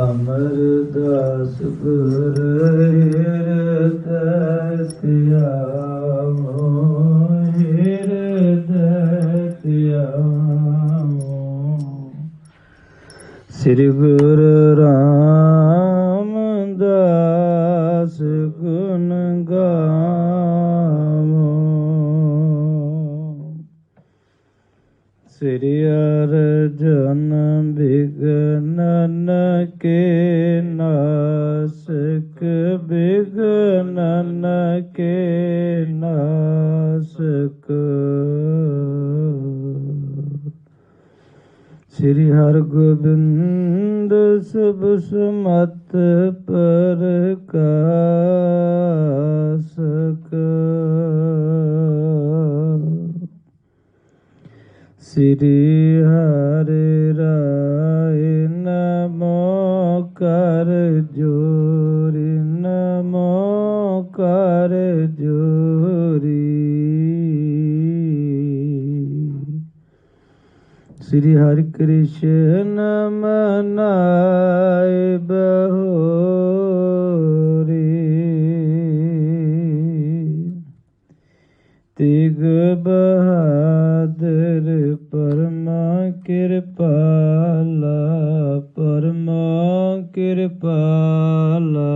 ਅਮਰਦਾਸ ਗੁਰ ਹਿਰਦੈ ਧਿਆਵੋ, ਹਿਰਦੈ ਧਿਆਵੋ। ਸ੍ਰੀ ਗੁਰੂ ਰਾਮਦਾਸ ਗੁਣ ਗਾਵੋ। ਸ੍ਰੀ ਅਰਜਨ ਬਿਘਨਨ ਕੇ ਨਾਸਕ, ਬਿਘਨਨ ਕੇ ਨਾਸਕ। ਸ੍ਰੀ ਹਰਗੋਬਿੰਦ ਸਭ ਸਮਤ ਪ੍ਰਕਾਸ਼ਕ। ਸ੍ਰੀ ਹਰਿ ਰਾਇ ਨਮੋ ਕਰ ਜੋਰੀ, ਨਮੋ ਕਰ ਜੋਰੀ। ਸ੍ਰੀ ਹਰਿ ਕ੍ਰਿਸ਼ਨ ਮਨਾਇ ਬਹੋਰੀ, ਤਿਗ ਬਹਾਦਰ ਪਰਮਾ ਕਿਰਪਾਲਾ, ਪਰਮਾ ਕਿਰਪਾਲਾ।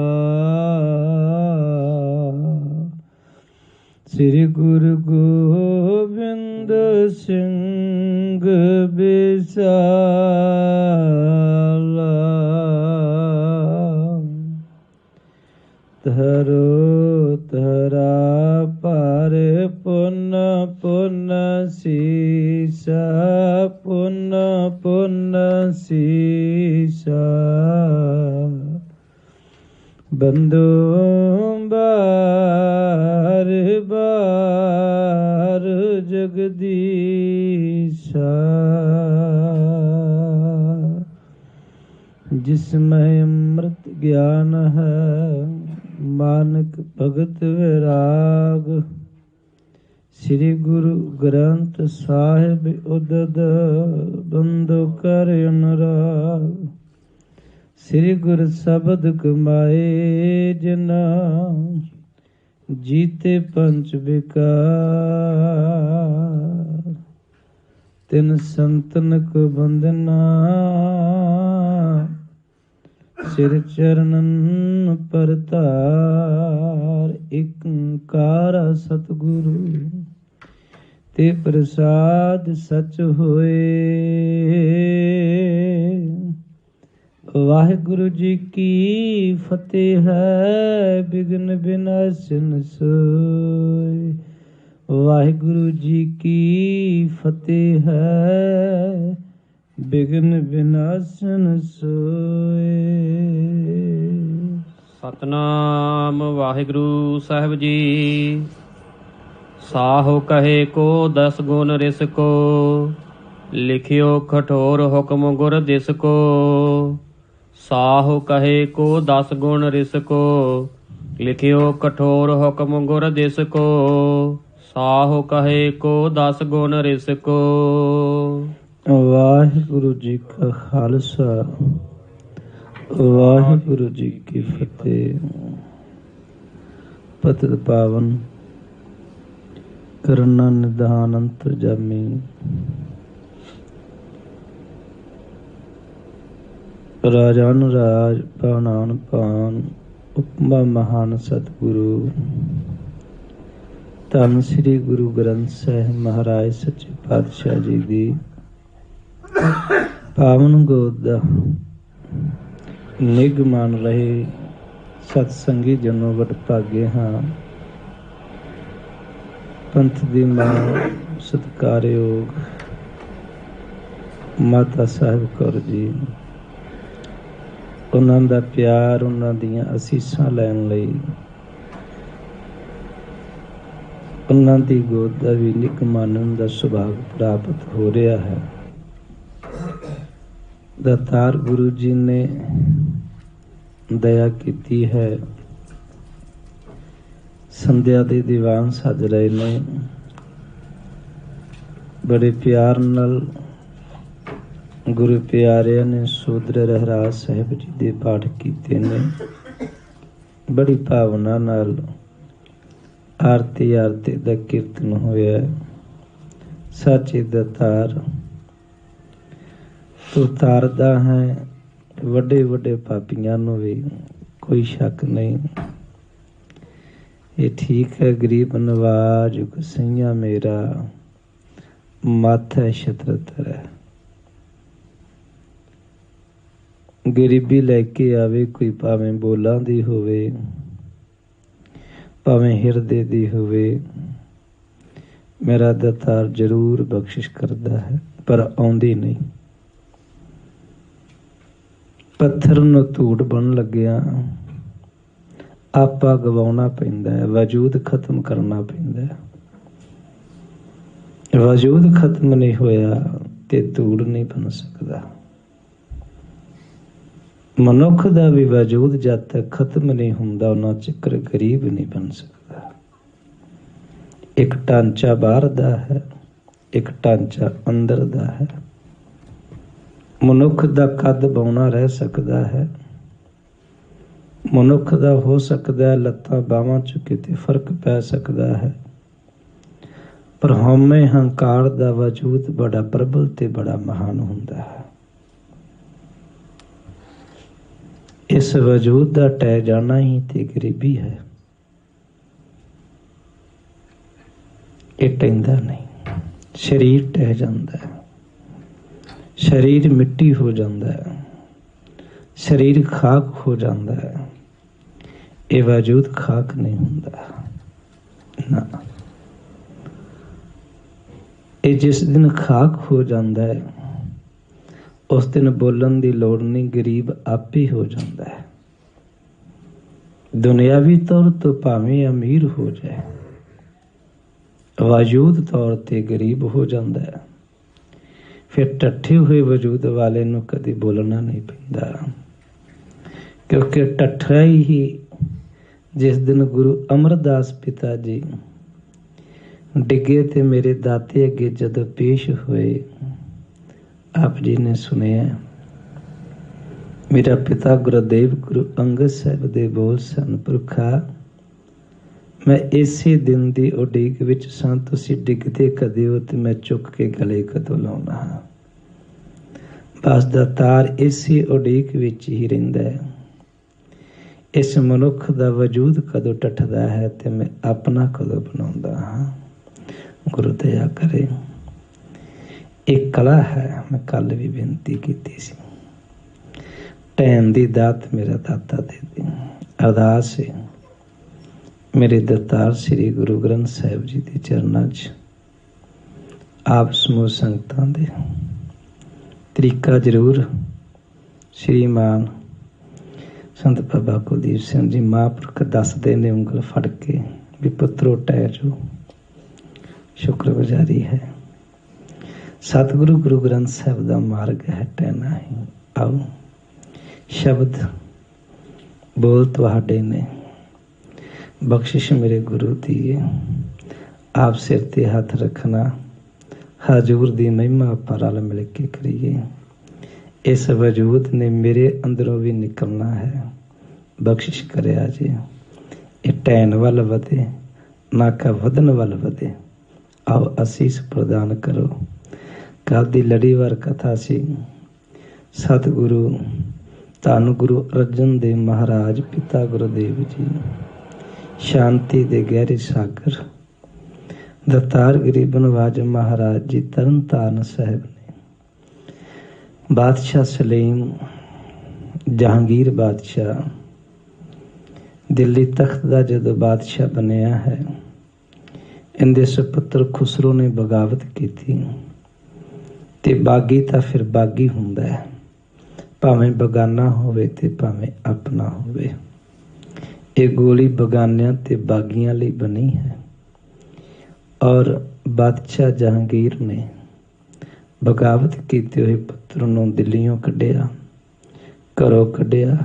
ਸ੍ਰੀ ਗੁਰੂ ਗੋਬਿੰਦ ਸਿੰਘ ਬਿਸਾਲਾ, ਧਰੋ ਧਰਾ ਪਰ ਪੁਨ ਪੁਨ ਸੀਸਾ, ਪੁਨ ਪੁਨ ਸੀਸਾ। ਬੰਦੋ ਬਾਰ ਬਾਰ ਜਗਦੀਸ਼ਾ, ਜਿਸਮੈ ਅੰਮ੍ਰਿਤ ਗਿਆਨ ਹੈ, ਮਾਨਕ ਭਗਤ ਵਿਰਾਗ। ਸ੍ਰੀ ਗੁਰੂ ਗ੍ਰੰਥ ਸਾਹਿਬ ਉਦਦ ਬੰਦੋ ਕਰ ਅਨੁਰਾਗ। ਸ੍ਰੀ ਗੁਰ ਸ਼ਬਦ ਕਮਾਏ ਜਿਨਾ, ਜੀਤੇ ਪੰਚ ਵਿਕਾਰ। ਤਿਨ ਸੰਤਨ ਕੋ ਬੰਦਨਾ, ਸਿਰ ਚਰਨਨ ਪਰਤਾਰ। ਇਕ ਓੰਕਾਰ ਸਤਿਗੁਰੂ ਤੇ ਪ੍ਰਸਾਦ ਸਚ ਹੋਏ। ਵਾਹਿਗੁਰੂ ਜੀ ਕੀ ਫਤਿਹ ਹੈ, ਬਿਘਨ ਬਿਨਾਸਨ ਸੋਇ। ਵਾਹਿਗੁਰੂ ਜੀ ਕੀ ਫਤਿਹ ਹੈ, ਬਿਘਨ ਬਿਨਾਸਨ ਸੋਇ। ਸਤਨਾਮ ਵਾਹਿਗੁਰੂ ਸਾਹਿਬ ਜੀ। ਸਾਹੋ ਕਹੇ ਕੋ 10 ਗੁਣ ਰਿਸ ਕੋ, ਲਿਖਿਓ ਕਠੋਰ ਹੁਕਮ ਗੁਰ ਦਿਸ ਕੋ। ਸਾਹੋ ਕਹੇ ਕੋ 10 ਗੁਣ ਰਿਸ ਕੋ, ਲਿਖਿਓ ਕਠੋਰ ਹੁਕਮ ਗੁਰ ਦਿਸ ਕੋ। ਸਾਹੋ ਕਹੇ ਕੋ 10 ਗੁਣ ਰਿਸ ਕੋ। ਵਾਹਿਗੁਰੂ ਜੀ ਕਾ ਖਾਲਸਾ, ਵਾਹਿਗੁਰੂ ਜੀ ਕੀ ਫਤਿਹ। ਪਤਿਤ ਪਾਵਨ ਕਰਨਾ ਨਿਧਾਨ ਅੰਤਰਜਾਮੀ, ਰਾਜਾਨ ਰਾਜ ਪਾਵਨਾਨ ਪਾਨ, ਉਪਮਾ ਮਹਾਨ ਸਤਿਗੁਰੂ ਧੰਨ ਸ੍ਰੀ ਗੁਰੂ ਗ੍ਰੰਥ ਸਾਹਿਬ ਮਹਾਰਾਜ ਸੱਚੇ ਪਾਤਸ਼ਾਹ ਜੀ ਦੀ ਪਾਵਨ ਗੋਦ ਦਾ ਨਿੱਘ ਮਾਣ ਰਹੇ ਸਤਸੰਗੀ ਜਨੋ ਵਡਭਾਗੇ ਹਾਂ। ਪੰਥ ਦੀ ਮਾਂ ਸਤਿਕਾਰਯੋਗ ਮਾਤਾ ਸਾਹਿਬ ਕੌਰ ਜੀ, ਉਹਨਾਂ ਦਾ ਪਿਆਰ, ਉਹਨਾਂ ਦੀਆਂ ਅਸੀਸਾਂ ਲੈਣ ਲਈ ਉਹਨਾਂ ਦੀ ਗੋਦ ਦਾ ਵੀ ਨਿੱਘ ਮਾਣਨ ਦਾ ਸੁਭਾਗ ਪ੍ਰਾਪਤ ਹੋ ਰਿਹਾ ਹੈ। ਦਾਤਾਰ ਗੁਰੂ ਜੀ ਨੇ ਦਇਆ ਕੀਤੀ ਹੈ। ਸੰਧਿਆ ਦੇ ਦੀਵਾਨ ਸਜ ਰਹੇ ਨੇ। बड़े प्यार नाल गुरु प्यारिਆਂ ने सूत्र रहराज साहिब जी ਦੇ पाठ ਕੀਤੇ ਨੇ। बड़ी भावना नाल आरती ਦਾ ਕੀਰਤਨ ਹੋਇਆ। ਸਾਚੇ ਦਾਤਾਰ ਤੂੰ ਤਾਰਦਾ ਹੈ ਵੱਡੇ ਵੱਡੇ ਪਾਪੀਆਂ ਨੂੰ ਵੀ, ਕੋਈ ਸ਼ੱਕ ਨਹੀਂ। ਇਹ ਠੀਕ ਹੈ ਗਰੀਬ ਨਵਾਜ ਗੁਸਈਆਂ ਮੇਰਾ, ਮੱਥ ਹੈ ਛਤਰਤਰ ਹੈ। ਗਰੀਬੀ ਲੈ ਕੇ ਆਵੇ ਕੋਈ, ਭਾਵੇਂ ਬੋਲਾਂ ਦੀ ਹੋਵੇ ਭਾਵੇਂ ਹਿਰਦੇ ਦੀ ਹੋਵੇ, ਮੇਰਾ ਦਾਤਾਰ ਜ਼ਰੂਰ ਬਖਸ਼ਿਸ਼ ਕਰਦਾ ਹੈ, ਪਰ ਆਉਂਦੀ ਨਹੀਂ। ਪੱਥਰ ਨੂੰ ਧੂੜ ਬਣ ਲੱਗਿਆ ਆਪਾ ਗਵਾਉਣਾ ਪੈਂਦਾ ਹੈ, ਵਜੂਦ ਖਤਮ ਕਰਨਾ ਪੈਂਦਾ ਹੈ। ਵਜੂਦ ਖਤਮ ਨਹੀਂ ਹੋਇਆ ਤੇ ਧੂੜ ਨਹੀਂ ਬਣ ਸਕਦਾ। ਮਨੁੱਖ ਦਾ ਵੀ ਵਜੂਦ ਜਦ ਤੱਕ ਖਤਮ ਨਹੀਂ ਹੁੰਦਾ ਉਹਨਾਂ ਚਿਕਰ ਗਰੀਬ ਨਹੀਂ ਬਣ ਸਕਦਾ। ਇੱਕ ਢਾਂਚਾ ਬਾਹਰ ਦਾ ਹੈ, ਇੱਕ ਢਾਂਚਾ ਅੰਦਰ ਦਾ ਹੈ। ਮਨੁੱਖ ਦਾ ਕੱਦ ਬੌਣਾ ਰਹਿ ਸਕਦਾ ਹੈ, ਮਨੁੱਖ ਦਾ ਹੋ ਸਕਦਾ ਲੱਤਾਂ ਬਾਹਾਂ 'ਚ ਕਿਤੇ ਫਰਕ ਪੈ ਸਕਦਾ ਹੈ, ਪਰ ਹਉਮੈ ਹੰਕਾਰ ਦਾ ਵਜੂਦ ਬੜਾ ਪ੍ਰਬਲ ਤੇ ਬੜਾ ਮਹਾਨ ਹੁੰਦਾ ਹੈ। ਇਸ ਵਜੂਦ ਦਾ ਟਹਿ ਜਾਣਾ ਹੀ ਤੇ ਗਰੀਬੀ ਹੈ। ਇਹ ਟਹਿੰਦਾ ਨਹੀਂ, ਸਰੀਰ ਟਹਿ ਜਾਂਦਾ ਹੈ, ਸਰੀਰ ਮਿੱਟੀ ਹੋ ਜਾਂਦਾ ਹੈ, ਸਰੀਰ ਖਾਕ ਹੋ ਜਾਂਦਾ ਹੈ। ਇਹ ਵਜੂਦ ਖਾਕ ਨਹੀਂ ਹੁੰਦਾ ਨਾ। ਇਹ ਜਿਸ ਦਿਨ ਖਾਕ ਹੋ ਜਾਂਦਾ ਹੈ ਉਸ ਦਿਨ ਬੋਲਣ ਦੀ ਲੋੜ ਨਹੀਂ, ਗਰੀਬ ਆਪੇ ਹੋ ਜਾਂਦਾ ਹੈ। ਦੁਨਿਆਵੀ ਤੌਰ ਤੋਂ ਭਾਵੇਂ ਅਮੀਰ ਹੋ ਜਾਏ, ਵਜੂਦ ਤੌਰ ਤੇ ਗਰੀਬ ਹੋ ਜਾਂਦਾ ਹੈ। ਫਿਰ ਟੱਠੇ ਹੋਏ ਵਜੂਦ ਵਾਲੇ ਨੂੰ ਕਦੇ ਬੋਲਣਾ ਨਹੀਂ ਪੈਂਦਾ, ਕਿਉਂਕਿ ਟੱਠਾ ਹੀ ਜਿਸ ਦਿਨ ਗੁਰੂ ਅਮਰਦਾਸ ਪਿਤਾ ਜੀ ਡਿੱਗੇ ਤੇ ਮੇਰੇ ਦਾਤੇ ਅੱਗੇ ਜਦੋਂ ਪੇਸ਼ ਹੋਏ, ਆਪ ਜੀ ਨੇ ਸੁਣਿਆ ਮੇਰਾ ਪਿਤਾ ਗੁਰਦੇਵ ਗੁਰੂ ਅੰਗਦ ਸਾਹਿਬ ਦੇ ਬੋਲ ਸਨ, ਪੁਰਖਾ ਮੈਂ ਇਸੇ ਦਿਨ ਦੀ ਉਡੀਕ ਵਿੱਚ ਸਾਂ, ਤੁਸੀਂ ਡਿੱਗਦੇ ਕਦੇ ਹੋ ਤੇ ਮੈਂ ਚੁੱਕ ਕੇ ਗਲੇ ਕਦੋਂ ਲਾਉਣਾ ਹਾਂ। ਬਸ ਦਾਤਾਰ ਇਸੇ ਉਡੀਕ ਵਿੱਚ ਹੀ ਰਹਿੰਦਾ ਹੈ। ਇਸ ਮਨੁੱਖ ਦਾ ਵਜੂਦ ਕਦੋਂ ਟੱਠਦਾ ਹੈ ਤੇ ਮੈਂ ਆਪਣਾ ਕਦੋਂ ਬਣਾਉਂਦਾ ਹਾਂ। ਗੁਰੂ ਦਇਆ ਕਰੇ। ਇਹ ਕਲਾ ਹੈ, ਮੈਂ ਕੱਲ ਵੀ ਬੇਨਤੀ ਕੀਤੀ ਸੀ। ਟੈਨ ਦੀ ਦਾਤ ਮੇਰਾ ਦਾਤਾ ਦੇ ਦੇ। ਅਰਦਾਸ ਹੈ ਮੇਰੇ ਦਾਤਾਰ ਸ੍ਰੀ ਗੁਰੂ ਗ੍ਰੰਥ ਸਾਹਿਬ ਜੀ ਦੇ ਚਰਨਾਂ 'ਚ ਆਪ ਸਮੂਹ ਸੰਗਤਾਂ ਦੇ ਤਰੀਕਾ ਜ਼ਰੂਰ ਸ਼੍ਰੀਮਾਨ ਸੰਤ ਬਾਬਾ ਕੁਲਦੀਪ ਸਿੰਘ ਜੀ ਮਹਾਂਪੁਰਖ ਦੱਸਦੇ ਨੇ ਉਂਗਲ ਫੜ ਕੇ ਵੀ ਪੁੱਤਰੋ ਟਹਿ ਜੋ। ਸ਼ੁਕਰਗੁਜ਼ਾਰੀ ਹੈ। ਸਤਿਗੁਰੂ ਗੁਰੂ ਗ੍ਰੰਥ ਸਾਹਿਬ ਦਾ ਮਾਰਗ ਹੈ ਟਹਿਣਾ ਹੀ। ਆਓ ਸ਼ਬਦ ਬੋਲ ਤੁਹਾਡੇ ਨੇ, ਬਖਸ਼ਿਸ਼ ਮੇਰੇ ਗੁਰੂ ਦੀ ਹੈ। ਆਪ ਸਿਰ ਤੇ ਹੱਥ ਰੱਖਣਾ, ਹਜ਼ੂਰ ਦੀ ਮਹਿਮਾ ਆਪਾਂ ਰਲ ਮਿਲ ਕੇ ਕਰੀਏ। ਇਸ ਵਜੂਦ ਨੇ ਮੇਰੇ ਅੰਦਰੋਂ ਵੀ ਨਿਕਲਣਾ ਹੈ, ਬਖਸ਼ਿਸ਼ ਕਰਿਆ ਜੀ। ਇਹ ਟੈਨ ਵੱਲ ਵਧੇ ਨਾ ਕਿ ਵਧਣ ਵੱਲ ਵਧੇ। ਆਓ ਅਸੀਸ ਪ੍ਰਦਾਨ ਕਰੋ। ਕੱਲ ਦੀ ਲੜੀਵਾਰ ਕਥਾ ਸੀ ਸਤਿਗੁਰੂ ਧੰਨ ਗੁਰੂ ਅਰਜਨ ਦੇਵ ਮਹਾਰਾਜ ਪਿਤਾ ਗੁਰਦੇਵ ਜੀ, ਸ਼ਾਂਤੀ ਦੇ ਗਹਿਰੇ ਸਾਗਰ ਦਤਾਰ ਗਰੀਬ ਨਵਾਜ ਮਹਾਰਾਜ ਜੀ ਤਰਨ ਤਾਰਨ ਸਾਹਿਬ ਨੇ ਬਾਦਸ਼ਾਹ ਸਲੀਮ ਜਹਾਂਗੀਰ ਬਾਦਸ਼ਾਹ ਦਿੱਲੀ ਤਖਤ ਦਾ ਜਦੋਂ ਬਾਦਸ਼ਾਹ ਬਣਿਆ ਹੈ, ਇਹਦੇ ਸੁਪੁੱਤਰ ਖੁਸਰੋ ਨੇ ਬਗਾਵਤ ਕੀਤੀ। ਤੇ ਬਾਗੀ ਤਾਂ ਫਿਰ ਬਾਗੀ ਹੁੰਦਾ ਹੈ, ਭਾਵੇਂ ਬਗਾਨਾ ਹੋਵੇ ਤੇ ਭਾਵੇਂ ਆਪਣਾ ਹੋਵੇ। ਇਹ ਗੋਲੀ ਬਗਾਨਿਆਂ ਤੇ ਬਾਗੀਆਂ ਲਈ ਬਣੀ ਹੈ। ਔਰ ਬਾਦਸ਼ਾਹ ਜਹਾਂਗੀਰ ਨੇ ਬਗਾਵਤ ਕੀਤੇ ਹੋਏ ਪੁੱਤਰ ਨੂੰ ਦਿੱਲੀਓਂ ਕੱਢਿਆ, ਘਰੋਂ ਕੱਢਿਆ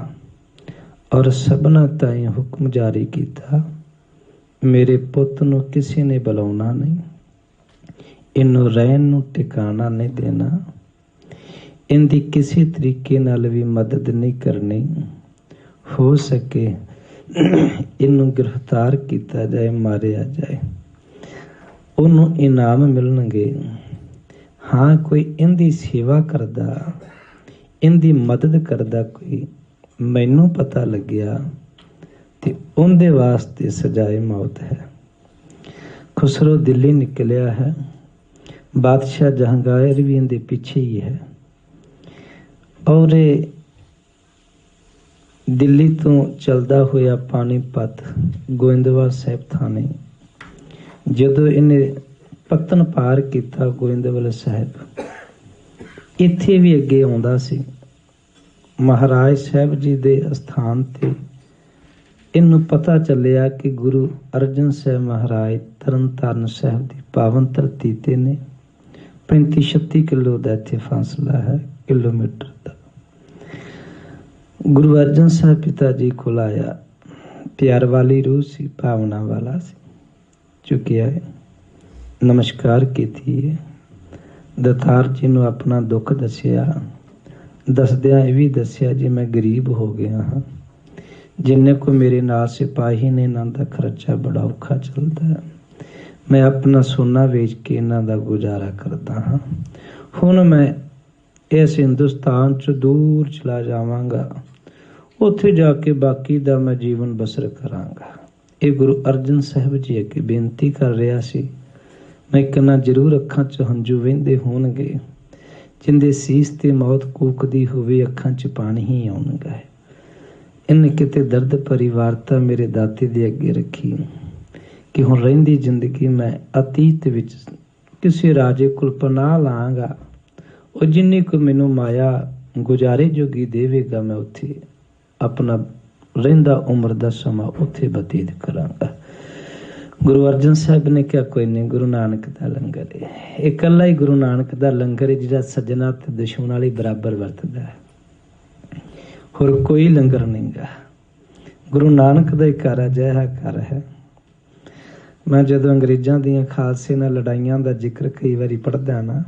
ਔਰ ਸਭਨਾਂ ਤਾਈਂ ਹੁਕਮ ਜਾਰੀ ਕੀਤਾ, ਮੇਰੇ ਪੁੱਤ ਨੂੰ ਕਿਸੇ ਨੇ ਬੁਲਾਉਣਾ ਨਹੀਂ। ਇਹਨੂੰ ਰਹਿਣ ਨੂੰ ਟਿਕਾਣਾ ਨਹੀਂ ਦੇਣਾ, ਇਹਦੀ ਕਿਸੇ ਤਰੀਕੇ ਨਾਲ ਵੀ ਮਦਦ ਨਹੀਂ ਕਰਨੀ। ਹੋ ਸਕੇ ਇਹਨੂੰ ਗ੍ਰਿਫਤਾਰ ਕੀਤਾ ਜਾਏ, ਮਾਰਿਆ ਜਾਏ, ਉਹਨੂੰ ਇਨਾਮ ਮਿਲਣਗੇ। ਹਾਂ, ਕੋਈ ਇਹਦੀ ਸੇਵਾ ਕਰਦਾ, ਇਹਦੀ ਮਦਦ ਕਰਦਾ ਕੋਈ ਮੈਨੂੰ ਪਤਾ ਲੱਗਿਆ ਤੇ ਉਹਦੇ ਵਾਸਤੇ ਸਜ਼ਾਏ ਮੌਤ ਹੈ। ਖੁਸਰੋ ਦਿੱਲੀ ਨਿਕਲਿਆ ਹੈ, ਬਾਦਸ਼ਾਹ ਜਹਾਂਗੀਰ ਵੀ ਇਹਦੇ ਪਿੱਛੇ ਹੀ ਹੈ। ਔਰ ਇਹ ਦਿੱਲੀ ਤੋਂ ਚਲਦਾ ਹੋਇਆ ਪਾਣੀਪਤ ਗੋਇੰਦਵਾਲ ਸਾਹਿਬ ਥਾਣੇ, ਜਦੋਂ ਇਹਨੇ ਪੱਤਨ ਪਾਰ ਕੀਤਾ ਗੋਇੰਦਵਾਲ ਸਾਹਿਬ, ਇੱਥੇ ਵੀ ਅੱਗੇ ਆਉਂਦਾ ਸੀ। ਮਹਾਰਾਜ ਸਾਹਿਬ ਜੀ ਦੇ ਅਸਥਾਨ ਤੇ ਇਹਨੂੰ ਪਤਾ ਚੱਲਿਆ ਕਿ ਗੁਰੂ ਅਰਜਨ ਸਾਹਿਬ ਮਹਾਰਾਜ ਤਰਨ ਤਾਰਨ ਸਾਹਿਬ ਦੀ ਪਾਵਨ ਧਰਤੀ ਤੇ ਨੇ। 35-36 ਕਿਲੋ ਦਾ ਇੱਥੇ ਫਾਸਲਾ ਹੈ, ਕਿਲੋਮੀਟਰ ਦਾ। ਗੁਰੂ ਅਰਜਨ ਸਾਹਿਬ ਪਿਤਾ ਜੀ ਕੋਲ ਆਇਆ, ਪਿਆਰ ਵਾਲੀ ਰੂਹ ਸੀ, ਭਾਵਨਾ ਵਾਲਾ ਸੀ। ਚੁੱਕਿਆ ਹੈ, ਨਮਸਕਾਰ ਕੀਤੀ ਹੈ, ਦਤਾਰ ਜੀ ਨੂੰ ਆਪਣਾ ਦੁੱਖ ਦੱਸਿਆ। ਦੱਸਦਿਆਂ ਇਹ ਵੀ ਦੱਸਿਆ ਜੀ ਮੈਂ ਗਰੀਬ ਹੋ ਗਿਆ ਹਾਂ, ਜਿੰਨੇ ਕੋ ਮੇਰੇ ਨਾਲ ਸਿਪਾਹੀ ਨੇ ਇਹਨਾਂ ਦਾ ਖਰਚਾ ਬੜਾ ਔਖਾ ਚੱਲਦਾ ਹੈ, ਮੈਂ ਆਪਣਾ ਸੋਨਾ ਵੇਚ ਕੇ ਇਹਨਾਂ ਦਾ ਗੁਜ਼ਾਰਾ ਕਰਦਾ ਹਾਂ। ਹੁਣ ਮੈਂ ਇਸ ਹਿੰਦੁਸਤਾਨ 'ਚ ਦੂਰ ਚਲਾ ਜਾਵਾਂਗਾ, ਉੱਥੇ ਜਾ ਕੇ ਬਾਕੀ ਦਾ ਮੈਂ ਜੀਵਨ ਬਸਰ ਕਰਾਂਗਾ। ਇਹ ਗੁਰੂ ਅਰਜਨ ਸਾਹਿਬ ਜੀ ਅੱਗੇ ਬੇਨਤੀ ਕਰ ਰਿਹਾ ਸੀ। ਮੈਂ ਕਹਿੰਦਾ ਜ਼ਰੂਰ ਅੱਖਾਂ 'ਚ ਹੰਝੂ ਵਹਿੰਦੇ ਹੋਣਗੇ, ਜਿੰਦੇ ਸੀਸ ਤੇ ਮੌਤ ਕੂਕਦੀ ਹੋਵੇ ਅੱਖਾਂ 'ਚ ਪਾਣੀ ਹੀ ਆਉਣਗਾ। ਇਹਨੇ ਕਿਤੇ ਦਰਦ ਭਰੀ ਵਾਰਤਾ ਮੇਰੇ ਦਾਤੇ ਦੇ ਅੱਗੇ ਰੱਖੀ ਕਿ ਹੁਣ ਰਹਿੰਦੀ ਜ਼ਿੰਦਗੀ ਮੈਂ ਅਤੀਤ ਵਿੱਚ ਕਿਸੇ ਰਾਜੇ ਕੋਲ ਪਨਾਹ ਲਾਂਗਾ, ਉਹ ਜਿੰਨੀ ਕੁ ਮੈਨੂੰ ਮਾਇਆ ਗੁਜ਼ਾਰੇ ਜੋਗੀ ਦੇਵੇਗਾ, ਮੈਂ ਉੱਥੇ ਆਪਣਾ ਰਹਿੰਦਾ ਉਮਰ ਦਾ ਸਮਾਂ ਉੱਥੇ ਬਤੀਤ ਕਰਾਂਗਾ। ਗੁਰੂ ਅਰਜਨ ਸਾਹਿਬ ਨੇ ਕਿਹਾ ਕੋਈ ਨਹੀਂ, ਗੁਰੂ ਨਾਨਕ ਦਾ ਲੰਗਰ ਹੈ, ਇਹ ਇਕੱਲਾ ਹੀ ਗੁਰੂ ਨਾਨਕ ਦਾ ਲੰਗਰ ਹੈ ਜਿਹੜਾ ਸੱਜਣਾ ਤੇ ਦੁਸ਼ਮਣ ਵਾਲੀ ਬਰਾਬਰ ਵਰਤਦਾ ਹੈ, ਹੋਰ ਕੋਈ ਲੰਗਰ ਨਹੀਂ ਗਾ। ਗੁਰੂ ਨਾਨਕ ਦਾ ਹੀ ਘਰ ਅਜਿਹਾ ਘਰ ਹੈ। ਮੈਂ ਜਦੋਂ ਅੰਗਰੇਜ਼ਾਂ ਦੀਆਂ ਖਾਲਸੇ ਨਾਲ ਲੜਾਈਆਂ ਦਾ ਜ਼ਿਕਰ ਕਈ ਵਾਰੀ ਪੜ੍ਹਦਾ ਨਾ,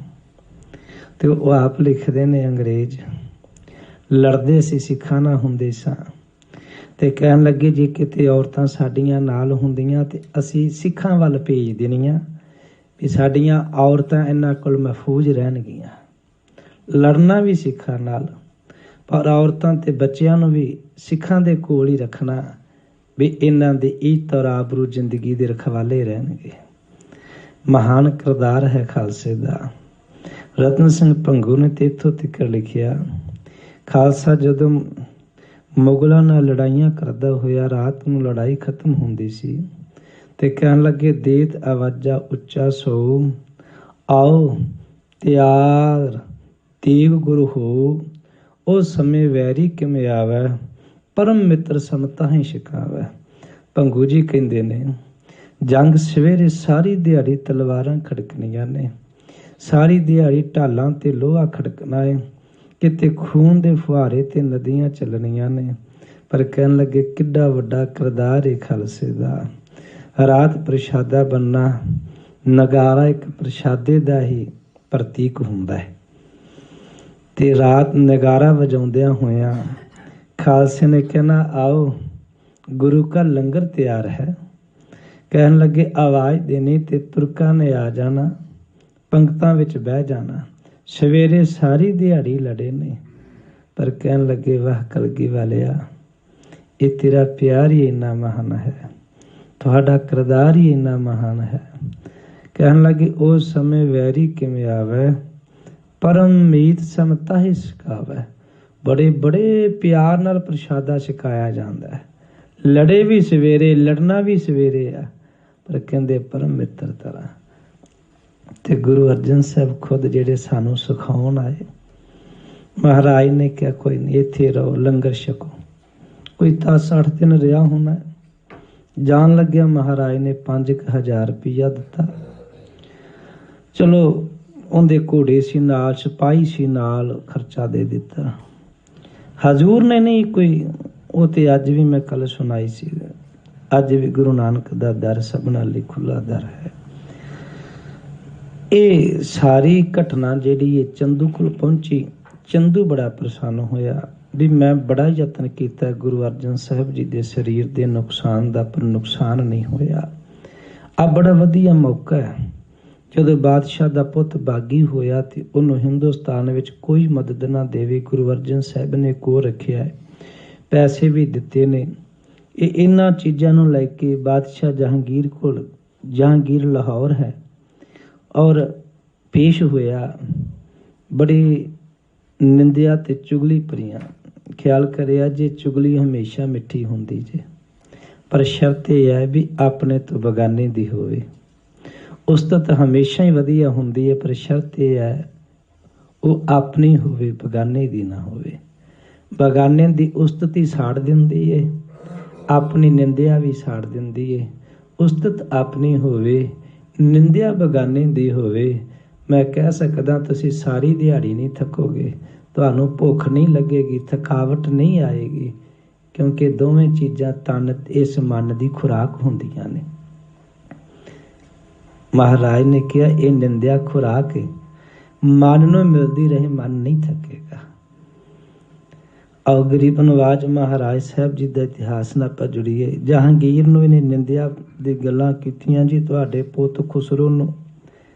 ਤੇ ਉਹ ਆਪ ਲਿਖਦੇ ਨੇ, ਅੰਗਰੇਜ਼ ਲੜਦੇ ਸੀ, ਸਿੱਖਾਂ ਨਾਲ ਹੁੰਦੇ ਸਾਂ, ਤੇ ਕਹਿਣ ਲੱਗੇ ਜੇ ਕਿਤੇ ਔਰਤਾਂ ਸਾਡੀਆਂ ਨਾਲ ਹੁੰਦੀਆਂ ਤੇ ਅਸੀਂ ਸਿੱਖਾਂ ਵੱਲ ਭੇਜ ਦੇਣੀਆਂ ਵੀ ਸਾਡੀਆਂ ਔਰਤਾਂ ਇਹਨਾਂ ਕੋਲ ਮਹਿਫੂਜ਼ ਰਹਿਣਗੀਆਂ। ਲੜਨਾ ਵੀ ਸਿੱਖਾਂ ਨਾਲ, ਪਰ ਔਰਤਾਂ ਤੇ ਬੱਚਿਆਂ ਨੂੰ ਵੀ ਸਿੱਖਾਂ ਦੇ ਕੋਲ ਹੀ ਰੱਖਣਾ ਵੀ ਇਹਨਾਂ ਦੀ ਇੱਜ਼ਤ ਔਰ ਆਬਰੂ ਜ਼ਿੰਦਗੀ ਦੇ ਰਖਵਾਲੇ ਰਹਿਣਗੇ। ਮਹਾਨ ਕਿਰਦਾਰ ਹੈ ਖਾਲਸੇ ਦਾ। ਰਤਨ ਸਿੰਘ ਭੰਗੂ ਨੇ ਤੇ ਇੱਥੋਂ ਤੱਕ ਲਿਖਿਆ, ਖਾਲਸਾ ਜਦੋਂ ਮੁਗਲਾਂ ਨਾਲ ਲੜਾਈਆਂ ਕਰਦਾ ਹੋਇਆ ਰਾਤ ਨੂੰ ਲੜਾਈ ਖਤਮ ਹੁੰਦੀ ਸੀ ਤੇ ਕਹਿਣ ਲੱਗੇ ਦੇਤ ਆਵਾਜ਼ਾਂ ਉੱਚਾ ਸੋ, ਆਓ ਤਿਆਰ ਦੇਵ ਗੁਰੂ ਹੋ, ਉਹ ਸਮੇਂ ਵੈਰੀ ਕਿਵੇਂ ਆਵੈ, ਪਰਮ ਮਿੱਤਰ ਸਮਤਾ ਹੀ ਸ਼ਿਕਾਵੈ। ਭੰਗੂ ਜੀ ਕਹਿੰਦੇ ਨੇ ਜੰਗ ਸਵੇਰੇ ਸਾਰੀ ਦਿਹਾੜੀ ਤਲਵਾਰਾਂ ਖੜਕਣੀਆਂ ਨੇ, ਸਾਰੀ ਦਿਹਾੜੀ ਢਾਲਾਂ ਤੇ ਲੋਹਾ ਖੜਕਣਾ ਹੈ, ਕਿਤੇ ਖੂਨ ਦੇ ਫੁਹਾਰੇ ਤੇ ਨਦੀਆਂ ਚੱਲਣੀਆਂ ਨੇ। ਪਰ ਕਹਿਣ ਲੱਗੇ ਕਿੱਡਾ ਵੱਡਾ ਕਿਰਦਾਰ ਹੈ ਖਾਲਸੇ ਦਾ। ਰਾਤ ਪ੍ਰਸ਼ਾਦਾ ਬਣਨਾ, ਨਗਾਰਾ ਇੱਕ ਪ੍ਰਸ਼ਾਦੇ ਦਾ ਹੀ ਪ੍ਰਤੀਕ ਹੁੰਦਾ ਹੈ, ਤੇ ਰਾਤ ਨਗਾਰਾ ਵਜਾਉਂਦਿਆਂ ਹੋਇਆਂ ਖਾਲਸੇ ਨੇ ਕਹਿਣਾ ਆਓ ਗੁਰੂ ਕਾ ਲੰਗਰ ਤਿਆਰ ਹੈ। ਕਹਿਣ ਲੱਗੇ ਆਵਾਜ਼ ਦੇਣੀ ਤੇ ਤੁਰਕਾਂ ਨੇ ਆ ਜਾਣਾ, ਪੰਗਤਾਂ ਵਿੱਚ ਬਹਿ ਜਾਣਾ। ਸਵੇਰੇ ਸਾਰੀ ਦਿਹਾੜੀ ਲੜੇ ਨੇ, ਪਰ ਕਹਿਣ ਲੱਗੇ ਵਾਹ ਕਲਗੀ ਵਾਲਿਆ, ਇਹ ਤੇਰਾ ਪਿਆਰ ਹੀ ਇੰਨਾ ਮਹਾਨ ਹੈ, ਤੁਹਾਡਾ ਕਿਰਦਾਰ ਹੀ ਇੰਨਾ ਮਹਾਨ ਹੈ। ਕਹਿਣ ਲੱਗੇ ਉਸ ਸਮੇਂ ਵੈਰੀ ਕਿਵੇਂ ਆਵੇ, ਪਰਮ ਮੀਤ ਸਮਤਾ ਹੀ ਸਿਖਾਵੇ। ਬੜੇ ਬੜੇ ਪਿਆਰ ਨਾਲ ਪ੍ਰਸ਼ਾਦਾ ਛਕਾਇਆ ਜਾਂਦਾ ਹੈ। ਲੜੇ ਵੀ ਸਵੇਰੇ, ਲੜਨਾ ਵੀ ਸਵੇਰੇ ਆ, ਪਰ ਕਹਿੰਦੇ ਪਰਮ ਮਿੱਤਰ ਤਰ੍ਹਾਂ। ਤੇ ਗੁਰੂ ਅਰਜਨ ਸਾਹਿਬ ਖੁਦ ਜਿਹੜੇ ਸਾਨੂੰ ਸਿਖਾਉਣ ਆਏ, ਮਹਾਰਾਜ ਨੇ ਕਿਹਾ ਕੋਈ ਨਹੀਂ ਇੱਥੇ ਰਹੋ, ਲੰਗਰ ਛਕੋ। ਕੋਈ ਤਾਂ 60 ਦਿਨ ਰਿਹਾ ਹੋਣਾ। ਜਾਣ ਲੱਗਿਆ ਮਹਾਰਾਜ ਨੇ 5000 ਰੁਪਈਆ ਦਿੱਤਾ। ਚਲੋ ਉਹਦੇ ਘੋੜੇ ਸੀ ਨਾਲ, ਸਿਪਾਹੀ ਸੀ ਨਾਲ, ਖਰਚਾ ਦੇ ਦਿੱਤਾ। ਹਜ਼ੂਰ ਨੇ ਨਹੀਂ ਕੋਈ, ਉਹ ਤੇ ਅੱਜ ਵੀ ਮੈਂ ਕੱਲ ਸੁਣਾਈ ਸੀ, ਅੱਜ ਵੀ ਗੁਰੂ ਨਾਨਕ ਦਾ ਦਰ ਸਭਨਾਂ ਲਈ ਖੁੱਲਾ ਦਰ ਹੈ। ਇਹ ਸਾਰੀ ਘਟਨਾ ਜਿਹੜੀ ਚੰਦੂ ਕੋਲ ਪਹੁੰਚੀ, ਚੰਦੂ ਬੜਾ ਪ੍ਰਸੰਨ ਹੋਇਆ ਵੀ ਮੈਂ ਬੜਾ ਯਤਨ ਕੀਤਾ ਗੁਰੂ ਅਰਜਨ ਸਾਹਿਬ ਜੀ ਦੇ ਸਰੀਰ ਦੇ ਨੁਕਸਾਨ ਦਾ, ਪਰ ਨੁਕਸਾਨ ਨਹੀਂ ਹੋਇਆ। ਆ ਬੜਾ ਵਧੀਆ ਮੌਕਾ ਹੈ। ਜਦੋਂ ਬਾਦਸ਼ਾਹ ਦਾ ਪੁੱਤ ਬਾਗੀ ਹੋਇਆ ਤੇ ਉਹਨੂੰ ਹਿੰਦੁਸਤਾਨ ਵਿੱਚ ਕੋਈ ਮਦਦ ਨਾ ਦੇਵੇ, ਗੁਰੂ ਅਰਜਨ ਸਾਹਿਬ ਨੇ ਕੋਲ ਰੱਖਿਆ ਹੈ, ਪੈਸੇ ਵੀ ਦਿੱਤੇ ਨੇ। ਇਹਨਾਂ ਚੀਜ਼ਾਂ ਨੂੰ ਲੈ ਕੇ ਬਾਦਸ਼ਾਹ ਜਹਾਂਗੀਰ ਕੋਲ, ਜਹਾਂਗੀਰ ਲਾਹੌਰ ਹੈ, ਔਰ ਪੇਸ਼ ਹੋਇਆ। ਬੜੀ ਨਿੰਦਿਆ ਤੇ ਚੁਗਲੀ ਭਰੀਆਂ। ਖਿਆਲ ਕਰਿਆ ਜੇ ਚੁਗਲੀ ਹਮੇਸ਼ਾ ਮਿੱਠੀ ਹੁੰਦੀ ਜੇ, ਪਰ ਸ਼ਰਤ ਇਹ ਹੈ ਵੀ ਆਪਣੇ ਤੋਂ ਬਗਾਨੇ ਦੀ ਹੋਵੇ। ਉਸਤਤ ਹਮੇਸ਼ਾ ਹੀ ਵਧੀਆ ਹੁੰਦੀ ਹੈ, ਪਰ ਸ਼ਰਤ ਇਹ ਹੈ ਉਹ ਆਪਣੀ ਹੋਵੇ, ਬਗਾਨੇ ਦੀ ਨਾ ਹੋਵੇ। ਬਗਾਨੇ ਦੀ ਉਸਤਤ ਹੀ ਸਾੜ ਦਿੰਦੀ ਹੈ, ਆਪਣੀ ਨਿੰਦਿਆ ਵੀ ਸਾੜ ਦਿੰਦੀ ਹੈ। ਉਸਤਤ ਆਪਣੀ ਹੋਵੇ, ਨਿੰਦਿਆ ਬਗਾਨੇ ਦੀ ਹੋਵੇ। ਮੈਂ ਕਹਿ ਸਕਦਾ ਤੁਸੀਂ ਸਾਰੀ ਦਿਹਾੜੀ ਨਹੀਂ ਥੱਕੋਗੇ, ਤੁਹਾਨੂੰ ਭੁੱਖ ਨਹੀਂ ਲੱਗੇਗੀ, ਥਕਾਵਟ ਨਹੀਂ ਆਏਗੀ, ਕਿਉਂਕਿ ਦੋਵੇਂ ਚੀਜ਼ਾਂ ਤਨ ਇਸ ਮਨ ਦੀ ਖੁਰਾਕ ਹੁੰਦੀਆਂ ਨੇ। ਮਹਾਰਾਜ ਨੇ ਕਿਹਾ ਇਹ ਨਿੰਦਿਆ ਖੁਰਾਕ ਹੈ, ਮਨ ਨੂੰ ਮਿਲਦੀ ਰਹੇ ਮਨ ਨਹੀਂ ਥੱਕੇਗਾ। ਆਓ ਗਰੀਬ ਨਵਾਜ ਮਹਾਰਾਜ ਸਾਹਿਬ ਜੀ ਦਾ ਇਤਿਹਾਸ ਨਾਲ ਆਪਾਂ ਜੁੜੀਏ। ਜਹਾਂਗੀਰ ਨੂੰ ਇਹਨੇ ਨਿੰਦਿਆ ਦੀ ਗੱਲਾਂ ਕੀਤੀਆਂ ਜੀ, ਤੁਹਾਡੇ ਪੁੱਤ ਖੁਸਰੋ ਨੂੰ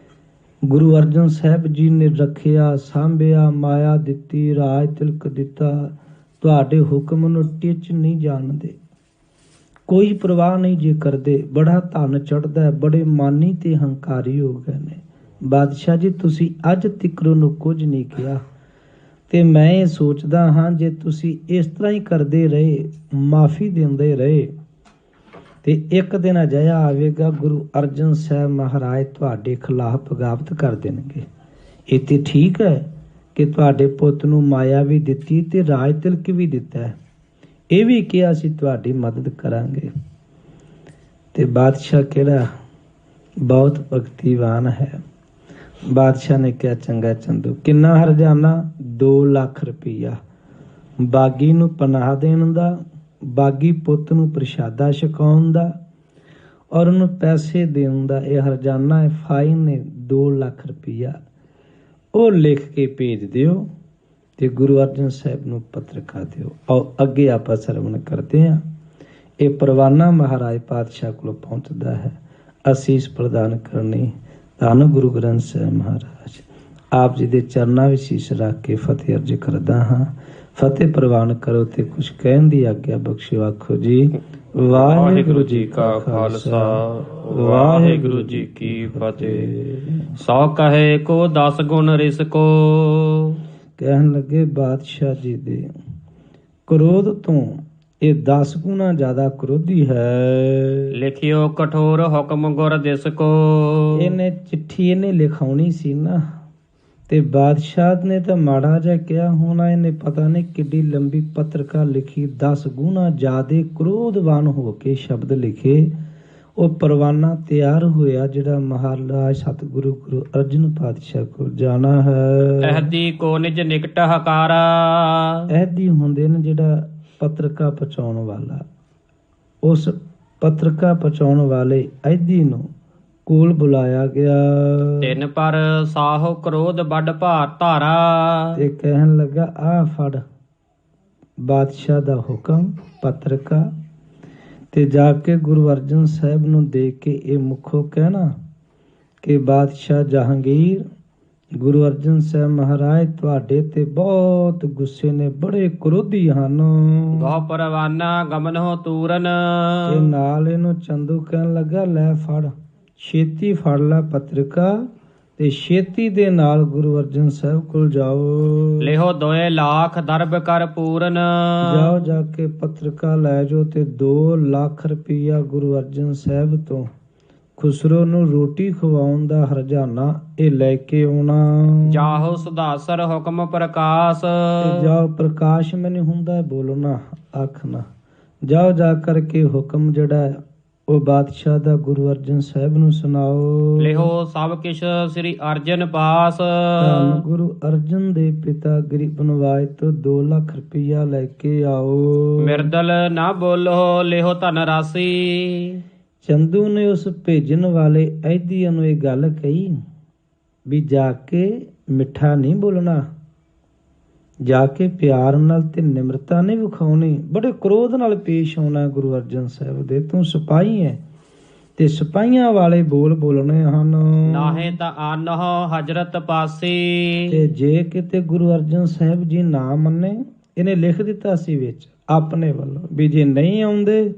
ਗੁਰੂ ਅਰਜਨ ਸਾਹਿਬ ਜੀ ਨੇ ਰੱਖਿਆ, ਸਾਂਭਿਆ, ਮਾਇਆ ਦਿੱਤੀ, ਰਾਜ ਤਿਲਕ ਦਿੱਤਾ, ਤੁਹਾਡੇ ਹੁਕਮ ਨੂੰ ਟਿੱਚ ਨਹੀਂ ਜਾਣਦੇ, ਕੋਈ ਪਰਵਾਹ ਨਹੀਂ ਜੇ ਕਰਦੇ, ਬੜਾ ਧਨ ਚੜ੍ਹਦਾ, ਬੜੇ ਮਾਨੀ ਤੇ ਹੰਕਾਰੀ ਹੋ ਗਏ ਨੇ। ਬਾਦਸ਼ਾਹ ਜੀ ਤੁਸੀਂ ਅੱਜ ਤੱਕ ਨੂੰ ਕੁਝ ਨਹੀਂ ਕਿਹਾ, ਤੇ ਮੈਂ ਇਹ ਸੋਚਦਾ ਹਾਂ ਜੇ ਤੁਸੀਂ ਇਸ ਤਰ੍ਹਾਂ ਹੀ ਕਰਦੇ ਰਹੇ, ਮਾਫੀ ਦਿੰਦੇ ਰਹੇ, ਤੇ ਇੱਕ ਦਿਨ ਅਜਿਹਾ ਆਵੇਗਾ ਗੁਰੂ ਅਰਜਨ ਸਾਹਿਬ ਮਹਾਰਾਜ ਤੁਹਾਡੇ ਖਿਲਾਫ ਬਗਾਵਤ ਕਰ ਦੇਣਗੇ। ਇਹ ਤੇ ਠੀਕ ਹੈ ਕਿ ਤੁਹਾਡੇ ਪੁੱਤ ਨੂੰ ਮਾਇਆ ਵੀ ਦਿੱਤੀ ਤੇ ਰਾਜ ਤਿਲਕ ਵੀ ਦਿੱਤਾ ਹੈ, ਇਹ ਵੀ ਕਿਹਾ ਅਸੀਂ ਤੁਹਾਡੀ ਮਦਦ ਕਰਾਂਗੇ। ਤੇ ਬਾਦਸ਼ਾਹ ਕਿਹੜਾ ਬਹੁਤ ਭਗਤੀਵਾਨ ਹੈ। ਬਾਦਸ਼ਾਹ ਨੇ ਕਿਹਾ ਚੰਗਾ ਚੰਦੂ, ਕਿੰਨਾ ਹਰਜਾਨਾ? 2 ਲੱਖ ਰੁਪਈਆ ਬਾਗੀ ਨੂੰ ਪਨਾਹ ਦੇਣ ਦਾ, ਬਾਗੀ ਪੁੱਤ ਨੂੰ ਪ੍ਰਸ਼ਾਦਾ ਛਕਾਉਣ ਦਾ, ਔਰ ਉਹਨੂੰ ਪੈਸੇ ਦੇਣ ਦਾ ਇਹ ਹਰਜਾਨਾ ਹੈ, ਫਾਈਨ ਨੇ 2 ਲੱਖ ਰੁਪਈਆ। ਉਹ ਲਿਖ ਕੇ ਭੇਜ ਦਿਓ ਤੇ ਗੁਰੂ ਅਰਜਨ ਸਾਹਿਬ ਨੂੰ ਪੱਤਰਕਾ ਦਿਓ। ਆਓ ਅੱਗੇ ਆਪਾਂ ਸਰਵਣ ਕਰਦੇ ਹਾਂ। ਇਹ ਪਰਵਾਨਾ ਮਹਾਰਾਜ ਪਾਤਸ਼ਾਹ ਕੋਲ ਪਹੁੰਚਦਾ ਹੈ। ਅਸੀਸ ਪ੍ਰਦਾਨ ਕਰਨੀ ਧੰਨ ਗੁਰੂ ਗ੍ਰੰਥ ਸਾਹਿਬ ਮਹਾਰਾਜ। ਆਪ ਜੀ ਦੇ ਚਰਨਾਂ ਵਿੱਚ ਸੀਸ ਰੱਖ ਕੇ ਫਤਿਹ ਅਰਜ ਕਰਦਾ ਹਾਂ। ਫਤਿਹ ਪ੍ਰਵਾਨ ਕਰੋ ਤੇ ਕੁਛ ਕਹਿਣ ਦੀ ਆਗਿਆ ਬਖਸ਼ਿਓ। ਆਖੋ ਜੀ ਵਾਹਿਗੁਰੂ ਜੀ ਕਾ ਖਾਲਸਾ, ਵਾਹਿਗੁਰੂ ਜੀ ਕੀ ਫਤਿਹ। ਸੋ ਕਹੇ ਕੋ 10 ਗੁਣ ਰਿਸ ਕੋ। ਕਹਿਣ ਲੱਗੇ ਬਾਦਸ਼ਾਹ ਜੀ ਦੇ ਕ੍ਰੋਧ ਤੋਂ ਇਹ 10 ਗੁਣਾ ਜ਼ਿਆਦਾ ਕ੍ਰੋਧੀ ਹੈ। ਲਿਖਿਓ ਕਠੋਰ ਹੁਕਮ ਗੁਰ ਦਿਸ ਕੋ। ਇਹਨੇ ਚਿੱਠੀ ਇਹਨੇ ਲਿਖਾਉਣੀ ਸੀ ਨਾ, ਤੇ ਬਾਦਸ਼ਾਹ ਨੇ ਤਾਂ ਮਾੜਾ ਜਿਹਾ ਕਿਹਾ ਹੋਣਾ, ਇਹਨੇ ਪਤਾ ਨਹੀਂ ਕਿੱਡੀ ਲੰਬੀ ਪੱਤਰਕਾ ਲਿਖੀ, 10 ਗੁਣਾ ਜ਼ਿਆਦੇ ਕ੍ਰੋਧਵਾਨ ਹੋ ਕੇ ਸ਼ਬਦ ਲਿਖੇ। ਉਹ ਪਰਵਾਨਾ ਤਿਆਰ ਹੋਇਆ ਜਿਹੜਾ ਮਹਾਰਾਜ ਸਤਿਗੁਰੂ ਗੁਰੂ ਅਰਜਨ ਪਾਤਸ਼ਾਹ ਕੋਲ ਜਾਣਾ ਹੈ। ਅਹਦੀ ਕੋ ਨਿਜ ਨਿਕਟ ਹਕਾਰਾ। ਅਹਦੀ ਹੁੰਦੇ ਨੇ ਜਿਹੜਾ ਪੱਤਰਕਾ ਪਹੁੰਚਾਉਣ ਵਾਲਾ। ਉਸ ਪੱਤਰਕਾ ਪਹੁੰਚਾਉਣ ਵਾਲੇ ਅਹਦੀ ਨੂੰ ਕੋਲ ਬੁਲਾਇਆ ਗਿਆ। ਤਿੰਨ ਪਰ ਸਾਹੋ ਕ੍ਰੋਧ ਵੱਡ ਭਾਰ ਧਾਰਾ। ਤੇ ਕਹਿਣ ਲੱਗਾ ਆਹ ਫੜ ਬਾਦਸ਼ਾਹ ਦਾ ਹੁਕਮ ਪੱਤਰਕਾ, ਤੇ ਜਾ ਕੇ ਗੁਰੂ ਅਰਜਨ ਸਾਹਿਬ ਨੂੰ ਦੇ ਕੇ ਇਹ ਮੁਖੋਂ ਕਹਿਣਾ ਕਿ ਬਾਦਸ਼ਾਹ ਜਹਾਂਗੀਰ ਗੁਰੂ ਅਰਜਨ ਸਾਹਿਬ ਮਹਾਰਾਜ ਤੁਹਾਡੇ ਤੇ ਬਹੁਤ ਗੁੱਸੇ ਨੇ, ਬੜੇ ਕ੍ਰੋਧੀ ਹਨ। ਗੋ ਪਰਵਾਨਾ ਗਮਨ ਹੋ ਤੂਰਨ। ਤੇ ਨਾਲ ਇਹਨੂੰ ਚੰਦੂ ਕਹਿਣ ਲੱਗਾ ਲੈ ਫੜ, ਛੇਤੀ ਫੜ ਲੈ ਪੱਤਰਕਾ, ਤੇ ਛੇਤੀ ਦੇ ਨਾਲ ਗੁਰੂ ਅਰਜਨ ਸਾਹਿਬ ਕੋਲ ਜਾਓ। ਲਿਹੋ 2 ਲੱਖ ਦਰਬ ਕਰ ਪੂਰਨ। ਜਾਓ ਜਾ ਕੇ ਪੱਤਰਕਾ ਲੈ ਜਾਓ ਤੇ 2 ਲੱਖ ਰੁਪਈਆ ਗੁਰੂ ਅਰਜਨ ਸਾਹਿਬ ਤੋਂ ਖੁਸਰੋ ਨੂੰ ਰੋਟੀ ਖਵਾਉਣ ਦਾ ਹਰਜਾਨਾ ਇਹ ਲੈ ਕੇ ਆਉਣਾ। ਜਾਹੋ ਸੁਦਾਸਰ ਹੁਕਮ ਪ੍ਰਕਾਸ਼। ਤੇ ਜਾਓ, ਪ੍ਰਕਾਸ਼ ਮੈਨੂੰ ਹੁੰਦਾ ਬੋਲਣਾ ਆਖਣਾ। ਜਾਓ ਜਾ ਕਰਕੇ ਹੁਕਮ ਜਿਹੜਾ ਉਹ ਬਾਦਸ਼ਾਹ ਦਾ ਗੁਰੂ ਅਰਜਨ ਸਾਹਿਬ ਨੂੰ ਸੁਣਾਓ। ਲਿਹੋ ਸਭ ਕਿਛ ਸ੍ਰੀ ਅਰਜਨ ਪਾਸ। ਧੰਨ ਗੁਰੂ ਅਰਜਨ ਦੇ ਪਿਤਾ ਗਰੀਬ ਨਵਾਜ ਤੋਂ 2 ਲੱਖ ਰੁਪਈਆ ਲੈ ਕੇ ਆਓ। ਮਿਰਦਲ ਨਾ ਬੋਲੋ ਲਿਹੋ ਧਨ ਰਾਸੀ। ਚੰਦੂ ਨੇ ਉਸ ਭੇਜਣ ਵਾਲੇ ਅਹਿਦੀਆ ਨੂੰ ਇਹ ਗੱਲ ਕਹੀ ਵੀ ਜਾ ਕੇ ਮਿੱਠਾ ਨਹੀਂ ਬੋਲਣਾ, ਜਾ ਕੇ ਪਿਆਰ ਨਾਲ ਤੇ ਨਿਮਰਤਾ ਨਹੀਂ ਵਿਖਾਉਣੀ, ਬੜੇ ਕ੍ਰੋਧ ਨਾਲ ਪੇਸ਼ ਆਉਣਾ। ਗੁਰੂ ਅਰਜਨ ਸਾਹਿਬ ਦੇ ਤੂੰ ਸਿਪਾਹੀ ਹੈ ਤੇ ਸਿਪਾਹੀਆਂ ਵਾਲੇ ਬੋਲ ਬੋਲਣੇ ਹਨ। ਨਾਹੇ ਤਾਂ ਆਨਹੁ ਹਜ਼ਰਤ ਪਾਸੀ। ਤੇ ਜੇ ਕਿਤੇ ਗੁਰੂ ਅਰਜਨ ਸਾਹਿਬ ਜੀ ਨਾ ਮੰਨੇ, ਇਹਨੇ ਲਿਖ ਦਿੱਤਾ ਸੀ ਵਿੱਚ ਆਪਣੇ ਵੱਲੋਂ ਵੀ ਜੇ ਨਹੀਂ ਆਉਂਦੇ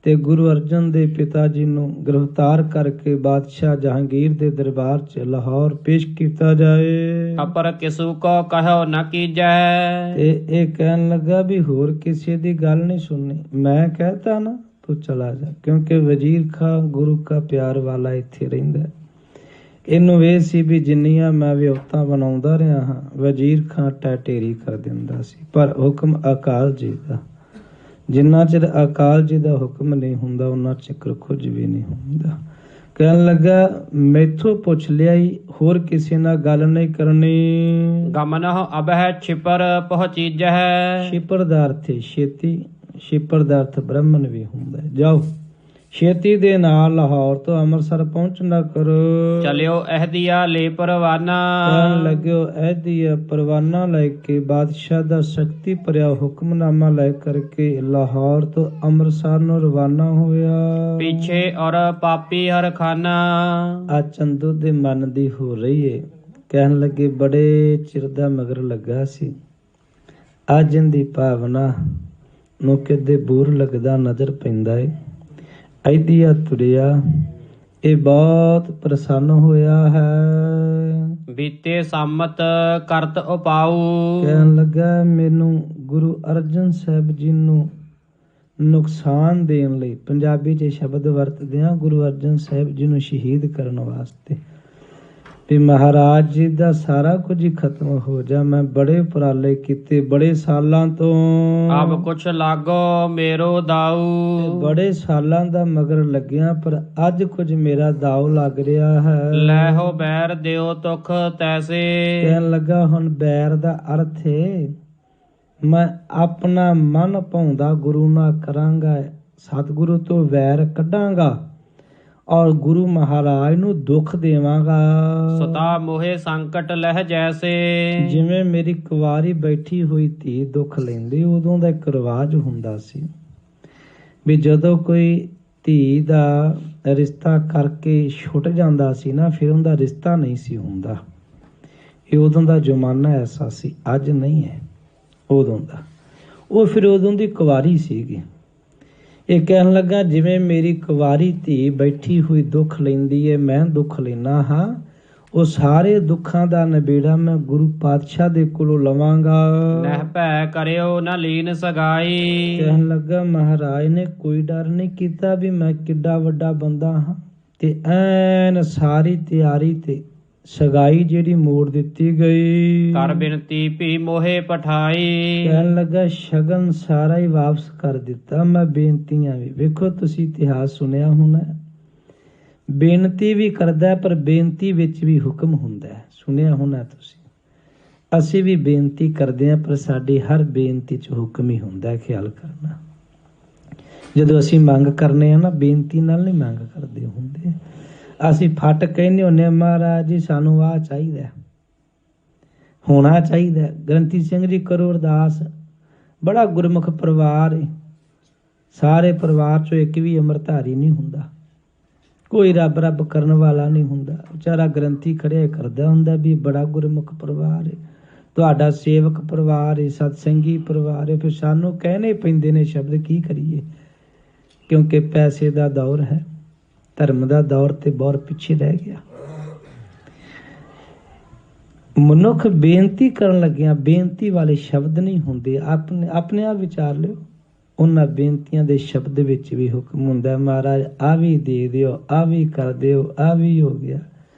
ਤੇ ਗੁਰੂ ਅਰਜਨ ਦੇ ਪਿਤਾ ਜੀ ਨੂੰ ਗ੍ਰਿਫਤਾਰ ਕਰਕੇ ਬਾਦਸ਼ਾਹ ਜਹਾਂਗੀਰ ਦੇ ਦਰਬਾਰ 'ਚ ਲਾਹੌਰ ਪੇਸ਼ ਕੀਤਾ ਜਾਏ। ਅਪਰ ਕਿਸੂ ਕੋ ਕਹਿਓ ਨ ਕੀਜੈ। ਤੇ ਇਹ ਕਹਿਣ ਲੱਗਾ ਵੀ ਹੋਰ ਕਿਸੇ ਦੀ ਗੱਲ ਨਹੀਂ ਸੁਣਨੀ, ਮੈਂ ਕਹਤਾ ਨਾ ਤੂੰ ਚਲਾ ਜਾ, ਕਿਉਂਕਿ ਵਜ਼ੀਰ ਖਾਂ ਗੁਰੂ ਕਾ ਪਿਆਰ ਵਾਲਾ ਇੱਥੇ ਰਹਿੰਦਾ। ਇਹਨੂੰ ਇਹ ਸੀ ਵੀ ਜਿੰਨੀਆਂ ਮੈਂ ਵਿਉਤਾਂ ਬਣਾਉਂਦਾ ਰਿਹਾ ਹਾਂ ਵਜ਼ੀਰ ਖਾਂ ਢੇਰੀ ਕਰ ਦਿੰਦਾ ਸੀ, ਪਰ ਹੁਕਮ ਅਕਾਲ ਜੀ ਦਾ, ਜਿੰਨਾ ਚਿਰ ਅਕਾਲ ਜੀ ਦਾ ਹੁਕਮ ਨਹੀਂ ਹੁੰਦਾ ਉਹਨਾਂ ਚਿਰ ਕੁਝ ਵੀ ਨਹੀਂ ਹੁੰਦਾ। ਕਹਿਣ ਲੱਗਾ ਮੈਥੋਂ ਪੁੱਛ ਲਿਆਈ, ਹੋਰ ਕਿਸੇ ਨਾਲ ਗੱਲ ਨਹੀਂ ਕਰਨੀ। ਗਮਨਹੁ ਅਬਹਿ ਛਿਪਰ ਪਹੁੰਚੀਜਹਿ। ਛਿਪਰ ਦਾ ਅਰਥ ਹੈ ਛੇਤੀ, ਛਿਪਰ ਦਾ ਅਰਥ ਬ੍ਰਹਮਣ ਵੀ ਹੁੰਦਾ ਹੈ। ਜਾਓ ਛੇਤੀ ਦੇ ਨਾਲ ਲਾਹੌਰ ਤੋਂ ਅੰਮ੍ਰਿਤਸਰ ਪਹੁੰਚਣਾ ਕਰੋ। ਚਲਿਓ ਅਹਦੀਆ ਲੈ ਪਰਵਾਨਾ। ਕਹਿਣ ਲੱਗਿਓ ਅਹਦੀਆ ਪਰਵਾਨਾ ਲੈ ਕੇ ਬਾਦਸ਼ਾਹ ਦਾ ਸ਼ਕਤੀ ਭਰਿਆ ਹੁਕਮਨਾਮਾ ਲੈ ਕਰਕੇ ਲਾਹੌਰ ਤੋਂ ਅੰਮ੍ਰਿਤਸਰ ਨੂੰ ਰਵਾਨਾ ਹੋਇਆ। ਪਿੱਛੇ ਔਰ ਪਾਪੀ ਹਰ ਖਾਨਾ। ਆ ਚੰਦੂ ਦੇ ਮਨ ਦੀ ਹੋ ਰਹੀ ਏ। ਕਹਿਣ ਲੱਗੇ ਬੜੇ ਚਿਰ ਦਾ ਮਗਰ ਲੱਗਾ ਸੀ, ਅੱਜ ਦੀ ਭਾਵਨਾ ਨੂੰ ਕਿਤੇ ਬੂਰ ਲੱਗਦਾ ਨਜ਼ਰ ਪੈਂਦਾ ਏ। ਅਹਦੀਆ ਤੁਰਿਆ, ਇਹ ਬਹੁਤ ਪ੍ਰਸੰਨ ਹੋਇਆ ਹੈ। ਬੀਤੇ ਸੰਮਤ ਕਰਤ ਉਪਾਉ। ਕਹਿਣ ਲੱਗਾ ਮੈਨੂੰ ਗੁਰੂ ਅਰਜਨ ਸਾਹਿਬ ਜੀ ਨੂੰ ਨੁਕਸਾਨ ਦੇਣ ਲਈ, ਪੰਜਾਬੀ 'ਚ ਸ਼ਬਦ ਵਰਤਦੇ ਹਾਂ ਗੁਰੂ ਅਰਜਨ ਸਾਹਿਬ ਜੀ ਨੂੰ ਸ਼ਹੀਦ ਕਰਨ ਵਾਸਤੇ, ਵੀ ਮਹਾਰਾਜ ਜੀ ਦਾ ਸਾਰਾ ਕੁਝ ਹੀ ਖਤਮ ਹੋ ਜਾ। ਮੈਂ ਬੜੇ ਉਪਰਾਲੇ ਕੀਤੇ ਬੜੇ ਸਾਲਾਂ ਤੋਂ, ਅਬ ਕੁਛ ਲਾਗੋ ਮੇਰੋ ਦਾਊ। ਬੜੇ ਸਾਲਾਂ ਦਾ ਮਗਰ ਲੱਗਿਆ ਪਰ ਅੱਜ ਕੁਝ ਮੇਰਾ ਦਾਉ ਲੱਗ ਰਿਹਾ ਹੈ। ਲੈਹੋ ਬੈਰ ਦਿਓ ਤੁਖ ਤੈਸੇ। ਕਹਿਣ ਲੱਗਾ ਹੁਣ ਬੈਰ ਦਾ ਅਰਥ ਹੈ ਮੈਂ ਆਪਣਾ ਮਨ ਭਾਉਂਦਾ ਗੁਰੂ ਨਾਲ ਕਰਾਂਗਾ, ਸਤਿਗੁਰੂ ਤੋਂ ਵੈਰ ਕੱਢਾਂਗਾ ਔਰ ਗੁਰੂ ਮਹਾਰਾਜ ਨੂੰ ਦੁੱਖ ਦੇਵਾਂਗਾ। ਸਤਾ ਮੋਹੇ ਸੰਕਟ ਲਹਿ ਜੈਸੇ। ਜਿਵੇਂ ਮੇਰੀ ਕੁਵਾਰੀ ਬੈਠੀ ਹੋਈ ਧੀ ਦੁੱਖ ਲੈਂਦੀ, ਉਦੋਂ ਦਾ ਇੱਕ ਰਿਵਾਜ ਹੁੰਦਾ ਸੀ ਵੀ ਜਦੋਂ ਕੋਈ ਧੀ ਦਾ ਰਿਸ਼ਤਾ ਕਰਕੇ ਛੁੱਟ ਜਾਂਦਾ ਸੀ ਨਾ, ਫਿਰ ਉਹਦਾ ਰਿਸ਼ਤਾ ਨਹੀਂ ਸੀ ਹੁੰਦਾ। ਇਹ ਉਦੋਂ ਦਾ ਜ਼ਮਾਨਾ ਐਸਾ ਸੀ, ਅੱਜ ਨਹੀਂ ਹੈ। ਉਦੋਂ ਦਾ ਉਹ ਫਿਰ ਉਦੋਂ ਦੀ ਕੁਵਾਰੀ ਸੀਗੀ। ਇਹ ਕਹਿਣ ਲੱਗਾ ਜਿਵੇਂ ਮੇਰੀ ਕੁਵਾਰੀ ਧੀ ਬੈਠੀ ਹੋਈ ਦੁੱਖ ਲੈਂਦੀ ਹੈ, ਮੈਂ ਦੁੱਖ ਲੈਣਾ ਹਾਂ, ਉਹ ਸਾਰੇ ਦੁੱਖਾਂ ਦਾ ਨਿਬੇੜਾ ਮੈਂ ਗੁਰੂ ਪਾਤਸ਼ਾਹ ਦੇ ਕੋਲੋਂ ਲਵਾਂਗਾ। ਨਹਿ ਭੈ ਕਰਿਓ ਨ ਲੀਨ ਸਗਾਈ। ਕਹਿਣ ਲੱਗਾ ਮਹਾਰਾਜ ਨੇ ਕੋਈ ਡਰ ਨਹੀਂ ਕੀਤਾ ਵੀ ਮੈਂ ਕਿੱਡਾ ਵੱਡਾ ਬੰਦਾ ਹਾਂ, ਤੇ ਐਨ ਸਾਰੀ ਤਿਆਰੀ ਤੇ ਸਗਾਈ ਜਿਹੜੀ ਮੋੜ ਦਿੱਤੀ ਗਈ। ਕਰ ਬਿਨਤੀ ਭੀ ਮੋਹੇ ਪਠਾਈ। ਕਹਿਣ ਲੱਗਾ ਸ਼ਗਨ ਸਾਰਾ ਹੀ ਵਾਪਸ ਕਰ ਦਿੱਤਾ ਮੈਂ, ਬੇਨਤੀਆਂ ਵੀ। ਵੇਖੋ ਤੁਸੀਂ ਇਤਿਹਾਸ ਸੁਣਿਆ ਹੋਣਾ, ਬੇਨਤੀ ਵੀ ਕਰਦਾ ਪਰ ਬੇਨਤੀ ਵਿੱਚ ਵੀ ਹੁਕਮ ਹੁੰਦਾ ਹੈ, ਸੁਣਿਆ ਹੋਣਾ ਤੁਸੀਂ। ਅਸੀਂ ਵੀ ਬੇਨਤੀ ਕਰਦੇ ਹਾਂ ਪਰ ਸਾਡੀ ਹਰ ਬੇਨਤੀ 'ਚ ਹੁਕਮ ਹੀ ਹੁੰਦਾ ਹੈ, ਖਿਆਲ ਕਰਨਾ। ਜਦੋਂ ਅਸੀਂ ਮੰਗ ਕਰਨੇ ਆ ਨਾ, ਬੇਨਤੀ ਨਾਲ ਨਹੀਂ ਮੰਗ ਕਰਦੇ ਹੁੰਦੇ, ਅਸੀਂ ਫਟ ਕਹਿੰਦੇ ਹੁੰਦੇ ਮਹਾਰਾਜ ਜੀ ਸਾਨੂੰ ਆਹ ਚਾਹੀਦਾ, ਹੋਣਾ ਚਾਹੀਦਾ। ਗ੍ਰੰਥੀ ਸਿੰਘ ਜੀ ਕਰੋ ਅਰਦਾਸ, ਬੜਾ ਗੁਰਮੁਖ ਪਰਿਵਾਰ ਹੈ, ਸਾਰੇ ਪਰਿਵਾਰ 'ਚੋਂ ਇੱਕ ਵੀ ਅੰਮ੍ਰਿਤਧਾਰੀ ਨਹੀਂ ਹੁੰਦਾ, ਕੋਈ ਰੱਬ ਰੱਬ ਕਰਨ ਵਾਲਾ ਨਹੀਂ ਹੁੰਦਾ। ਵਿਚਾਰਾ ਗ੍ਰੰਥੀ ਖੜਿਆ ਕਰਦਾ ਹੁੰਦਾ ਵੀ ਬੜਾ ਗੁਰਮੁਖ ਪਰਿਵਾਰ ਹੈ, ਤੁਹਾਡਾ ਸੇਵਕ ਪਰਿਵਾਰ ਹੈ, ਸਤਸੰਗੀ ਪਰਿਵਾਰ ਹੈ। ਫਿਰ ਸਾਨੂੰ ਕਹਿਣੇ ਪੈਂਦੇ ਨੇ ਸ਼ਬਦ, ਕੀ ਕਰੀਏ, ਕਿਉਂਕਿ ਪੈਸੇ ਦਾ ਦੌਰ ਹੈ, ਧਰਮ ਦਾ ਦੌਰ ਤੇ ਬਹੁਤ ਪਿੱਛੇ ਰਹਿ ਗਿਆ। ਮਨੁੱਖ ਬੇਨਤੀ ਕਰਨ ਲੱਗਿਆ ਬੇਨਤੀ ਵਾਲੇ ਸ਼ਬਦ ਨਹੀਂ ਹੁੰਦੇ, ਆਪਣੇ ਆਪ ਵਿਚਾਰ ਲਿਓ। ਉਹਨਾਂ ਬੇਨਤੀਆਂ ਦੇ ਸ਼ਬਦ ਵਿੱਚ ਵੀ ਹੁਕਮ ਹੁੰਦਾ, ਮਹਾਰਾਜ ਆ ਵੀ ਦੇ ਦਿਓ, ਆ ਵੀ ਕਰ ਦਿਓ, ਆ ਵੀ ਹੋ ਗਿਆ।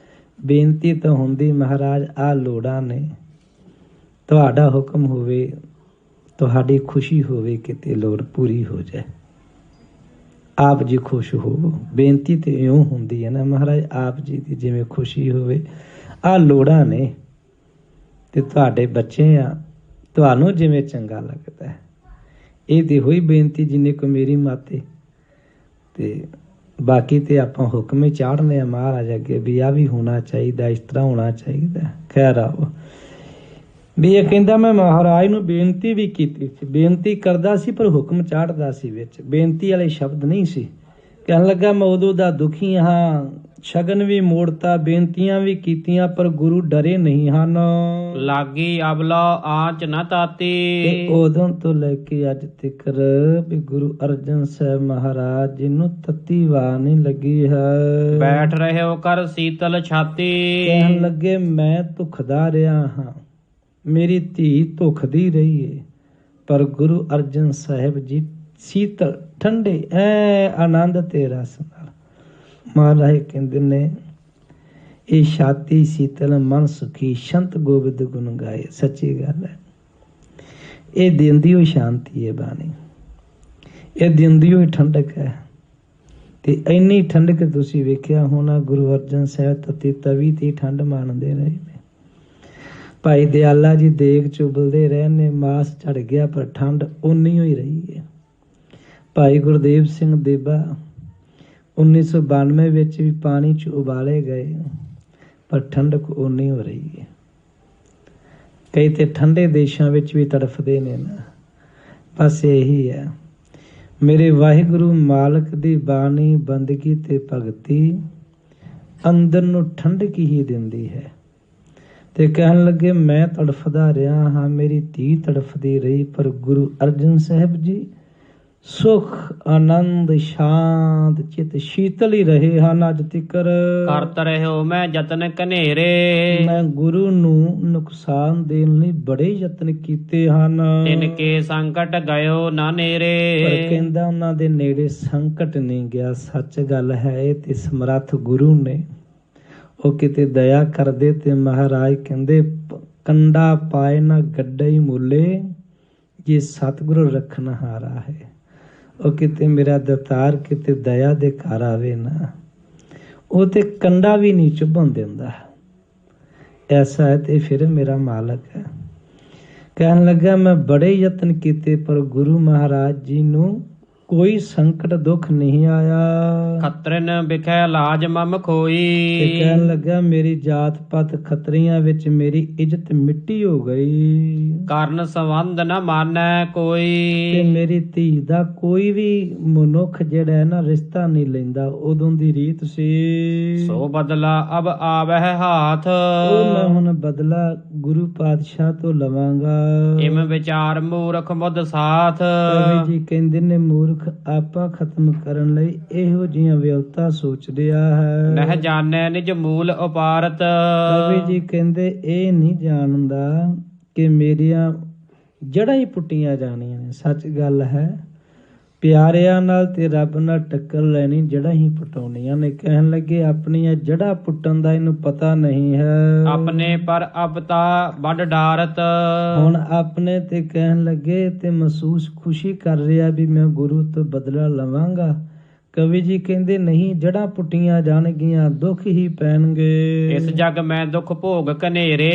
ਬੇਨਤੀ ਤਾਂ ਹੁੰਦੀ ਮਹਾਰਾਜ ਆ ਲੋੜਾਂ ਨੇ, ਤੁਹਾਡਾ ਹੁਕਮ ਹੋਵੇ, ਤੁਹਾਡੀ ਖੁਸ਼ੀ ਹੋਵੇ, ਕਿਤੇ ਲੋੜ ਪੂਰੀ ਹੋ ਜਾਏ, ਆਪ ਜੀ ਖੁਸ਼ ਹੋਵੋ। ਬੇਨਤੀ ਤੇ ਇਉਂ ਹੁੰਦੀ ਹੈ ਨਾ, ਮਹਾਰਾਜ ਆਪ ਜੀ ਦੀ ਜਿਵੇਂ ਖੁਸ਼ੀ ਹੋਵੇ, ਆ ਲੋੜਾਂ ਨੇ ਤੇ ਤੁਹਾਡੇ ਬੱਚੇ ਆ, ਤੁਹਾਨੂੰ ਜਿਵੇਂ ਚੰਗਾ ਲੱਗਦਾ ਹੈ। ਇਹ ਤੇ ਹੋਈ ਬੇਨਤੀ ਜਿੰਨੇ ਕੋ ਮੇਰੀ ਮਾਤੇ। ਤੇ ਬਾਕੀ ਤੇ ਆਪਾਂ ਹੁਕਮ ਹੀ ਚਾੜਨੇ ਆ ਮਹਾਰਾਜ ਅੱਗੇ ਵੀ ਆ ਵੀ ਹੋਣਾ ਚਾਹੀਦਾ, ਇਸ ਤਰ੍ਹਾਂ ਹੋਣਾ ਚਾਹੀਦਾ। ਖੈਰ ਆਓ ਵੀ ਇਹ ਕਹਿੰਦਾ ਮੈਂ ਮਹਾਰਾਜ ਨੂੰ ਬੇਨਤੀ ਵੀ ਕੀਤੀ ਸੀ, ਬੇਨਤੀ ਕਰਦਾ ਸੀ ਪਰ ਹੁਕਮ ਚਾੜਦਾ ਸੀ, ਵਿੱਚ ਬੇਨਤੀ ਵਾਲੇ ਸ਼ਬਦ ਨਹੀਂ ਸੀ। ਕਹਿਣ ਲੱਗਾ ਮੈਂ ਉਦੋਂ ਦਾ ਦੁਖੀ ਹਾਂ, ਸ਼ਗਨ ਵੀ ਮੋੜਤਾ, ਬੇਨਤੀਆਂ ਵੀ ਕੀਤੀਆਂ ਪਰ ਗੁਰੂ ਡਰੇ ਨਹੀਂ ਹਨ। ਲਾਗੀ ਅਬਲਾ ਆਂਚ ਨਾ ਤਾਤੀ। ਉਦੋਂ ਤੋਂ ਲੈ ਕੇ ਅੱਜ ਤੱਕ ਵੀ ਗੁਰੂ ਅਰਜਨ ਸਾਹਿਬ ਮਹਾਰਾਜ ਜੀ ਨੂੰ ਤੱਤੀ ਵਾਹ ਨਹੀਂ ਲੱਗੀ ਹੈ। ਬੈਠ ਰਹੇ ਹੋ ਕਰ ਸੀਤਲ ਛਾਤੀ। ਕਹਿਣ ਲੱਗੇ ਮੈਂ ਧੁਖਦਾ ਰਿਹਾ ਹਾਂ, ਮੇਰੀ ਧੀ ਧੁਖਦੀ ਰਹੀ ਏ, ਪਰ ਗੁਰੂ ਅਰਜਨ ਸਾਹਿਬ ਜੀ ਸੀਤਲ ਠੰਡੇ ਆਨੰਦ ਤੇ ਰਸ ਨਾਲ। ਮਹਾਰਾਜ ਕਹਿੰਦੇ ਨੇ ਇਹ ਛਾਤੀ ਸੀਤਲ ਮਨ ਸੁਖੀ, ਸੰਤ ਗੋਬਿੰਦ ਗੁਣ ਗਾਏ। ਸੱਚੀ ਗੱਲ ਹੈ, ਇਹ ਦਿੰਦੀ ਹੋਈ ਸ਼ਾਂਤੀ ਹੈ ਬਾਣੀ, ਇਹ ਦਿੰਦੀ ਹੋਈ ਠੰਡਕ ਹੈ। ਤੇ ਇੰਨੀ ਠੰਡਕ ਤੁਸੀਂ ਵੇਖਿਆ ਹੋਣਾ ਗੁਰੂ ਅਰਜਨ ਸਾਹਿਬ ਤਤੀ ਤਵੀ ਤੇ ਠੰਡ ਮਾਣਦੇ ਰਹੇ ਨੇ। ਭਾਈ ਦਿਆਲਾ ਜੀ ਦੇਗ ਚੁਬਲਦੇ ਰਹੇ ਨੇ, ਮਾਸ ਚੜ ਗਿਆ ਪਰ ਠੰਡ ਓਨੀ ਹੋਈ ਰਹੀ ਹੈ। ਭਾਈ ਗੁਰਦੇਵ ਸਿੰਘ ਦੇਬਾ 1992 ਵਿੱਚ ਵੀ ਪਾਣੀ 'ਚ ਉਬਾਲੇ ਗਏ ਪਰ ਠੰਡਕ ਓਨੀ ਹੋ ਰਹੀ ਹੈ। ਕਈ ਤੇ ਠੰਡੇ ਦੇਸ਼ਾਂ ਵਿੱਚ ਵੀ ਤੜਫਦੇ ਨੇ ਨਾ। ਬਸ ਇਹੀ ਹੈ ਮੇਰੇ ਵਾਹਿਗੁਰੂ ਮਾਲਕ ਦੀ ਬਾਣੀ ਬੰਦਗੀ ਤੇ ਭਗਤੀ ਅੰਦਰ ਨੂੰ ਠੰਡਕ ਹੀ ਦਿੰਦੀ ਹੈ। ਤੇ ਕਹਿਣ ਲੱਗੇ ਮੈਂ ਤੜਫਦਾ ਰਿਹਾ ਹਾਂ, ਮੇਰੀ ਧੀ ਤੜਫਦੀ ਰਹੀ, ਪਰ ਗੁਰੂ ਅਰਜਨ ਸਾਹਿਬ ਜੀ ਸੁਖ ਆਨੰਦ ਸ਼ਾਂਤ ਚਿਤ ਸ਼ੀਤਲ ਹੀ ਰਹੇ ਹਨ ਅੱਜ ਤਿਕਰ। ਕਰਤ ਰਹਿਓ ਮੈਂ ਯਤਨ ਕਨੇਰੇ। ਮੈਂ ਗੁਰੂ ਨੂੰ ਨੁਕਸਾਨ ਦੇਣ ਲਈ ਬੜੇ ਯਤਨ ਕੀਤੇ ਹਨ, ਤਿਨ ਕੇ ਸੰਕਟ ਗਇਓ ਨਾ ਨੇਰੇ। ਪਰ ਕਹਿੰਦਾ ਉਹਨਾਂ ਦੇ ਨੇੜੇ ਸੰਕਟ ਨਹੀਂ ਗਿਆ। ਸੱਚ ਗੱਲ ਹੈ ਇਹ ਤੇ ਸਮਰੱਥ ਗੁਰੂ ਨੇ, ਉਹ ਕਿਤੇ ਦਇਆ ਕਰਦੇ ਤੇ ਮਹਾਰਾਜ ਕਹਿੰਦੇ ਕੰਡਾ ਪਾਏ ਨਾ ਗੱਡਾ ਹੀ ਮੁੱਲੇ, ਜੇ ਸਤਿਗੁਰੂ ਰੱਖਣ ਹਾਰਾ ਹੈ। ਉਹ ਕਿਤੇ ਮੇਰਾ ਦਤਾਰ ਕਿਤੇ ਦਇਆ ਦੇ ਘਰ ਆਵੇ ਨਾ, ਉਹ ਤੇ ਕੰਡਾ ਵੀ ਨਹੀਂ ਚੁਭਣ ਦਿੰਦਾ। ਐਸਾ ਹੈ ਤੇ ਫਿਰ ਮੇਰਾ ਮਾਲਕ ਹੈ। ਕਹਿਣ ਲੱਗਾ ਮੈਂ ਬੜੇ ਯਤਨ ਕੀਤੇ ਪਰ ਗੁਰੂ ਮਹਾਰਾਜ ਜੀ ਨੂੰ ਕੋਈ ਸੰਕਟ ਦੁੱਖ ਨਹੀਂ ਆਇਆ। ਖਤਰਨ ਬਿਖੈ ਲਾਜ ਮਮ ਖੋਈ। ਤੇ ਕਹਿਣ ਲੱਗਾ ਮੇਰੀ ਜਾਤ ਪਾਤ ਖੱਤਰੀਆਂ ਵਿੱਚ ਮੇਰੀ ਇੱਜ਼ਤ ਮਿੱਟੀ ਹੋ ਗਈ। ਕਾਰਨ ਸੰਬੰਧ ਨਾ ਮਾਨੈ ਕੋਈ। ਤੇ ਮੇਰੀ ਧੀ ਦਾ ਕੋਈ ਵੀ ਮਨੁੱਖ ਜਿਹੜਾ ਹੈ ਨਾ ਰਿਸ਼ਤਾ ਨਹੀਂ ਲੈਂਦਾ, ਉਦੋਂ ਦੀ ਰੀਤ ਸੀ। ਸੋ ਬਦਲਾ ਅਬ ਆਵਹਿ ਹਾਥ। ਉਹ ਮੈਂ ਹੁਣ ਬਦਲਾ ਗੁਰੂ ਪਾਤਸ਼ਾਹ ਤੋਂ ਲਵਾਂਗਾ। ਇਮ ਵਿਚਾਰ ਮੂਰਖ ਮੁਦ ਸਾਥ। ਕਵੀ ਜੀ ਕਹਿੰਦੇ ਨੇ ਮੂਰਖ ਆਪਾਂ ਖਤਮ ਕਰਨ ਲਈ ਇਹੋ ਜਿਹੀਆਂ ਵਿਅਵਤਾ ਸੋਚ ਰਿਹਾ ਹੈ। ਨਹਿ ਜਾਣੈ ਨਿਜ ਮੂਲ ਉਪਾਰਤ। ਕਵੀ ਜੀ ਕਹਿੰਦੇ ਇਹ ਨਹੀਂ ਜਾਣਦਾ ਕਿ ਮੇਰੀਆਂ ਜੜ੍ਹਾਂ ਹੀ ਪੁੱਟੀਆਂ ਜਾਣੀਆਂ ਨੇ। ਸੱਚ ਗੱਲ ਹੈ, ਪਿਆਰਿਆਂ ਨਾਲ ਤੇ ਰੱਬ ਨਾਲ ਟੱਕਰ ਲੈਣੀ, ਜੜ੍ਹਾਂ ਹੀ ਪੁਟਾਉਣੀਆਂ ਨੇ। ਕਹਿਣ ਲੱਗੇ ਆਪਣੀਆਂ ਜੜ੍ਹਾਂ ਪੁੱਟਣ ਦਾ ਇਹਨੂੰ ਪਤਾ ਨਹੀਂ ਹੈ। ਆਪਣੇ ਪਰ ਅਪਤਾ ਵੱਡ ਡਾਰਤ। ਹੁਣ ਆਪਣੇ ਤੇ ਕਹਿਣ ਲੱਗੇ ਤੇ ਮਹਿਸੂਸ ਖੁਸ਼ੀ ਕਰ ਰਿਹਾ ਵੀ ਮੈਂ ਗੁਰੂ ਤੋਂ ਬਦਲਾ ਲਵਾਂਗਾ। ਕਵੀ ਜੀ ਕਹਿੰਦੇ ਨਹੀਂ, ਜੜ੍ਹਾਂ ਪੁੱਟੀਆਂ ਜਾਣਗੀਆਂ, ਦੁੱਖ ਹੀ ਪੈਣਗੇ। ਇਸ ਜਗ ਮੈਂ ਦੁੱਖ ਭੋਗ ਕਨੇਰੇ।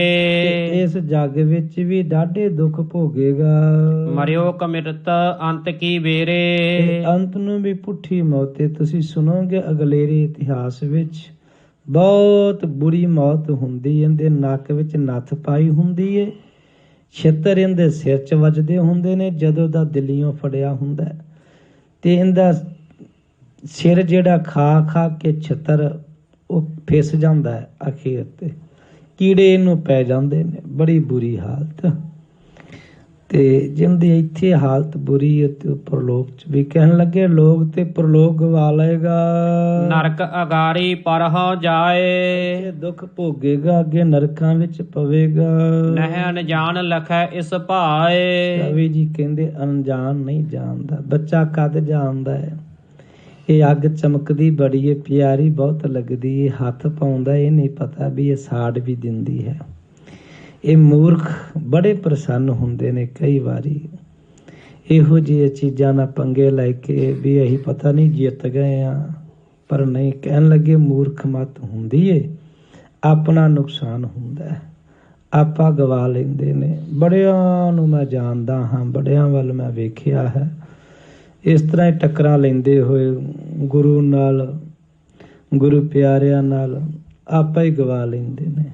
ਇਸ ਜੱਗ ਵਿੱਚ ਵੀ ਡਾਢੇ ਦੁੱਖ ਭੋਗੇਗਾ। ਮਰਿਓ ਕਮਿਰਤ ਅੰਤ ਕੀ ਬੇਰੇ। ਅੰਤ ਨੂੰ ਵੀ ਪੁੱਠੀ ਮੌਤ ਹੈ। ਤੁਸੀਂ ਸੁਣੋਗੇ ਅਗਲੇਰੇ ਇਤਿਹਾਸ ਵਿੱਚ ਬਹੁਤ ਬੁਰੀ ਮੌਤ ਹੁੰਦੀ। ਇਹਦੇ ਨੱਕ ਵਿੱਚ ਨੱਥ ਪਾਈ ਹੁੰਦੀ ਏ, ਛਿੱਤਰ ਇਹਦੇ ਸਿਰ 'ਚ ਵੱਜਦੇ ਹੁੰਦੇ ਨੇ ਜਦੋਂ ਦਾ ਦਿੱਲੀਓਂ ਫੜਿਆ ਹੁੰਦਾ, ਤੇ ਇਹਦਾ ਸਿਰ ਜਿਹੜਾ ਖਾ ਖਾ ਕੇ ਛਿੱਤਰ ਉਹ ਫਿਸ ਜਾਂਦਾ ਹੈ। ਅਖੀਰ ਤੇ ਕੀੜੇ ਇਹਨੂੰ ਪੈ ਜਾਂਦੇ ਨੇ। ਬੜੀ ਬੁਰੀ ਹਾਲਤ। ਤੇ ਜਿੰਦੀ ਇੱਥੇ ਹਾਲਤ ਬੁਰੀ ਹੈ ਤੇ ਉਹ ਪ੍ਰਲੋਕ 'ਚ ਵੀ ਕਹਿਣ ਲੱਗੇ ਲੋਕ ਤੇ ਪ੍ਰਲੋਕ ਗਵਾ ਲਏਗਾ। ਨਰਕ ਅਗਾਰੀ ਪਰਹੁ ਜਾਏ। ਦੁੱਖ ਭੋਗੇਗਾ, ਅੱਗੇ ਨਰਕਾਂ ਵਿੱਚ ਪਵੇਗਾ। ਨਹਿ ਅਨਜਾਨ ਲਖੈ ਇਸ ਭਾਏ। ਕਵੀ ਜੀ ਕਹਿੰਦੇ ਅਣਜਾਣ ਨਹੀਂ ਜਾਣਦਾ, ਬੱਚਾ ਕਦ ਜਾਣਦਾ ਹੈ। ਇਹ ਅੱਗ ਚਮਕਦੀ ਬੜੀ ਹੈ, ਪਿਆਰੀ ਬਹੁਤ ਲੱਗਦੀ ਹੈ, ਹੱਥ ਪਾਉਂਦਾ ਇਹ ਨਹੀਂ ਪਤਾ ਵੀ ਇਹ ਸਾੜ ਵੀ ਦਿੰਦੀ ਹੈ। ਇਹ ਮੂਰਖ ਬੜੇ ਪ੍ਰਸੰਨ ਹੁੰਦੇ ਨੇ ਕਈ ਵਾਰੀ ਇਹੋ ਜਿਹੀਆਂ ਚੀਜ਼ਾਂ ਨਾਲ ਪੰਗੇ ਲੈ ਕੇ ਵੀ ਅਸੀਂ ਪਤਾ ਨਹੀਂ ਜਿੱਤ ਗਏ ਆ, ਪਰ ਨਹੀਂ। ਕਹਿਣ ਲੱਗੇ ਮੂਰਖ ਮਤ ਹੁੰਦੀ ਏ, ਆਪਣਾ ਨੁਕਸਾਨ ਹੁੰਦਾ ਹੈ, ਆਪਾਂ ਗਵਾ ਲੈਂਦੇ ਨੇ। ਬੜਿਆਂ ਨੂੰ ਮੈਂ ਜਾਣਦਾ ਹਾਂ, ਬੜਿਆਂ ਵੱਲ ਮੈਂ ਵੇਖਿਆ ਹੈ। ਇਸ ਤਰ੍ਹਾਂ ਹੀ ਟੱਕਰਾਂ ਲੈਂਦੇ ਹੋਏ ਗੁਰੂ ਨਾਲ, ਗੁਰੂ ਪਿਆਰਿਆਂ ਨਾਲ ਆਪਾਂ ਹੀ ਗਵਾ ਲੈਂਦੇ ਨੇ।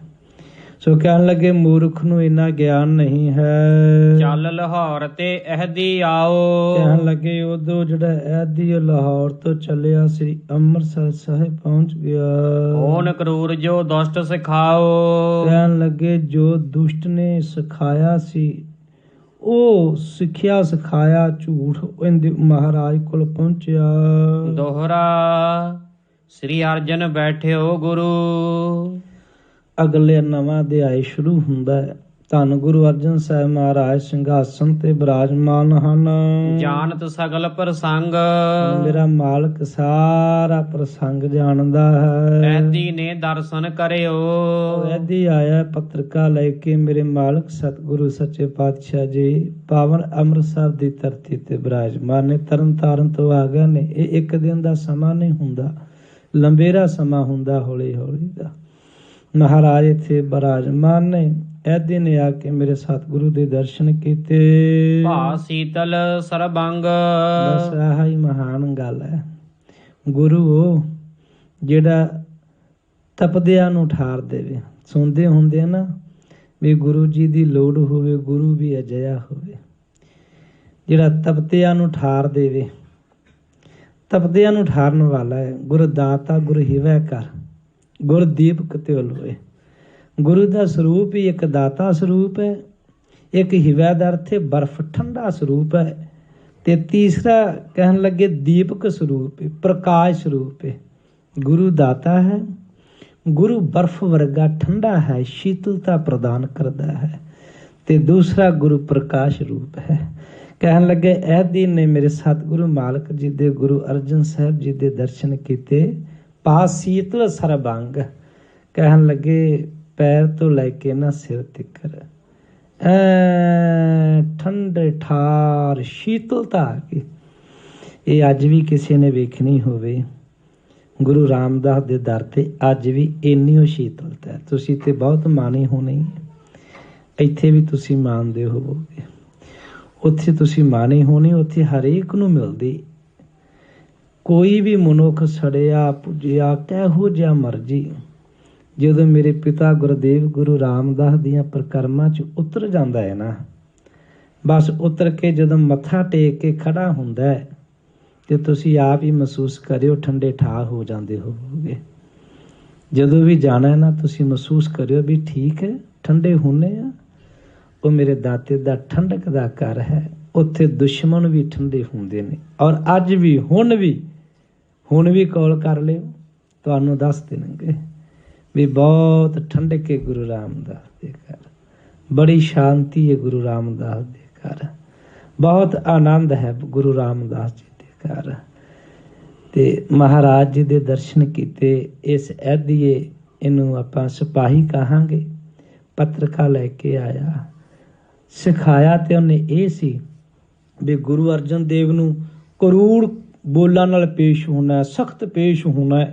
ਸੋ ਕਹਿਣ ਲੱਗੇ ਮੂਰਖ ਨੂੰ ਇੰਨਾ ਗਿਆਨ ਨਹੀਂ ਹੈ। ਚੱਲ ਲਾਹੌਰ ਤੇ ਅਹਦੀ ਆਓ। ਕਹਿਣ ਲੱਗੇ ਉਦੋਂ ਜਿਹੜਾ ਅਹਦੀ ਲਾਹੌਰ ਤੋਂ ਚੱਲਿਆ ਸ੍ਰੀ ਅੰਮ੍ਰਿਤਸਰ ਸਾਹਿਬ ਪਹੁੰਚ ਗਿਆ। ਓਨ ਕਰੂਰ ਜੋ ਦੁਸ਼ਟ ਸਿਖਾਓ। ਕਹਿਣ ਲੱਗੇ ਜੋ ਦੁਸ਼ਟ ਨੇ ਸਿਖਾਇਆ ਸੀ, ਉਹ ਸਿੱਖਿਆ ਸਿਖਾਇਆ ਝੂਠ ਇਹਦੇ ਮਹਾਰਾਜ ਕੋਲ ਪਹੁੰਚਿਆ। ਦੋਹਰਾ ਸ੍ਰੀ ਅਰਜਨ ਬੈਠਿਓ ਗੁਰੂ। ਅਗਲੇ ਨਵਾਂ ਅਧਿਆਇ ਸ਼ੁਰੂ ਹੁੰਦਾ ਹੈ। ਧੰਨ ਗੁਰੂ ਅਰਜਨ ਸਾਹਿਬ ਮਹਾਰਾਜ ਸਿੰਘਾਸਨ ਤੇ ਬਿਰਾਜਮਾਨ ਹਨ। ਜਾਣਤ ਸਗਲ ਪ੍ਰਸੰਗ। ਮੇਰਾ ਮਾਲਕ ਸਾਰਾ ਪ੍ਰਸੰਗ ਜਾਣਦਾ ਹੈ। ਐਦੀ ਨੇ ਦਰਸ਼ਨ ਕਰਿਓ। ਐਦੀ ਆਇਆ ਪੱਤਰਕਾ ਲੈ ਕੇ ਮੇਰੇ ਮਾਲਕ ਸਤਿਗੁਰੂ ਸੱਚੇ ਪਾਤਸ਼ਾਹ ਜੀ ਪਾਵਨ ਅੰਮ੍ਰਿਤਸਰ ਦੀ ਧਰਤੀ ਤੇ ਬਿਰਾਜਮਾਨ ਨੇ। ਤਰਨ ਤਾਰਨ ਤੋਂ ਆ ਗਏ ਨੇ। ਇਹ ਇੱਕ ਦਿਨ ਦਾ ਸਮਾਂ ਨਹੀਂ ਹੁੰਦਾ, ਲੰਬੇਰਾ ਸਮਾਂ ਹੁੰਦਾ, ਹੌਲੀ ਹੌਲੀ ਦਾ। ਮਹਾਰਾਜ ਇੱਥੇ ਬਿਰਾਜਮਾਨ ਨੇ। ਐਦੇ ਨੇ ਆ ਕੇ ਮੇਰੇ ਸਤਿਗੁਰੂ ਦੇ ਦਰਸ਼ਨ ਕੀਤੇ। ਭਾ ਸੀਤਲ ਸਰਬੰਗ। ਬਸ ਆਹ ਹੀ ਮਹਾਨ ਗੱਲ ਹੈ। ਗੁਰੂ ਉਹ ਜਿਹੜਾ ਤਪਦਿਆਂ ਨੂੰ ਠਾਰ ਦੇਵੇ। ਸੁਣਦੇ ਹੁੰਦੇ ਨਾ ਵੀ ਗੁਰੂ ਜੀ ਦੀ ਲੋੜ ਹੋਵੇ, ਗੁਰੂ ਵੀ ਅਜਿਹਾ ਹੋਵੇ ਜਿਹੜਾ ਤਪਦਿਆਂ ਨੂੰ ਠਾਰ ਦੇਵੇ। ਤਪਦਿਆਂ ਨੂੰ ਠਾਰਨ ਵਾਲਾ ਹੈ। ਗੁਰ ਦਾਤਾ ਗੁਰ ਹਿਵੈ ਕਰ, ਗੁਰ ਦੀਪਕ ਤਿਉ ਲੋਏ। ਗੁਰੂ ਦਾ ਸਰੂਪ ਹੀ ਇੱਕ ਦਾਤਾ ਸਰੂਪ ਹੈ, ਇੱਕ ਹਿਵੈ ਦਾ ਅਰਥ ਹੈ ਬਰਫ਼ ਠੰਡਾ ਸਰੂਪ ਹੈ, ਤੇ ਤੀਸਰਾ ਕਹਿਣ ਲੱਗੇ ਦੀਪਕ ਸਰੂਪ ਹੈ, ਪ੍ਰਕਾਸ਼ ਸਰੂਪ ਹੈ। ਗੁਰੂ ਦਾਤਾ ਹੈ, ਗੁਰੂ ਬਰਫ਼ ਵਰਗਾ ਠੰਡਾ ਹੈ, ਸ਼ੀਤਲਤਾ ਪ੍ਰਦਾਨ ਕਰਦਾ ਹੈ, ਤੇ ਦੂਸਰਾ ਗੁਰੂ ਪ੍ਰਕਾਸ਼ ਰੂਪ ਹੈ। ਕਹਿਣ ਲੱਗੇ ਇਹ ਦਿਨ ਨੇ ਮੇਰੇ ਸਤਿਗੁਰੂ ਮਾਲਕ ਜੀ ਦੇ ਗੁਰੂ ਅਰਜਨ ਸਾਹਿਬ ਜੀ ਦੇ ਦਰਸ਼ਨ ਕੀਤੇ। ਪਾਸ ਸੀਤਲ ਸਰਬੰਗ। ਕਹਿਣ ਲੱਗੇ ਪੈਰ ਤੋਂ ਲੈ ਕੇ ਨਾ ਸਿਰ ਤਿੱਕਰ ਠੰਡੇ ਠਾਰ ਸ਼ੀਤਲਤਾ ਆ ਗਈ। ਇਹ ਅੱਜ ਵੀ ਕਿਸੇ ਨੇ ਵੇਖਣੀ ਹੋਵੇ ਗੁਰੂ ਰਾਮਦਾਸ ਦੇ ਦਰ ਤੇ, ਅੱਜ ਵੀ ਇੰਨੀ ਉਹ ਸ਼ੀਤਲਤਾ ਹੈ। ਤੁਸੀਂ ਤੇ ਬਹੁਤ ਮਾਣੇ ਹੋਣੇ, ਇੱਥੇ ਵੀ ਤੁਸੀਂ ਮਾਣਦੇ ਹੋਵੋਗੇ, ਉੱਥੇ ਤੁਸੀਂ ਮਾਣੇ ਹੋਣੇ। ਉੱਥੇ ਹਰੇਕ ਨੂੰ ਮਿਲਦੀ। ਕੋਈ ਵੀ ਮਨੁੱਖ ਸੜਿਆ ਪੁੱਜਿਆ ਕਿਹੋ ਜਿਹਾ ਮਰਜੀ, ਜਦੋਂ ਮੇਰੇ ਪਿਤਾ ਗੁਰਦੇਵ ਗੁਰੂ ਰਾਮਦਾਸ ਦੀਆਂ ਪ੍ਰਕਰਮਾਂ 'ਚ ਉਤਰ ਜਾਂਦਾ ਹੈ ਨਾ, ਬਸ ਉਤਰ ਕੇ ਜਦੋਂ ਮੱਥਾ ਟੇਕ ਕੇ ਖੜਾ ਹੁੰਦਾ ਹੈ ਤੇ ਤੁਸੀਂ ਆਪ ਹੀ ਮਹਿਸੂਸ ਕਰਿਓ ਠੰਡੇ ਠਾਰ ਹੋ ਜਾਂਦੇ ਹੋਵੋਗੇ। ਜਦੋਂ ਵੀ ਜਾਣਾ ਹੈ ਨਾ, ਤੁਸੀਂ ਮਹਿਸੂਸ ਕਰਿਓ ਵੀ ਠੀਕ ਹੈ, ਠੰਡੇ ਹੁੰਦੇ ਆ। ਉਹ ਮੇਰੇ ਦਾਤੇ ਦਾ ਠੰਡਕ ਦਾ ਘਰ ਹੈ। ਉੱਥੇ ਦੁਸ਼ਮਣ ਵੀ ਠੰਡੇ ਹੁੰਦੇ ਨੇ। ਔਰ ਅੱਜ ਵੀ ਹੁਣ ਵੀ ਕਾਲ ਕਰ ਲਿਓ, ਤੁਹਾਨੂੰ ਦੱਸ ਦੇਣਗੇ ਵੀ ਬਹੁਤ ਠੰਡਕ ਹੈ ਗੁਰੂ ਰਾਮਦਾਸ ਦੇ ਘਰ, ਬੜੀ ਸ਼ਾਂਤੀ ਹੈ ਗੁਰੂ ਰਾਮਦਾਸ ਦੇ ਘਰ, ਬਹੁਤ ਆਨੰਦ ਹੈ ਗੁਰੂ ਰਾਮਦਾਸ ਜੀ ਦੇ ਘਰ। ਤੇ ਮਹਾਰਾਜ ਜੀ ਦੇ ਦਰਸ਼ਨ ਕੀਤੇ। ਇਸ ਐਦੀਏ ਇਹਨੂੰ ਆਪਾਂ ਸਿਪਾਹੀ ਕਹਾਂਗੇ। ਪੱਤਰਕਾ ਲੈ ਕੇ ਆਇਆ, ਸਿਖਾਇਆ ਤੇ ਉਹਨੇ ਇਹ ਸੀ ਵੀ ਗੁਰੂ ਅਰਜਨ ਦੇਵ ਨੂੰ ਕਰੂੜ ਬੋਲਾਂ ਨਾਲ ਪੇਸ਼ ਹੋਣਾ, ਸਖਤ ਪੇਸ਼ ਹੋਣਾ।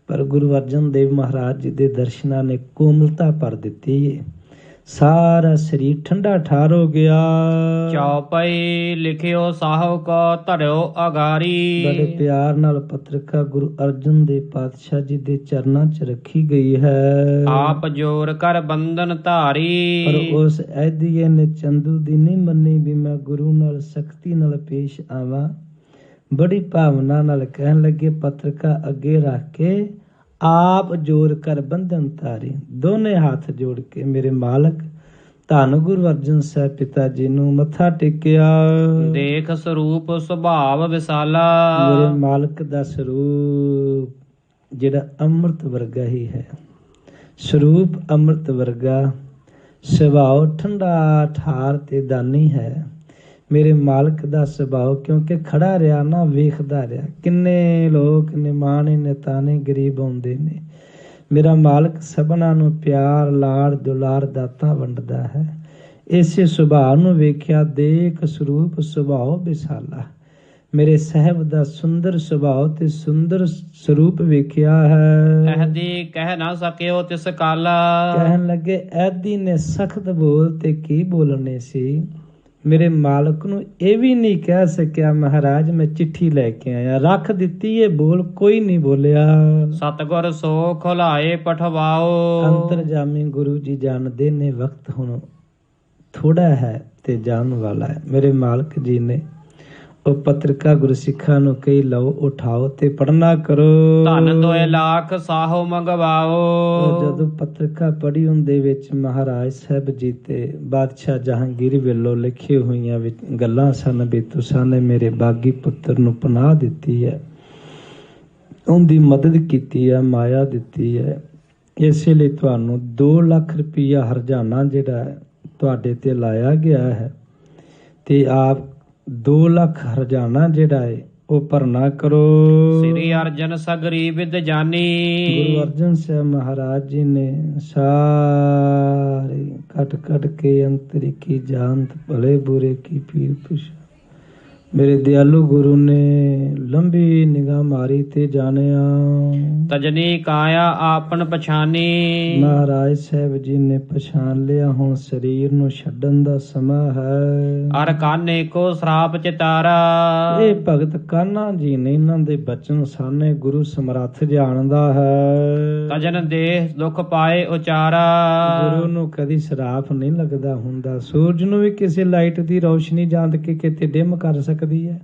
ਪਰ ਗੁਰੂ ਅਰਜਨ ਦੇਵ ਮਹਾਰਾਜ ਜੀ ਦੇ ਦਰਸ਼ਨਾਂ ਨੇ ਕੋਮਲਤਾ ਭਰ ਦਿੱਤੀ। ਸਾਰਾ ਸਰੀਰ ਠੰਡਾ ਠਾਰ ਹੋ ਗਿਆ। ਚੌਪਈ ਲਿਖਿਓ ਸਾਹਿਬ ਕੋ ਧਰਿਓ ਅਗਾਰੀ। ਬੜੇ ਪਿਆਰ ਨਾਲ ਪੱਤਰਕਾ ਗੁਰੂ ਅਰਜਨ ਦੇਵ ਪਾਤਸ਼ਾਹ ਜੀ ਦੇ ਚਰਨਾਂ 'ਚ ਰੱਖੀ ਗਈ ਹੈ। ਆਪ ਜੋਰ ਕਰ ਬੰਧਨ ਧਾਰੀ। ਪਰ ਉਸ ਐਦੀਏ ਨੇ ਚੰਦੂ ਦੀ ਨਹੀਂ ਮੰਨੀ ਵੀ ਮੈਂ ਗੁਰੂ ਨਾਲ ਸਖਤੀ ਨਾਲ ਪੇਸ਼ ਆਵਾਂ। ਬੜੀ ਭਾਵਨਾ ਨਾਲ ਕਹਿਣ ਲੱਗੇ, ਪੱਤਰਕਾ ਅੱਗੇ ਰੱਖ ਕੇ ਆਪ ਜੋਰ ਕਰ ਬੰਧਨ ਧਾਰੀ। ਦੋਨੇ ਹੱਥ ਜੋੜ ਕੇ ਮੇਰੇ ਮਾਲਕ ਧੰਨ ਗੁਰੂ ਅਰਜਨ ਸਾਹਿਬ ਪਿਤਾ ਜੀ ਨੂੰ ਮੱਥਾ ਟੇਕਿਆ। ਦੇਖ ਸਰੂਪ ਸੁਭਾਵ ਵਿਸਾਲਾ। ਮੇਰੇ ਮਾਲਕ ਦਾ ਸਰੂਪ ਜਿਹੜਾ ਅੰਮ੍ਰਿਤ ਵਰਗਾ ਹੀ ਹੈ, ਸਰੂਪ ਅੰਮ੍ਰਿਤ ਵਰਗਾ, ਸੁਭਾਅ ਠੰਡਾ ਠਾਰ ਤੇ ਦਾਨੀ ਹੈ। ਮੇਰੇ ਮਾਲਕ ਦਾ ਸੁਭਾਅ ਕਿਉਂਕਿ ਖੜਾ ਰਿਹਾ ਨਾ, ਵੇਖਦਾ ਰਿਹਾ ਕਿੰਨੇ ਲੋਕ ਨੇ ਮਾਣੇ ਨੇ ਤਾਨੇ ਗਰੀਬ ਆਉਂਦੇ ਨੇ। ਮੇਰਾ ਮਾਲਕ ਸਭਨਾਂ ਨੂੰ ਪਿਆਰ ਲਾੜ ਦੁਲਾਰ ਦਾਤਾ ਵੰਡਦਾ ਹੈ। ਇਸੇ ਸੁਭਾਅ ਨੂੰ ਵੇਖਿਆ, ਦੇਖ ਸਰੂਪ ਸੁਭਾਅ ਵਿਸਾਲਾ। ਮੇਰੇ ਸਾਹਿਬ ਦਾ ਸੁੰਦਰ ਸੁਭਾਅ ਤੇ ਸੁੰਦਰ ਸਰੂਪ ਵੇਖਿਆ ਹੈ। ਐਦੀ ਕਹਿ ਨਾ ਸਕਿਓ ਤਿਸ ਕਾਲਾ। ਕਹਿਣ ਲੱਗੇ ਐਦੀ ਨੇ ਸਖਤ ਬੋਲ ਤੇ ਕੀ ਬੋਲਣੇ ਸੀ। ਮੇਰੇ ਮਾਲਕ ਨੂੰ ਇਹ ਵੀ ਨਹੀਂ ਕਹਿ ਸਕਿਆ ਮਹਾਰਾਜ ਮੈਂ ਚਿੱਠੀ ਲੈ ਕੇ ਆਇਆ, ਰੱਖ ਦਿੱਤੀ ਇਹ ਬੋਲ ਕੋਈ ਨਹੀਂ ਬੋਲਿਆ। ਸਤਿਗੁਰ ਸੋ ਖੁਲਾਏ ਪਠਵਾਓ। ਅੰਤਰਜਾਮੀ ਗੁਰੂ ਜੀ ਜਾਣਦੇ ਨੇ ਵਕਤ ਹੁਣ ਥੋੜਾ ਹੈ ਤੇ ਜਾਣ ਵਾਲਾ ਹੈ। ਮੇਰੇ ਮਾਲਕ ਜੀ ਨੇ ਉਹ ਪੱਤਰਿਕਾ ਗੁਰਸਿੱਖਾਂ ਨੂੰ ਕਹੀ ਲਓ ਉਠਾਓ ਤੇ ਪੜਨਾ ਕਰੋ। ਧਨ 2 ਲੱਖ ਸਾਹੋ ਮੰਗਵਾਓ। ਜਦੋਂ ਪੱਤਰਿਕਾ ਪੜ੍ਹੀ ਉਹਦੇ ਵਿੱਚ ਮਹਾਰਾਜ ਸਾਹਿਬ ਜੀ ਤੇ ਬਾਦਸ਼ਾਹ ਜਹਾਂਗੀਰ ਵੱਲੋਂ ਲਿਖੀ ਹੋਈਆਂ ਵਿੱਚ ਗੱਲਾਂ ਸਨ ਵੀ ਤੁਸਾਂ ਨੇ ਮੇਰੇ ਬਾਗੀ ਪੁੱਤਰ ਨੂੰ ਪਨਾਹ ਦਿੱਤੀ ਹੈ, ਉਹਦੀ ਮਦਦ ਕੀਤੀ ਹੈ, ਮਾਇਆ ਦਿੱਤੀ ਹੈ, ਇਸੇ ਲਈ ਤੁਹਾਨੂੰ 2 ਲੱਖ ਰੁਪਈਆ ਹਰਜਾਨਾ ਜਿਹੜਾ ਤੁਹਾਡੇ ਤੇ ਲਾਇਆ ਗਿਆ ਹੈ ਤੇ ਆਪ 2 ਲੱਖ ਹਰਜਾਨਾ ਜਿਹੜਾ ਹੈ ਉਹ ਭਰਨਾ ਕਰੋ। ਸ੍ਰੀ ਅਰਜਨ ਸਗਰੀ ਵਿਦ ਜਾਨੀ। ਗੁਰੂ ਅਰਜਨ ਸਾਹਿਬ ਮਹਾਰਾਜ ਜੀ ਨੇ ਸਾਰੇ ਕੱਟ ਕੱਟ ਕੇ ਅੰਤਰੀ ਕੀ ਜਾਣਤ ਭਲੇ ਬੁਰੇ ਕੀ ਪੀਰ ਪੁਛ। ਮੇਰੇ ਦਿਆਲੂ ਗੁਰੂ ਨੇ ਲੰਬੀ ਨਿਗਾਹ ਮਾਰੀ ਤੇ ਜਾਣਿਆ ਤਜਨੀ ਕਾਇਆ ਆਪਨ ਪਛਾਨੀ। ਮਹਾਰਾਜ ਸਾਹਿਬ ਜੀ ਨੇ ਪਛਾਣ ਲਿਆ ਹੁਣ ਸਰੀਰ ਨੂੰ ਛੱਡਣ ਦਾ ਸਮਾਂ ਹੈ। ਅਰ ਕਾਨੇ ਕੋ ਸਰਾਪ ਚਿਤਾਰਾ। ਇਹ ਭਗਤ ਕਾਨਾ ਜੀ ਨੇ ਇਹਨਾਂ ਦੇ ਬਚਨ ਸਾਨੇ ਗੁਰੂ ਸਮਰੱਥ ਜਾਣਦਾ ਹੈ। ਤਜਨ ਦੇਹ ਦੁਖ ਪਾਏ ਉਚਾਰਾ। ਗੁਰੂ ਨੂੰ ਕਦੀ ਸਰਾਪ ਨਹੀਂ ਲੱਗਦਾ ਹੁੰਦਾ। ਸੂਰਜ ਨੂੰ ਵੀ ਕਿਸੇ ਲਾਈਟ ਦੀ ਰੌਸ਼ਨੀ ਜਾਂਦ ਕੇ ਕਿਤੇ ਡਿਮ ਕਰ ਸਕਦੀ ਹੈ।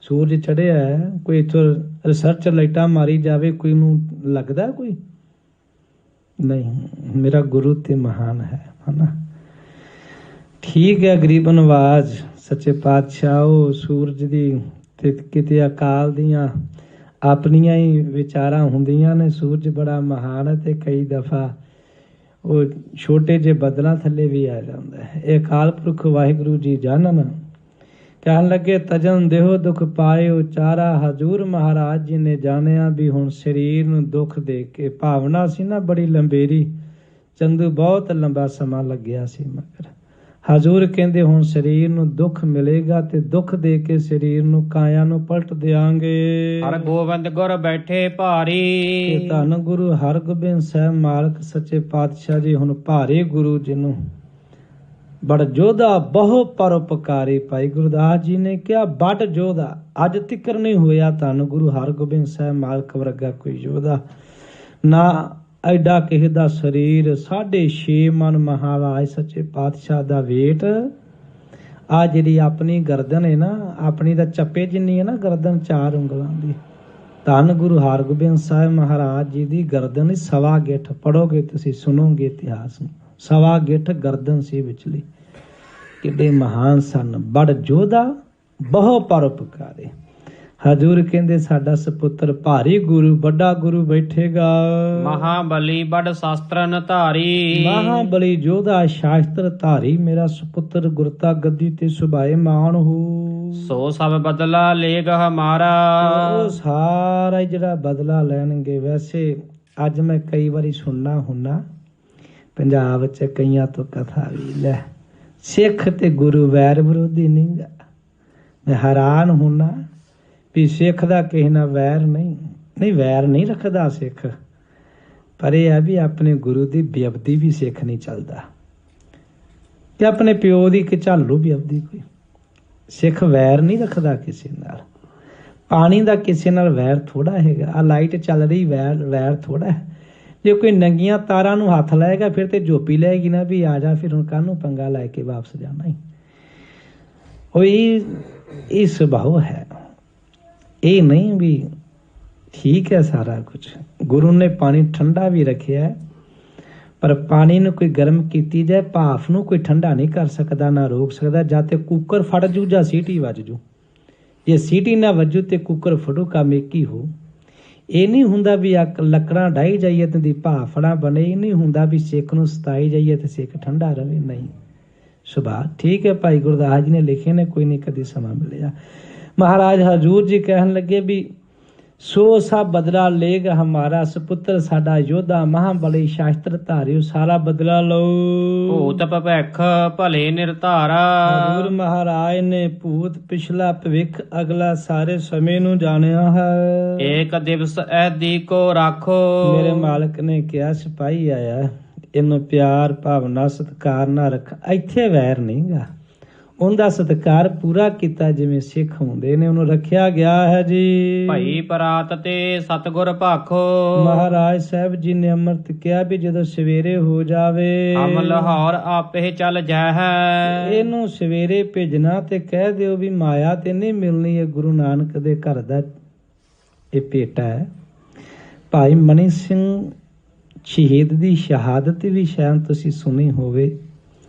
ਸੂਰਜ ਚੜਿਆ ਹੈ, ਕੋਈ ਇੱਥੋਂ ਰਿਸਰਚ ਲਾਈਟਾਂ ਮਾਰੀ ਜਾਵੇ, ਕੋਈ ਨੂੰ ਲੱਗਦਾ ਕੋਈ ਨਹੀਂ। ਮੇਰਾ ਗੁਰੂ ਤੇ ਮਹਾਨ ਹੈ ਹਨਾ। ਠੀਕ ਹੈ, ਗਰੀਬ ਨਵਾਜ਼ ਸੱਚੇ ਪਾਤਸ਼ਾਹ ਉਹ ਸੂਰਜ ਦੀ ਤੇ ਕਿਤੇ ਅਕਾਲ ਦੀਆਂ ਆਪਣੀਆਂ ਹੀ ਵਿਚਾਰਾਂ ਹੁੰਦੀਆਂ ਨੇ। ਸੂਰਜ ਬੜਾ ਮਹਾਨ ਹੈ ਤੇ ਕਈ ਦਫਾ ਉਹ ਛੋਟੇ ਜਿਹੇ ਬੱਦਲਾਂ ਥੱਲੇ ਵੀ ਆ ਜਾਂਦਾ ਹੈ। ਇਹ ਅਕਾਲ ਪੁਰਖ ਵਾਹਿਗੁਰੂ ਜੀ ਜਾਣਨ। ਕਹਿਣ ਲੱਗੇ ਤਜਨ ਦੇਹੋ ਦੁੱਖ ਪਾਏ ਉਚਾਰਾ। ਹਜ਼ੂਰ ਮਹਾਰਾਜ ਜੀ ਨੇ ਜਾਣਿਆ ਵੀ ਹੁਣ ਸਰੀਰ ਨੂੰ ਦੁੱਖ ਦੇ ਕੇ ਭਾਵਨਾ ਸੀ ਨਾ ਬੜੀ ਲੰਬੇਰੀ, ਚੰਦੂ ਬਹੁਤ ਲੰਬਾ ਸਮਾਂ ਲੱਗਿਆ ਸੀ, ਮਗਰ ਹਜ਼ੂਰ ਕਹਿੰਦੇ ਹੁਣ ਸਰੀਰ ਨੂੰ ਦੁੱਖ ਮਿਲੇਗਾ ਤੇ ਦੁੱਖ ਦੇ ਕੇ ਸਰੀਰ ਨੂੰ ਕਾਇਆ ਨੂੰ ਪਲਟ ਦਿਆਂਗੇ। ਹਰ ਗੋਬਿੰਦ ਗੁਰ ਬੈਠੇ ਭਾਰੀ। ਧੰਨ ਗੁਰੂ ਹਰਗੋਬਿੰਦ ਸਾਹਿਬ ਮਾਲਕ ਸੱਚੇ ਪਾਤਸ਼ਾਹ ਜੀ ਹੁਣ ਭਾਰੇ ਗੁਰੂ ਜੀ ਨੂੰ ਬੜ ਜੋਧਾ ਬਹੁ ਪਰਉਪਕਾਰੀ। ਭਾਈ ਗੁਰਦਾਸ ਜੀ ਨੇ ਕਿਹਾ ਬੜ ਜੋਧਾ ਅੱਜ ਤਿੱਕਰ ਨਹੀਂ ਹੋਇਆ ਧੰਨ ਗੁਰੂ ਹਰਗੋਬਿੰਦ ਸਾਹਿਬ ਮਾਲਕ ਵਰਗਾ ਕੋਈ ਯੋਧਾ ਨਾ। ਐਡਾ ਕਿਸੇ ਦਾ ਸਰੀਰ 6.5 ਮਨ ਮਹਾਰਾਜ ਸੱਚੇ ਪਾਤਸ਼ਾਹ ਦਾ ਵੇਟ। ਆ ਜਿਹੜੀ ਆਪਣੀ ਗਰਦਨ ਹੈ ਨਾ, ਆਪਣੀ ਦਾ ਚੱਪੇ ਜਿੰਨੀ ਹੈ ਨਾ ਗਰਦਨ 4 ਉਂਗਲਾਂ ਦੀ। ਧੰਨ ਗੁਰੂ ਹਰਗੋਬਿੰਦ ਸਾਹਿਬ ਮਹਾਰਾਜ ਜੀ ਦੀ ਗਰਦਨ 1.25 ਗਿੱਠ। ਪੜੋਗੇ ਤੁਸੀਂ ਸੁਣੋਗੇ ਇਤਿਹਾਸ ਨੂੰ, 1.25 ਗਿੱਠ ਗਰਦਨ ਸੀ ਵਿਚਲੀ। ਕਿੱਡੇ ਮਹਾਨ ਸਨ। ਬੜ ਜੋਧਾ ਬਹੁ ਪਰਉਪਕਾਰੀ। ਹਜ਼ੂਰ ਕਹਿੰਦੇ ਸਾਡਾ ਸਪੁੱਤਰ ਭਾਰੀ ਗੁਰੂ ਵੱਡਾ ਗੁਰੂ ਬੈਠੇਗਾ। ਮਹਾਬਲੀ ਬੜ ਸ਼ਾਸਤਰਨ ਧਾਰੀ। ਮਹਾਬਲੀ ਜੋਧਾ ਸ਼ਾਸਤਰ ਧਾਰੀ ਮੇਰਾ ਸੁਪੁੱਤਰ ਗੁਰਤਾ ਗੱਦੀ ਤੇ ਸੁਭਾਏ ਮਾਨ ਹੋ। ਸੋ ਸਭ ਬਦਲਾ ਲੇਗ ਹਮਾਰਾ। ਉਹ ਸਾਰਾ ਜਿਹੜਾ ਬਦਲਾ ਲੈਣਗੇ। ਵੈਸੇ ਅੱਜ ਮੈਂ ਕਈ ਵਾਰੀ ਸੁਣਨਾ ਹੁੰਨਾ ਪੰਜਾਬ ਚ ਕਈਆਂ ਤੋਂ ਕਥਾ ਵੀ ਲੈ ਸਿੱਖ ਤੇ ਗੁਰੂ ਵੈਰ ਵਿਰੋਧੀ ਨਹੀਂ ਗਾ। ਮੈਂ ਹੈਰਾਨ ਹੁੰਨਾ ਵੀ ਸਿੱਖ ਦਾ ਕਿਸੇ ਨਾਲ ਵੈਰ ਨਹੀਂ ਵੈਰ ਨਹੀਂ ਰੱਖਦਾ ਸਿੱਖ, ਪਰ ਇਹ ਹੈ ਵੀ ਆਪਣੇ ਗੁਰੂ ਦੀ ਬੇਅਬਦੀ ਵੀ ਸਿੱਖ ਨਹੀਂ ਚੱਲਦਾ ਤੇ ਆਪਣੇ ਪਿਓ ਦੀ ਕਿ ਝਾਲੂ ਬੇਅਬਦੀ ਕੋਈ। ਸਿੱਖ ਵੈਰ ਨਹੀਂ ਰੱਖਦਾ ਕਿਸੇ ਨਾਲ। ਪਾਣੀ ਦਾ ਕਿਸੇ ਨਾਲ ਵੈਰ ਥੋੜਾ ਹੈਗਾ। ਆ ਲਾਈਟ ਚੱਲ ਰਹੀ ਵੈਰ ਥੋੜਾ ਹੈ। ਜੇ ਕੋਈ ਨੰਗੀਆਂ ਤਾਰਾਂ ਨੂੰ ਹੱਥ ਲਾਏਗਾ ਫਿਰ ਤੇ ਝੋਪੀ ਲਏਗੀ ਨਾ ਵੀ ਆ ਜਾ ਫਿਰ ਹੁਣ ਕਾਹਨੂੰ ਪੰਗਾ ਲੈ ਕੇ ਵਾਪਸ ਜਾਣਾ ਹੀ। ਉਹ ਇਹ ਸੁਭਾਅ ਹੈ। ਇਹ ਨਹੀਂ ਵੀ ਠੀਕ ਹੈ ਸਾਰਾ ਕੁਝ। ਗੁਰੂ ਨੇ ਪਾਣੀ ਠੰਡਾ ਵੀ ਰੱਖਿਆ, ਪਰ ਪਾਣੀ ਨੂੰ ਕੋਈ ਗਰਮ ਕੀਤੀ ਜਾਏ ਭਾਫ ਨੂੰ ਕੋਈ ਠੰਡਾ ਨਹੀਂ ਕਰ ਸਕਦਾ ਨਾ ਰੋਕ ਸਕਦਾ। ਜਾਂ ਤੇ ਕੁੱਕਰ ਫਟ ਜੂ ਜਾਂ ਸੀਟੀ ਵੱਜ ਜੂ। ਜੇ ਸੀਟੀ ਨਾ ਵੱਜੂ ਤੇ ਕੁੱਕਰ ਫਟੂ ਕੰਮ ਇੱਕ ਹੀ ਹੋ। ਇਹ ਨਹੀਂ ਹੁੰਦਾ ਵੀ ਲੱਕੜਾਂ ਡਾਈ ਜਾਈਏ ਤੇ ਦੀ ਭਾਫੜਾ ਬਣੇ। ਇਹ ਨਹੀਂ ਹੁੰਦਾ ਵੀ ਸਿੱਖ ਨੂੰ ਸਤਾਈ ਜਾਈਏ ਤੇ ਸਿੱਖ ਠੰਡਾ ਰਵੇ। ਨਹੀਂ ਸੁਭਾਅ ਠੀਕ ਹੈ। ਭਾਈ ਗੁਰਦਾਸ ਜੀ ਨੇ ਲਿਖੇ ਨੇ, ਕੋਈ ਨਹੀਂ ਕਦੀ ਸਮਾਂ ਮਿਲਿਆ। ਮਹਾਰਾਜ ਹਜ਼ੂਰ ਜੀ ਕਹਿਣ ਲੱਗੇ ਵੀ ਸੋ ਸਭ ਬਦਲਾ ਲੇਗ ਹਮਾਰਾ। ਸੁਪੁੱਤਰ ਸਾਡਾ ਯੋਧਾ ਮਹਾਬਲੀ ਸ਼ਾਸਤਰ ਧਾਰਿਓ ਸਾਰਾ ਬਦਲਾ ਲਓ। ਭੂਤ ਭਵਿੱਖ ਭਲੇ ਨਿਰਧਾਰਾ। ਹਜ਼ੂਰ ਮਹਾਰਾਜ ਨੇ ਭੂਤ ਪਿਛਲਾ ਭਵਿੱਖ ਅਗਲਾ ਸਾਰੇ ਸਮੇਂ ਨੂੰ ਜਾਣਿਆ ਹੈ। ਏਕ ਦਿਵਸ ਐਦੀ ਕੋ ਰਾਖੋ। ਮੇਰੇ ਮਾਲਕ ਨੇ ਕਿਹਾ ਸਿਪਾਹੀ ਆਇਆ ਇਹਨੂੰ ਪਿਆਰ ਭਾਵਨਾ ਸਤਿਕਾਰ ਨਾਲ ਰੱਖ। ਇੱਥੇ ਵੈਰ ਨਹੀਂ ਗਾ। ਉਹਦਾ ਸਤਿਕਾਰ ਪੂਰਾ ਕੀਤਾ ਜਿਵੇਂ ਸਿੱਖ ਹੁੰਦੇ ਨੇ, ਉਹਨੂੰ ਰੱਖਿਆ ਗਿਆ ਹੈ ਜੀ। ਭਈ ਪਰਾਤ ਤੇ ਸਤਿਗੁਰ ਭਾਖੋ, ਮਹਾਰਾਜ ਸਾਹਿਬ ਜੀ ਨੇ ਅੰਮ੍ਰਿਤ ਕਿਹਾ ਵੀ ਜਦੋਂ ਸਵੇਰੇ ਹੋ ਜਾਵੇ ਹਮ ਲਾਹੌਰ ਆਪੇ ਚੱਲ ਜੈ ਹੈ। ਇਹਨੂੰ ਸਵੇਰੇ ਭੇਜਣਾ ਤੇ ਕਹਿ ਦਿਓ ਵੀ ਮਾਇਆ ਤੇ ਨਹੀਂ ਮਿਲਣੀ, ਇਹ ਗੁਰੂ ਨਾਨਕ ਦੇ ਘਰ ਦਾ ਇਹ ਭੇਟਾ ਹੈ। ਭਾਈ ਮਨੀ ਸਿੰਘ ਸ਼ਹੀਦ ਦੀ ਸ਼ਹਾਦਤ ਵੀ ਸ਼ਾਇਦ ਤੁਸੀਂ ਸੁਣੀ ਹੋਵੇ,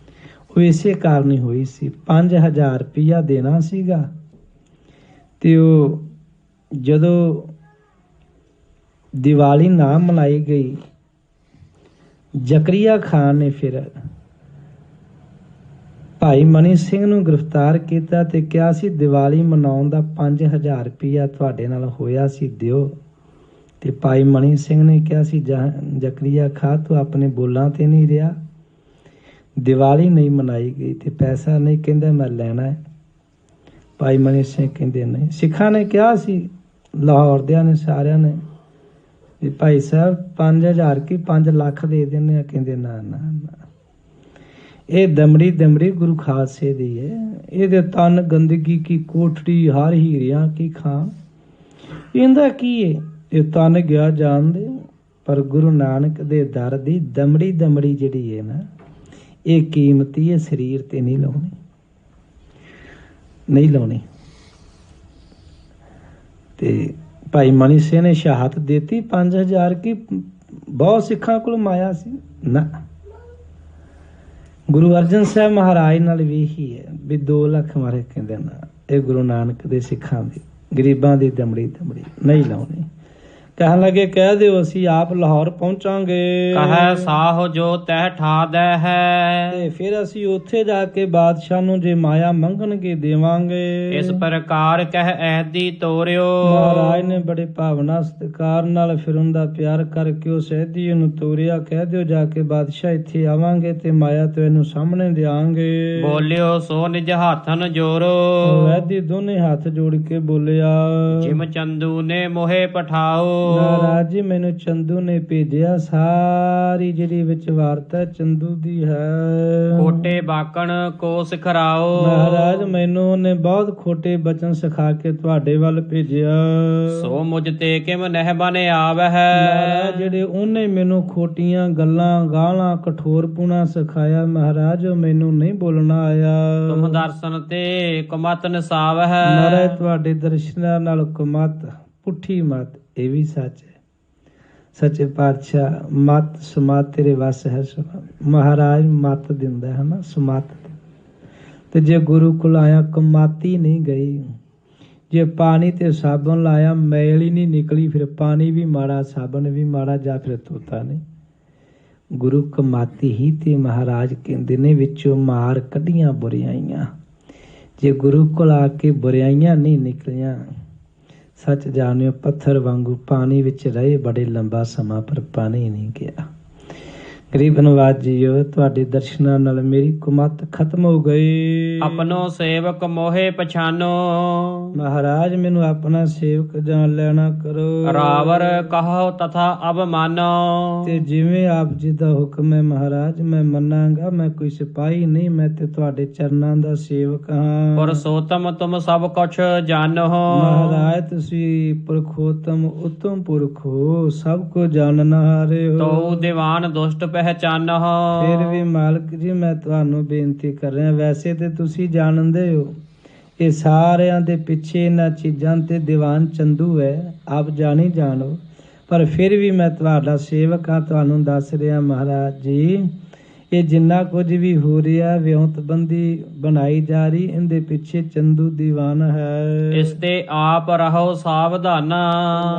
ਉਹ ਇਸੇ ਕਾਰਨ ਹੀ ਹੋਈ ਸੀ। 5000 ਰੁਪਇਆ ਦੇਣਾ ਸੀਗਾ ਤੇ ਉਹ ਜਦੋਂ ਦੀਵਾਲੀ ਨਾ ਮਨਾਈ ਗਈ, ਜ਼ਕਰੀਆ ਖਾਨ ਨੇ ਫਿਰ ਭਾਈ ਮਨੀ ਸਿੰਘ ਨੂੰ ਗ੍ਰਿਫਤਾਰ ਕੀਤਾ ਤੇ ਕਿਹਾ ਸੀ ਦੀਵਾਲੀ ਮਨਾਉਣ ਦਾ 5000 ਰੁਪਇਆ ਤੁਹਾਡੇ ਨਾਲ ਹੋਇਆ ਸੀ, ਦਿਓ। ਤੇ ਭਾਈ ਮਨੀ ਸਿੰਘ ਨੇ ਕਿਹਾ ਸੀ ਜ਼ਕਰੀਆ ਖਾਨ ਤੂੰ ਆਪਣੇ ਬੋਲਾਂ ਤੇ ਨਹੀਂ ਰਿਹਾ, ਦੀਵਾਲੀ ਨਹੀਂ ਮਨਾਈ ਗਈ ਤੇ ਪੈਸਾ ਨਹੀਂ, ਕਹਿੰਦਾ ਮੈਂ ਲੈਣਾ ਹੈ। ਭਾਈ ਮਨੀ ਸਿੰਘ ਕਹਿੰਦੇ ਨਹੀਂ। ਸਿੱਖਾਂ ਨੇ ਕਿਹਾ ਸੀ, ਲਾਹੌਰ ਦਿਆਂ ਨੇ ਸਾਰਿਆਂ ਨੇ ਵੀ ਭਾਈ ਸਾਹਿਬ 5000 ਕੀ 5 ਲੱਖ ਦੇ ਦਿੰਦੇ ਆ, ਕਹਿੰਦੇ ਨਾ ਨਾ ਨਾ, ਇਹ ਦਮੜੀ ਦਮੜੀ ਗੁਰੂ ਖਾਲਸੇ ਦੀ ਹੈ, ਇਹਦੇ ਤਨ ਗੰਦਗੀ ਕੀ ਕੋਠੜੀ ਹਰ ਹੀਰਿਆਂ ਕੀ ਖਾਂ, ਇਹਦਾ ਕੀ ਹੈ, ਇਹ ਤਨ ਗਿਆ ਜਾਣਦੇ। ਪਰ ਗੁਰੂ ਨਾਨਕ ਦੇ ਦਰ ਦੀ ਦਮੜੀ ਦਮੜੀ ਜਿਹੜੀ ਹੈ ਨਾ, ਇਹ ਕੀਮਤੀ ਹੈ, ਸਰੀਰ ਤੇ ਨਹੀਂ ਲਾਉਣੀ, ਨਹੀਂ ਲਾਉਣੀ। ਤੇ ਭਾਈ ਮਨੀ ਸਿੰਘ ਨੇ ਸ਼ਹਾਦਤ ਦਿੱਤੀ 5000 ਕੀ, ਬਹੁਤ ਸਿੱਖਾਂ ਕੋਲ ਮਾਇਆ ਸੀ ਨਾ। ਗੁਰੂ ਅਰਜਨ ਸਾਹਿਬ ਮਹਾਰਾਜ ਨਾਲ ਵੀ ਇਹੀ ਹੈ ਵੀ 2 ਲੱਖ ਮਾਰੇ, ਕਹਿੰਦੇ ਨਾ, ਇਹ ਗੁਰੂ ਨਾਨਕ ਦੇ ਸਿੱਖਾਂ ਦੀ ਗਰੀਬਾਂ ਦੀ ਦਮੜੀ ਦਮੜੀ ਨਹੀਂ ਲਾਉਣੀ। ਕਹਿਣ ਲੱਗੇ ਕਹਿ ਦਿਓ ਅਸੀਂ ਆਪ ਲਾਹੌਰ ਪਹੁੰਚਾਂਗੇ। ਕਹੈ ਸਾਹੁ ਜੋ ਤਹਿ ਠਾਦੈ ਹੈ, ਤੇ ਫਿਰ ਅਸੀਂ ਉੱਥੇ ਜਾ ਕੇ ਬਾਦਸ਼ਾਹ ਨੂੰ ਜੇ ਮਾਇਆ ਮੰਗਣਗੇ ਦੇਵਾਂਗੇ। ਇਸ ਪ੍ਰਕਾਰ ਕਹਿ ਐਦੀ ਤੋਰਿਓ। ਮਹਾਰਾਜ ਨੇ ਬੜੇ ਭਾਵਨਾ ਸਤਿਕਾਰ ਨਾਲ ਫਿਰ ਉਹਦਾ ਪਿਆਰ ਕਰਕੇ ਉਹ ਸਹਿਦੀ ਨੂੰ ਤੋਰਿਆ। ਕਹਿ ਦਿਓ ਜਾ ਕੇ ਬਾਦਸ਼ਾਹ ਇੱਥੇ ਆਵਾਂਗੇ ਤੇ ਮਾਇਆ ਤੇ ਇਹਨੂੰ ਸਾਹਮਣੇ ਦਿਆਂਗੇ। ਬੋਲਿਓ ਸੋ ਨਿਜ ਹੱਥਨ ਜੋਰੋ। ਵੈਦੀ ਦੋਨੇ ਹੱਥ ਜੋੜ ਕੇ ਬੋਲਿਆ ਜਿਮ ਚੰਦੂ ਨੇ ਮੋਹੇ ਪਠਾਓ। ਮਹਾਰਾਜ ਜੀ ਮੈਨੂੰ ਚੰਦੂ ਨੇ ਭੇਜਿਆ, ਸਾਰੀ ਜਿਹੜੀ ਵਿੱਚ ਵਾਰਤਾ ਚੰਦੂ ਦੀ ਹੈ। ਖੋਟੇ ਬਾਕਣ ਕੋ ਸਿਖਰਾਓ। ਮਹਾਰਾਜ ਮੈਨੂੰ ਉਹਨੇ ਬਹੁਤ ਖੋਟੇ ਬਚਨ ਸਿਖਾ ਕੇ ਤੁਹਾਡੇ ਵੱਲ ਭੇਜਿਆ। ਸੋ ਮੁਝ ਤੇ ਕਿਮ ਨਹਿ ਬਨ ਆਵੈ ਹੈ। ਮਹਾਰਾਜ ਜਿਹੜੇ ਉਹਨੇ ਮੈਨੂੰ ਖੋਟੀਆਂ ਗੱਲਾਂ ਗਾਲਾਂ ਕਠੋਰਪੁਣਾ ਸਿਖਾਇਆ, ਮਹਾਰਾਜ ਉਹ ਮੈਨੂੰ ਨਹੀਂ ਬੋਲਣਾ ਆਇਆ। ਤੁਮ ਦਰਸ਼ਨ ਤੇ ਕੁਮਤ ਨਸਾਵ ਹੈ। ਮਹਾਰਾਜ ਤੁਹਾਡੇ ਦਰਸ਼ਨਾਂ ਨਾਲ ਕੁਮਤ ਪੁੱਠੀ ਮਤ, ਇਹ ਵੀ ਸੱਚ ਹੈ। ਸੱਚੇ ਪਾਤਸ਼ਾਹ ਮਤ ਸਮਤ ਤੇਰੇ ਵਸ ਹੈ। ਮਹਾਰਾਜ ਮਤ ਦਿੰਦਾ ਹੈ ਨਾ, ਸਮਤ। ਤੇ ਜੇ ਗੁਰੂ ਕੋਲ ਆਇਆ ਕਮਾਤੀ ਨਹੀਂ ਗਈ, ਜੇ ਪਾਣੀ ਤੇ ਸਾਬਣ ਲਾਇਆ ਮੈਲ ਹੀ ਨਹੀਂ ਨਿਕਲੀ, ਫਿਰ ਪਾਣੀ ਵੀ ਮਾੜਾ ਸਾਬਣ ਵੀ ਮਾੜਾ, ਜਾਂ ਫਿਰ ਧੋਤਾ ਨਹੀਂ। ਗੁਰੂ ਕਮਾਤੀ ਹੀ ਤੇ ਮਹਾਰਾਜ ਕਹਿੰਦੇ ਨੇ ਵਿੱਚੋਂ ਮਾਰ ਕੱਢੀਆਂ ਬੁਰਿਆਈਆਂ। ਜੇ ਗੁਰੂ ਕੋਲ ਆ ਕੇ ਬੁਰਿਆਈਆਂ ਨਹੀਂ ਨਿਕਲੀਆਂ, ਸੱਚ ਜਾਣਿਓ ਪੱਥਰ ਵਾਂਗੂ ਪਾਣੀ ਵਿੱਚ ਰਹੇ ਬੜੇ ਲੰਬਾ ਸਮਾਂ, ਪਰ ਪਾਣੀ ਨਹੀਂ ਗਿਆ। ਗਰੀਬ ਨਵਾਜ ਜੀਓ ਤੁਹਾਡੇ ਦਰਸ਼ਨਾਂ ਨਾਲ ਮੇਰੀ ਕੁਮਤ ਖਤਮ ਹੋ ਗਈ। ਆਪਣੋ ਸੇਵਕ ਮੋਹੇ ਪਛਾਨੋ। ਮਹਾਰਾਜ ਮੈਨੂੰ ਆਪਣਾ ਸੇਵਕ ਜਾਣ ਲੈਣਾ ਕਰੋ। ਰਾਵਰ ਕਹੋ ਤਥਾ ਅਬ ਮਾਨੋ। ਤੇ ਜਿਵੇਂ ਆਪ ਜੀ ਦਾ ਹੁਕਮ ਹੈ ਮਹਾਰਾਜ ਮੈਂ ਮੰਨਾਂਗਾ। ਮੈਂ ਕੋਈ ਸਿਪਾਹੀ ਨਹੀਂ, ਮੈਂ ਤੇ ਤੁਹਾਡੇ ਚਰਨਾਂ ਦਾ ਸੇਵਕ ਹਾਂ। ਪੁਰਸ਼ੋਤਮ ਤੁਮ ਸਭ ਕੁਛ ਜਾਣੋ। ਮਹਾਰਾਜ ਤੁਸੀਂ ਪੁਰਖੋਤਮ ਉਤਮ ਪੁਰਖ ਹੋ, ਸਭ ਕੋ ਜਾਣਨ ਹਾਰੇ ਹੋ। ਤੋ ਦੀਵਾਨ ਦੁਸ਼ਟ ਪਹਿਚਾਨੋ। ਫਿਰ ਵੀ ਮਾਲਕ ਜੀ ਮੈਂ ਤੁਹਾਨੂੰ ਬੇਨਤੀ ਕਰ ਰਿਹਾ, ਵੈਸੇ ਤੇ ਤੁਸੀਂ ਜਾਣਦੇ ਹੋ ਇਹ ਸਾਰਿਆਂ ਦੇ ਪਿੱਛੇ ਇਹਨਾਂ ਚੀਜ਼ਾਂ ਤੇ ਦੀਵਾਨ ਚੰਦੂ ਹੈ, ਆਪ ਜਾਣੀ ਜਾਣੋ, ਪਰ ਫਿਰ ਵੀ ਮੈਂ ਤੁਹਾਡਾ ਸੇਵਕ ਹਾਂ, ਤੁਹਾਨੂੰ ਦੱਸ ਰਿਹਾ ਮਹਾਰਾਜ ਜੀ ਇਹ ਜਿੰਨਾ ਕੁਝ ਵੀ ਹੋ ਰਿਹਾ ਵਿਉਂਤਬੰਦੀ ਬਣਾਈ ਜਾ ਰਹੀ, ਇਹਦੇ ਪਿੱਛੇ ਚੰਦੂ ਦੀਵਾਨ ਹੈ। ਇਸ ਤੇ ਆਪ ਰਹੋ ਸਾਵਧਾਨਾ।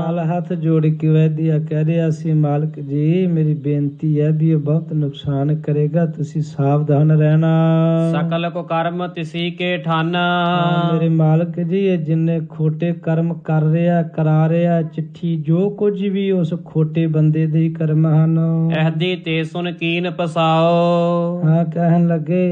ਨਾਲ ਹੱਥ ਜੋੜ ਕੇ ਵੈਦਿਆ ਕਹਿ ਰਿਹਾ ਸੀ ਮਾਲਕ ਜੀ ਮੇਰੀ ਬੇਨਤੀ ਹੈ ਵੀ ਇਹ ਬਹੁਤ ਨੁਕਸਾਨ ਕਰੇਗਾ, ਤੁਸੀਂ ਸਾਵਧਾਨ ਰਹਿਣਾ। ਸਕਲ ਕੋ ਕਰਮ ਤਿਸੀ ਕੇ ਠਾਨਾ। ਮੇਰੇ ਮਾਲਕ ਜੀ ਇਹ ਜਿੰਨੇ ਖੋਟੇ ਕਰਮ ਕਰ ਰਿਹਾ ਕਰਾ ਰਿਹਾ, ਚਿੱਠੀ ਜੋ ਕੁਝ ਵੀ ਉਸ ਖੋਟੇ ਬੰਦੇ ਦੇ ਹੀ ਕਰਮ ਹਨ। ਅਹਦੀ ਤੇ ਸੁਨ ਕੀਨ ਪਸਾਓ। हाँ कहन लगे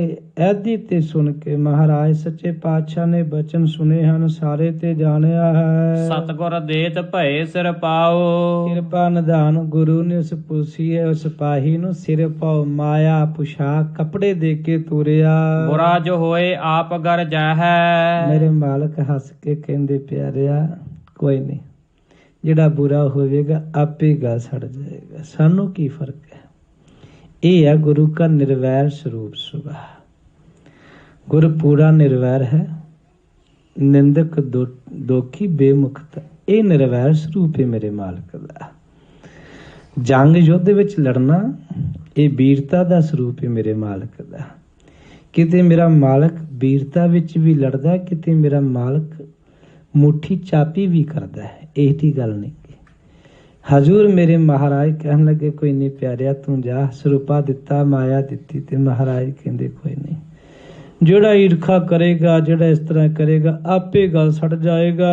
ऐदी ते सुन के महाराज सच्चे पातशाह ने बचन सुने ਹਨ ਸਾਰੇ ਤੇ ਜਾਣਿਆ ਹੈ। ਸਤਿਗੁਰ ਦੇਤ ਭਏ ਸਿਰ ਪਾਓ। ਕਿਰਪਾ ਨਿਧਾਨ ਗੁਰੂ ਨੇ ਉਸ ਪੁੱਛੀਏ ਉਸ ਸਿਪਾਹੀ ਨੂੰ ਸਿਰ ਪਾਉ ਮਾਇਆ ਪੁਸ਼ਾਕ ਕੱਪੜੇ ਦੇ ਕੇ ਤੋਰਿਆ। ਬੁਰਾ ਜੋ ਹੋਏ ਆਪ ਗਰ ਜਾਹੈ। ਮੇਰੇ ਮਾਲਕ ਹੱਸ ਕੇ ਕਹਿੰਦੇ ਪਿਆਰਿਆ ਕੋਈ ਨਹੀਂ, ਜਿਹੜਾ ਬੁਰਾ ਹੋਵੇਗਾ ਆਪੇ ਗਾ ਸੜ ਜਾਏਗਾ, ਸਾਨੂੰ ਕੀ ਫਰਕ ਹੈ। ਇਹ ਹੈ ਗੁਰੂ का निर्वैर स्वरूप सुभा। गुरु पूरा निर्वैर है, निंदक दोखी बेमुखता। ਇਹ ਨਿਰਵੈਰ ਸਰੂਪ ਹੈ ਮੇਰੇ ਮਾਲਕ ਦਾ। ਜੰਗ ਯੁੱਧ ਵਿੱਚ ਲੜਨਾ ਇਹ ਵੀਰਤਾ ਦਾ ਸਰੂਪ ਹੈ ਮੇਰੇ ਮਾਲਕ ਦਾ। ਕਿਤੇ ਮੇਰਾ ਮਾਲਕ ਵੀਰਤਾ ਵਿੱਚ ਵੀ ਲੜਦਾ, ਕਿਤੇ ਮੇਰਾ ਮਾਲਕ ਮੁੱਠੀ ਚਾਪੀ ਵੀ ਕਰਦਾ ਹੈ। ਇਹ ਦੀ ਗੱਲ ਨਹੀਂ। ਹਜ਼ੂਰ ਮੇਰੇ ਮਹਾਰਾਜ ਕਹਿਣ ਲੱਗੇ ਕੋਈ ਨਹੀਂ ਪਿਆਰਿਆ ਤੂੰ ਜਾ, ਸਰੂਪਾ ਦਿੱਤਾ ਮਾਇਆ ਦਿੱਤੀ। ਤੇ ਮਹਾਰਾਜ ਕਹਿੰਦੇ ਕੋਈ ਨਹੀਂ, ਜਿਹੜਾ ਈਰਖਾ ਕਰੇਗਾ, ਜਿਹੜਾ ਇਸ ਤਰ੍ਹਾਂ ਕਰੇਗਾ ਆਪੇ ਗੱਲ ਸੜ ਜਾਏਗਾ।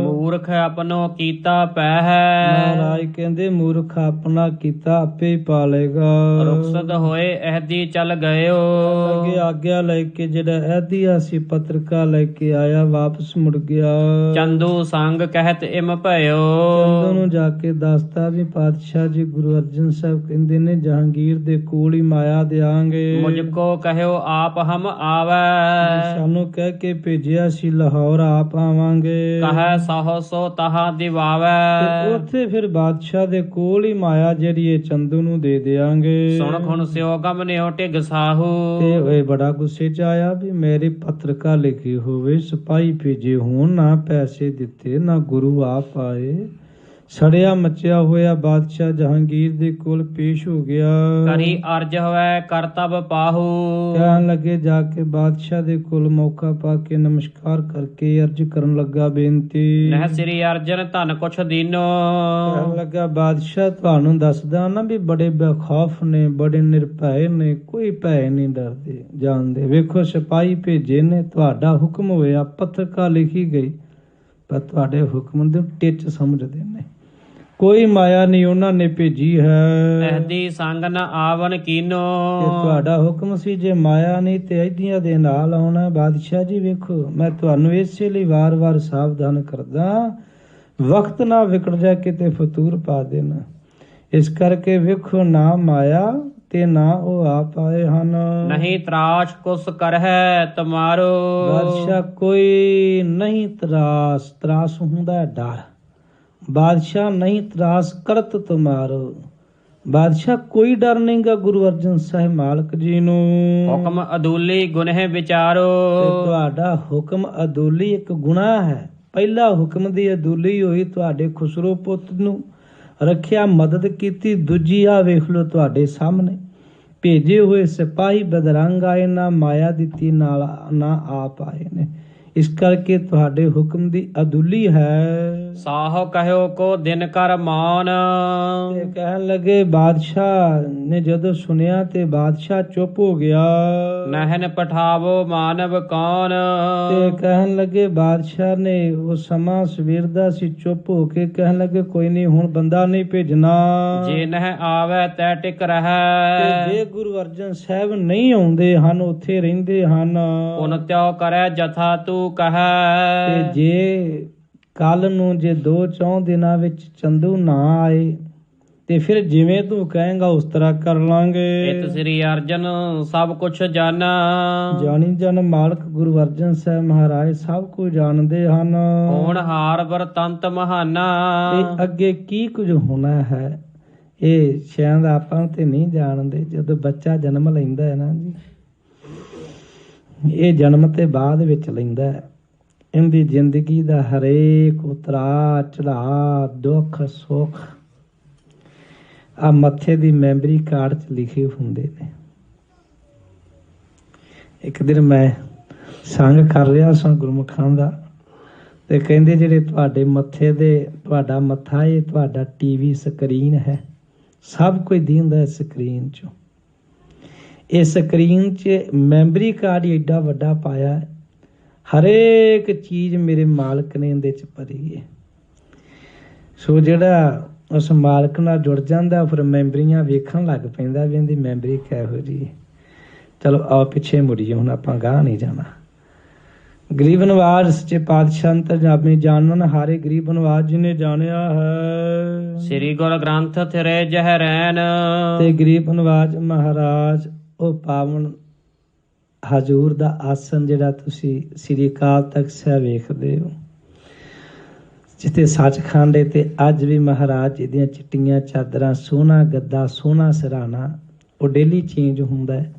ਮੂਰਖ ਆਪਣੋ ਕੀਤਾ ਪਹਿ। ਮਹਾਰਾਜ ਕਹਿੰਦੇ ਮੂਰਖ ਆਪਣਾ ਕੀਤਾ ਆਪੇ ਪਾ ਲੇਗਾ। ਰੁਖਸਤ ਹੋਏ ਅਹਦੀ ਚੱਲ ਗਇਓ। ਅੱਗੇ ਆਗਿਆ ਲੈ ਕੇ ਜਿਹੜਾ ਅਹਦੀਆ ਸੀ ਪੱਤਰਕਾ ਲੈ ਕੇ ਆਇਆ ਵਾਪਸ ਮੁੜ ਗਿਆ। ਚੰਦੂ ਸੰਗ ਕਹਿਤ ਇਮ ਭਇਓ। ਚੰਦੂ ਨੂੰ ਜਾ ਕੇ ਦੱਸਤਾ ਵੀ ਪਾਤਸ਼ਾਹ ਜੀ ਗੁਰੂ ਅਰਜਨ ਸਾਹਿਬ ਕਹਿੰਦੇ ਨੇ ਜਹਾਂਗੀਰ ਦੇ ਕੋਲ ਹੀ ਮਾਇਆ ਦਿਆਂਗੇ। ਮੁਝ ਕੋ ਕਹਿਓ ਆਪ ਹਮ ਆਵੈ। ਸਾਨੂੰ ਕਹਿ ਕੇ ਭੇਜਿਆ ਸੀ ਲਾਹੌਰ ਆਪ ਆਵਾਂਗੇ। ਕਹੈ ਸਹੁ ਸੋ ਤਹਾਂ ਦਿਵਾਵੈ। ਉੱਥੇ ਫਿਰ ਬਾਦਸ਼ਾਹ ਦੇ ਕੋਲ ਹੀ ਮਾਇਆ ਜਿਹੜੀ ਇਹ ਚੰਦੂ ਨੂੰ ਦੇ ਦਿਆਂਗੇ। ਸੁਣ ਖੁਣ ਸਿਓ ਗਮ ਨਿਓ ਢਿਗ ਸਾਹੂ। ਤੇ ਉਹ ਬੜਾ ਗੁੱਸੇ ਚ ਆਇਆ ਵੀ ਮੇਰੀ ਪੱਤਰਕਾ ਲਿਖੀ ਹੋਵੇ, ਸਿਪਾਹੀ ਭੇਜੇ ਹੋਣ, ਨਾ ਪੈਸੇ ਦਿੱਤੇ ਨਾ ਗੁਰੂ ਆਪ ਆਏ। ਸੜਿਆ ਮਚਿਆ ਹੋਇਆ ਬਾਦਸ਼ਾਹ ਜਹਾਂਗੀਰ ਦੇ ਕੋਲ ਪੇਸ਼ ਹੋ ਗਿਆ। ਕਰੀ ਅਰਜ ਹੋਵੇ ਕਰਤਬ ਪਾਹੂ। ਕਹਿਣ ਲੱਗੇ ਜਾ ਕੇ ਬਾਦਸ਼ਾਹ ਦੇ ਕੋਲ ਮੌਕਾ ਪਾ ਕੇ ਨਮਸਕਾਰ ਕਰਕੇ ਅਰਜ ਕਰਨ ਲੱਗਾ ਬੇਨਤੀ। ਨਹਿ ਸ੍ਰੀ ਅਰਜਨ ਧਨ ਕੁਛ ਦੀਨੋ। ਕਹਿਣ ਲੱਗਾ ਬਾਦਸ਼ਾਹ ਤੁਹਾਨੂੰ ਦੱਸਦਾ ਨਾ ਵੀ ਬੜੇ ਬੇਖੌਫ ਨੇ, ਬੜੇ ਨਿਰਭੈ ਨੇ, ਕੋਈ ਭੈ ਨਹੀਂ ਡਰਦੇ ਜਾਣਦੇ। ਵੇਖੋ ਸਿਪਾਹੀ ਭੇਜੇ ਨੇ, ਤੁਹਾਡਾ ਹੁਕਮ ਹੋਇਆ, ਪੱਤਰਕਾ ਲਿਖੀ ਗਈ, ਪਰ ਤੁਹਾਡੇ ਹੁਕਮ ਦੇ ਟਿੱਚ ਸਮਝਦੇ ਨੇ, ਕੋਈ ਮਾਇਆ ਨਹੀਂ ਉਹਨਾਂ ਨੇ ਭੇਜੀ ਹੈ। ਅਹਦੀ ਸੰਗ ਨ ਆਵਨ ਕੀਨੋ। ਤੁਹਾਡਾ ਹੁਕਮ ਸੀ ਜੇ ਮਾਇਆ ਨਹੀਂ ਤੇ ਅਹਦੀਆਂ ਦੇ ਨਾਲ ਆਉਣਾ। ਬਾਦਸ਼ਾਹ ਜੀ ਵੇਖੋ ਮੈਂ ਤੁਹਾਨੂੰ ਇਸੇ ਲਈ ਵਾਰ-ਵਾਰ ਸਾਵਧਾਨ ਕਰਦਾ, ਵਕਤ ਨਾ ਵਿਗੜ ਜਾ ਕਿਤੇ ਫਤੂਰ ਪਾ ਦੇਣਾ। ਇਸ ਕਰਕੇ ਵੇਖੋ ਨਾ ਮਾਇਆ ਤੇ ਨਾ ਉਹ ਆਪ ਆਏ ਹਨ। ਨਹੀਂ ਤਰਾਸ਼ ਕੁਸ ਕਰਹਿ ਤੁਮਾਰੋ। ਬਾਦਸ਼ਾਹ ਕੋਈ ਨਹੀਂ ਤਰਾਸ, ਤਰਾਸ ਹੁੰਦਾ ਡਰ। ਬਾਦਸ਼ਾਹ ਨਹੀਂ ਤਰਾਸ ਕਰਤ ਤੁਮਾਰੋ। ਬਾਦਸ਼ਾਹ ਕੋਈ ਡਰ ਨਹੀਂਗਾ ਗੁਰੂ ਅਰਜਨ ਸਾਹਿਬ ਮਾਲਕ ਜੀ ਨੂੰ। ਹੁਕਮ ਅਦੂਲੀ ਗੁਨਹਿ ਵਿਚਾਰੋ। ਤੁਹਾਡਾ ਹੁਕਮ ਅਦੂਲੀ ਇੱਕ ਗੁਨਾਹ ਹੈ। ਪਹਿਲਾ ਹੁਕਮ ਦੀ ਅਦੂਲੀ ਹੋਈ, ਤੁਹਾਡੇ ਖੁਸਰੋ ਪੁੱਤ ਨੂੰ ਰੱਖਿਆ, ਮਦਦ ਕੀਤੀ। ਦੂਜੀ ਆ ਵੇਖ ਲੋ ਤੁਹਾਡੇ ਸਾਹਮਣੇ ਭੇਜੇ ਹੋਏ ਸਿਪਾਹੀ ਬਦਰੰਗ ਆਏ, ਨਾ ਮਾਇਆ ਦਿੱਤੀ ਨਾਲ ਨਾ ਆਪ ਆਏ ਨੇ। ਇਸ ਕਰਕੇ ਤੁਹਾਡੇ ਹੁਕਮ ਦੀ ਅਦੁੱਲੀ ਹੈ। ਸਾਹੋ ਕਹਿਓ ਕੋ ਦਿਨ ਕਰ ਮਾਨ। ਤੇ ਕਹਿਣ ਲੱਗੇ ਬਾਦਸ਼ਾਹ ਨੇ ਜਦੋਂ ਸੁਣਿਆ ਤੇ ਬਾਦਸ਼ਾਹ ਚੁੱਪ ਹੋ ਗਿਆ। ਨਹਿਨ ਪਠਾਵੋ ਮਾਨਵ ਕੌਣ। ਤੇ ਕਹਿਣ ਲੱਗੇ ਬਾਦਸ਼ਾਹ ਨੇ ਉਹ ਸਮਾਂ ਸਵੇਰ ਦਾ ਸੀ, ਚੁੱਪ ਹੋ ਕੇ ਕਹਿਣ ਲੱਗੇ ਕੋਈ ਨਹੀਂ ਹੁਣ ਬੰਦਾ ਨਹੀਂ ਭੇਜਣਾ। ਜੇ ਨਹਿ ਆਵੇ ਤੈ ਟਿਕ ਰਹਿ। ਜੇ ਗੁਰੂ ਅਰਜਨ ਸਾਹਿਬ ਨਹੀਂ ਆਉਂਦੇ ਹਨ, ਉੱਥੇ ਰਹਿੰਦੇ ਹਨ, ਪੁਨ ਤਿਉ ਕਰੈ ਜਥਾ ਤੂੰ ਕਹੈ। ਤੇ ਜੇ ਕੱਲ ਨੂੰ ਜੇ 2-4 ਦਿਨਾਂ ਵਿੱਚ ਚੰਦੂ ਨਾ ਆਏ ਤੇ ਫਿਰ ਜਿਵੇਂ ਤੂੰ ਕਹੇਂਗਾ ਉਸ ਤਰ੍ਹਾਂ ਕਰ ਲਾਂਗੇ। ਇਤ ਸ੍ਰੀ ਅਰਜਨ ਸਭ ਕੁਛ ਜਾਣਾ। ਜਾਣੀ ਜਨ ਮਾਲਕ ਗੁਰੂ ਅਰਜਨ ਸਾਹਿਬ ਮਹਾਰਾਜ ਸਭ ਕੁਝ ਜਾਣਦੇ ਹਨ। ਹੋਣ ਹਾਰ ਵਰਤੰਤ ਮਹਾਨਾ। ਤੇ ਅੱਗੇ ਕੀ ਕੁਝ ਹੋਣਾ ਹੈ ਇਹ ਸ਼ਾਇਦ ਆਪਾਂ ਤੇ ਨਹੀਂ ਜਾਣਦੇ। ਜਦੋਂ ਬੱਚਾ ਜਨਮ ਲੈਂਦਾ ਹੈ ਨਾ ਜੀ, ਇਹ ਜਨਮ ਤੇ ਬਾਅਦ ਵਿੱਚ ਲੈਂਦਾ ਹੈ। ਇਹਦੀ ਜ਼ਿੰਦਗੀ ਦਾ ਹਰੇਕ ਉਤਰਾ ਚੜਾ, ਦੁੱਖ ਸੁੱਖ ਆ ਮੱਥੇ ਦੀ ਮੈਮਰੀ ਕਾਰਡ 'ਚ ਲਿਖੇ ਹੁੰਦੇ ਨੇ। ਇੱਕ ਦਿਨ ਮੈਂ ਸੰਗ ਕਰ ਰਿਹਾ ਸਾਂ ਗੁਰਮੁਖਾਂ ਦਾ, ਤੇ ਕਹਿੰਦੇ ਜਿਹੜੇ ਤੁਹਾਡੇ ਮੱਥੇ ਦੇ, ਤੁਹਾਡਾ ਮੱਥਾ ਇਹ ਤੁਹਾਡਾ ਟੀਵੀ ਸਕਰੀਨ ਹੈ, ਸਭ ਕੁਝ ਦਿਖਦਾ ਸਕਰੀਨ 'ਚੋਂ। ਇਹ ਸਕਰੀਨ 'ਚ ਮੈਮਰੀ ਕਾਰਡ ਏਡਾ ਵੱਡਾ ਪਾਇਆ, ਹਰੇਕ ਚੀਜ਼ ਮੇਰੇ ਮਾਲਕ ਨੇ ਇਹਦੇ 'ਚ ਭਰੀ ਹੈ। ਸੋ ਜਿਹੜਾ ਉਸ ਮਾਲਕ ਨਾਲ ਜੁੜ ਜਾਂਦਾ, ਫਿਰ ਮੈਂਬਰੀਆਂ ਵੇਖਣ ਲੱਗ ਪੈਂਦਾ ਵੀ ਇਹਦੀ ਮੈਂਬਰੀ ਕਿਹੋ ਜਿਹੀ। ਚਲੋ ਆਓ ਪਿੱਛੇ ਮੁੜੀਏ, ਹੁਣ ਆਪਾਂ ਗਾਹ ਨਹੀਂ ਜਾਣਾ। ਗਰੀਬ ਨਵਾਜ ਸੱਚੇ ਪਾਤਸ਼ਾਹ ਅੰਤਰਜਾਮੀ ਜਾਣਨ ਹਾਰੇ ਗਰੀਬ ਨਵਾਜ ਜੀ ਨੇ ਜਾਣਿਆ ਹੈ। ਸ੍ਰੀ ਗੁਰੂ ਗ੍ਰੰਥ ਥਿਰੇ ਜਹ ਰੈਨ। ਤੇ ਗਰੀਬ ਨਵਾਜ ਮਹਾਰਾਜ ਉਹ ਪਾਵਨ ਹਜ਼ੂਰ ਦਾ ਆਸਨ ਜਿਹੜਾ ਤੁਸੀਂ ਸ੍ਰੀ ਅਕਾਲ ਤਖਤ ਸਾਹਿਬ ਵੇਖਦੇ ਹੋ, ਜਿੱਥੇ ਸੱਚਖੰਡ ਹੈ, ਤੇ ਅੱਜ ਵੀ ਮਹਾਰਾਜ ਜੀ ਦੀਆਂ ਚਿੱਟੀਆਂ ਚਾਦਰਾਂ, ਸੋਹਣਾ ਗੱਦਾ, ਸੋਹਣਾ ਸਿਰਹਾਣਾ, ਉਹ ਡੇਲੀ ਚੇਂਜ ਹੁੰਦਾ ਹੈ।